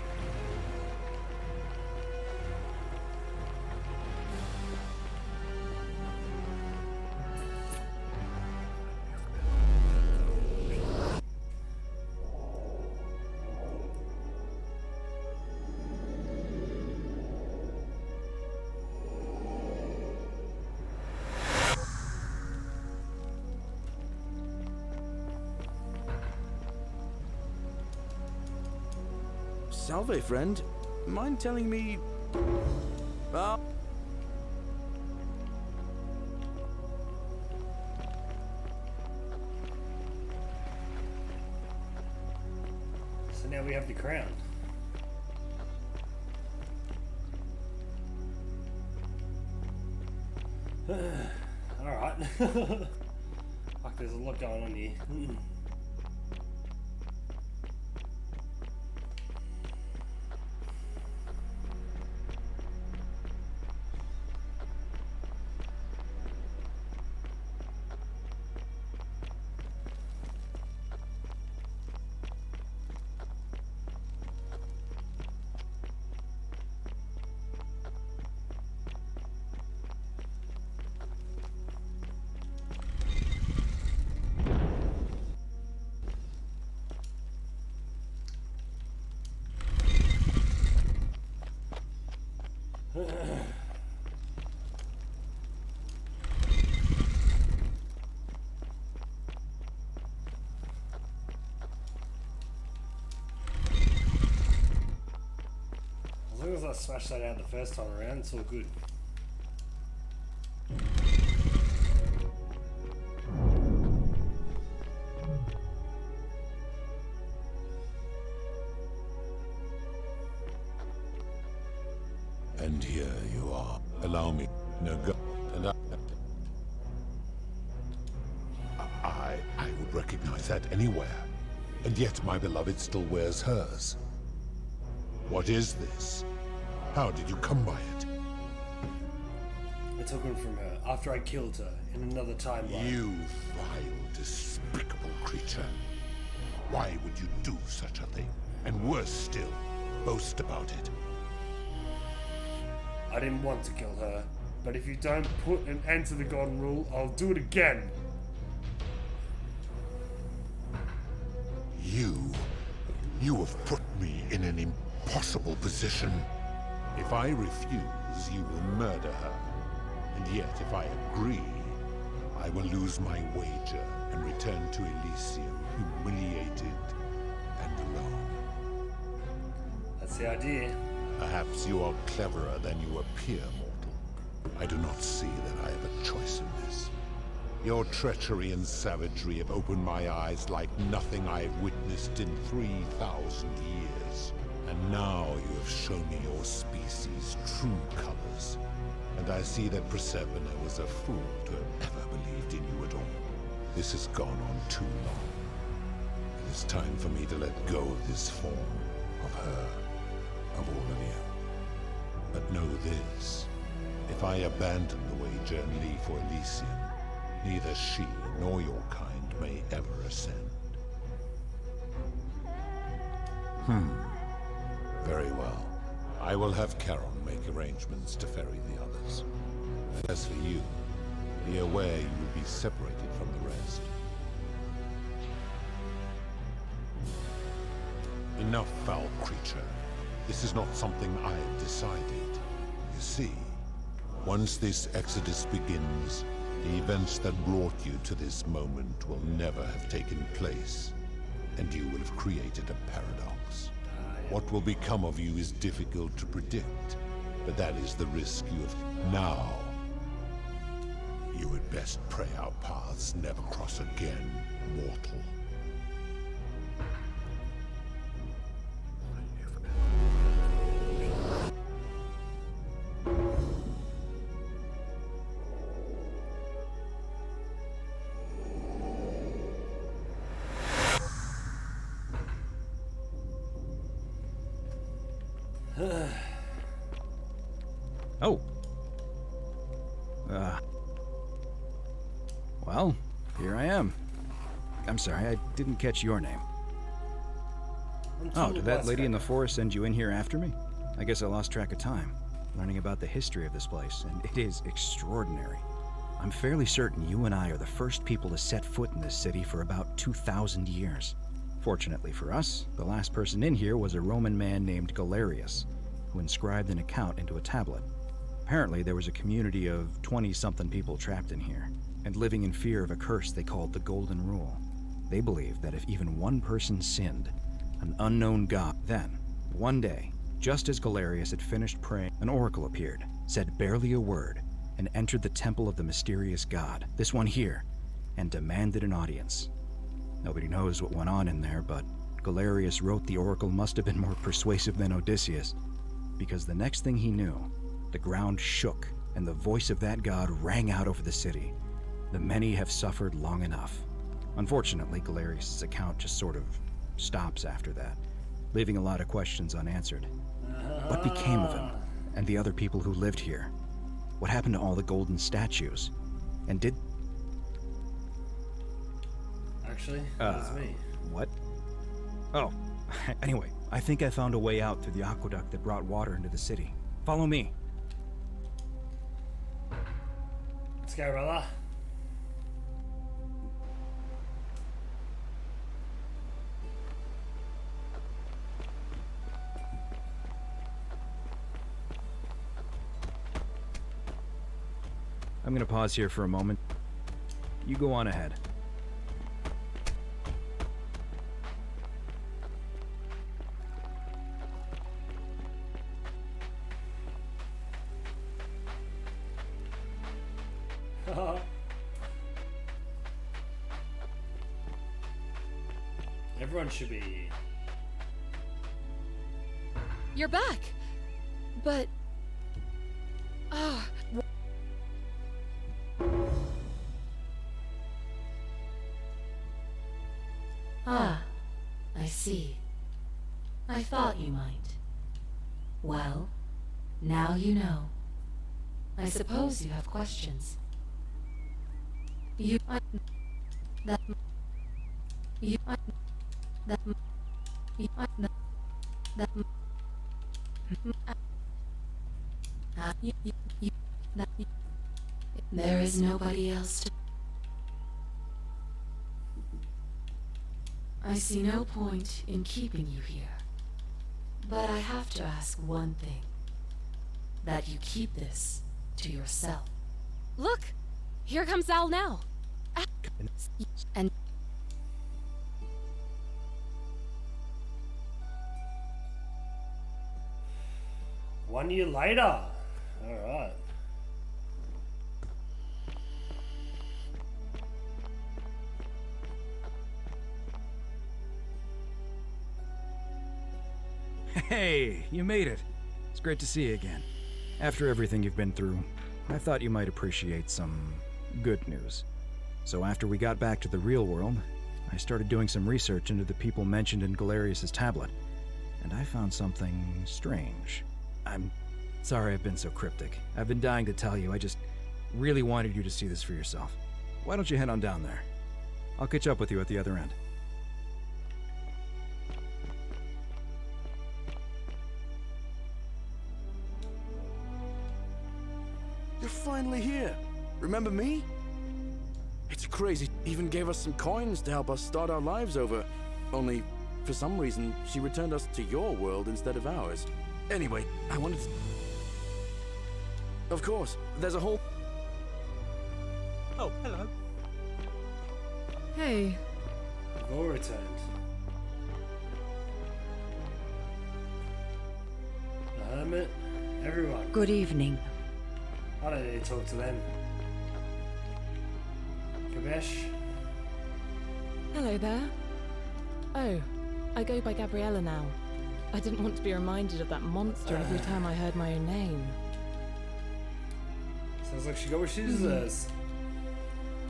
Salve, friend. Mind telling me... So now we have the crown. Alright. Fuck, there's a lot going on here. As long as I smashed that out the first time around, it's all good. And here you are. Allow me, no go. And I would recognize that anywhere. And yet my beloved still wears hers. What is this? How did you come by it? I took it from her after I killed her in another timeline. You vile, despicable creature. Why would you do such a thing? And worse still, boast about it. I didn't want to kill her, but if you don't put an end to the golden rule, I'll do it again. You have put me in an impossible position. If I refuse, you will murder her. And yet, if I agree, I will lose my wager and return to Elysium humiliated and alone. That's the idea. Perhaps you are cleverer than you appear, mortal. I do not see that I have a choice in this. Your treachery and savagery have opened my eyes like nothing I have witnessed in 3,000 years. And now you have shown me your species' true colors. And I see that Persephone was a fool to have ever believed in you at all. This has gone on too long. It is time for me to let go of this form, of her, of all of you. But know this, if I abandon the wager and leave for Elysium, neither she nor your kind may ever ascend. Very well. I will have Charon make arrangements to ferry the others. And as for you, be aware you will be separated from the rest. Enough, foul creature. This is not something I have decided. You see, once this exodus begins, the events that brought you to this moment will never have taken place, and you will have created a paradox. What will become of you is difficult to predict, but that is the risk you have now. You had best pray our paths never cross again, mortal. Oh. Well, here I am. I'm sorry, I didn't catch your name. Oh, did that lady in the forest send you in here after me? I guess I lost track of time, learning about the history of this place, and it is extraordinary. I'm fairly certain you and I are the first people to set foot in this city for about 2,000 years. Fortunately for us, the last person in here was a Roman man named Galerius, who inscribed an account into a tablet. Apparently, there was a community of 20-something people trapped in here, and living in fear of a curse they called the Golden Rule. They believed that if even one person sinned, an unknown god, then, one day, just as Galerius had finished praying, an oracle appeared, said barely a word, and entered the temple of the mysterious god, this one here, and demanded an audience. Nobody knows what went on in there, but Galerius wrote the oracle must have been more persuasive than Odysseus, because the next thing he knew, the ground shook, and the voice of that god rang out over the city. The many have suffered long enough. Unfortunately, Galerius' account just sort of stops after that, leaving a lot of questions unanswered. What became of him, and the other people who lived here? What happened to all the golden statues? And did... Actually, that's me. What? Oh, anyway, I think I found a way out through the aqueduct that brought water into the city. Follow me. Let's go, brother. I'm gonna pause here for a moment. You go on ahead. Everyone should be... You're back! But... I see. I thought you might. Well, now you know. I suppose you have questions. There is nobody else to... I see no point in keeping you here. But I have to ask one thing. That you keep this to yourself. Look! Here comes Al now. And... One year later. Alright. Hey, you made it. It's great to see you again. After everything you've been through, I thought you might appreciate some good news. So after we got back to the real world, I started doing some research into the people mentioned in Galerius' tablet, and I found something strange. I'm sorry I've been so cryptic. I've been dying to tell you, I just really wanted you to see this for yourself. Why don't you head on down there? I'll catch up with you at the other end. You're finally here. Remember me? It's crazy. Even gave us some coins to help us start our lives over. Only, for some reason, she returned us to your world instead of ours. Anyway, I wanted to... Of course, there's a whole... Oh, hello. Hey. You've all returned. The hermit, everyone. Good evening. I don't need to talk to them. Kabesh. Hello there. Oh, I go by Gabriella now. I didn't want to be reminded of that monster every time I heard my own name. Sounds like she got what she deserves.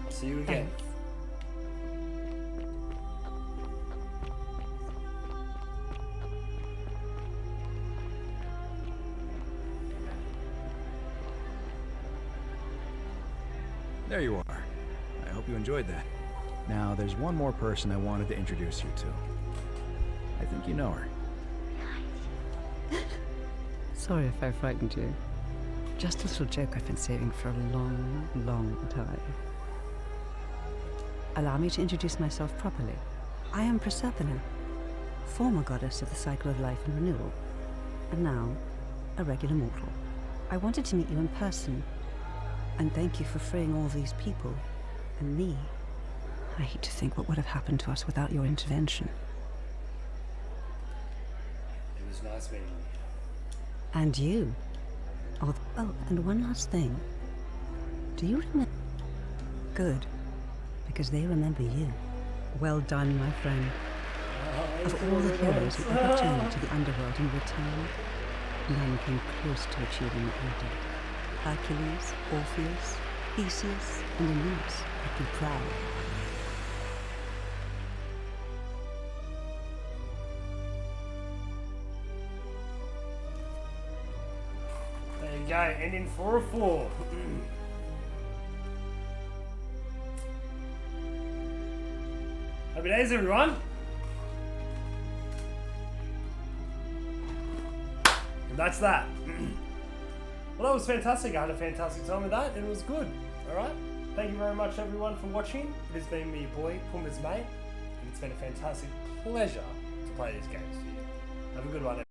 I'll see you again. Thanks. There you are. I hope you enjoyed that. Now, there's one more person I wanted to introduce you to. I think you know her. Sorry if I frightened you. Just a little joke I've been saving for a long, long time. Allow me to introduce myself properly. I am Proserpina, former goddess of the cycle of life and renewal, and now a regular mortal. I wanted to meet you in person, and thank you for freeing all these people, and me. I hate to think what would have happened to us without your intervention. It was nice meeting you. And you. Oh, and one last thing. Do you remember? Good, because they remember you. Well done, my friend. Of all the heroes who ever journeyed to the underworld and returned, none came close to achieving what you did. Hercules, Orpheus, Theseus, and Aeneas would be proud. There you go, ending 4-4. Happy days, everyone. And that's that. Well, that was fantastic. I had a fantastic time with that, and it was good. Alright? Thank you very much, everyone, for watching. It has been me, boy, Pumbaa's mate, and it's been a fantastic pleasure to play these games for you. Have a good one, everyone.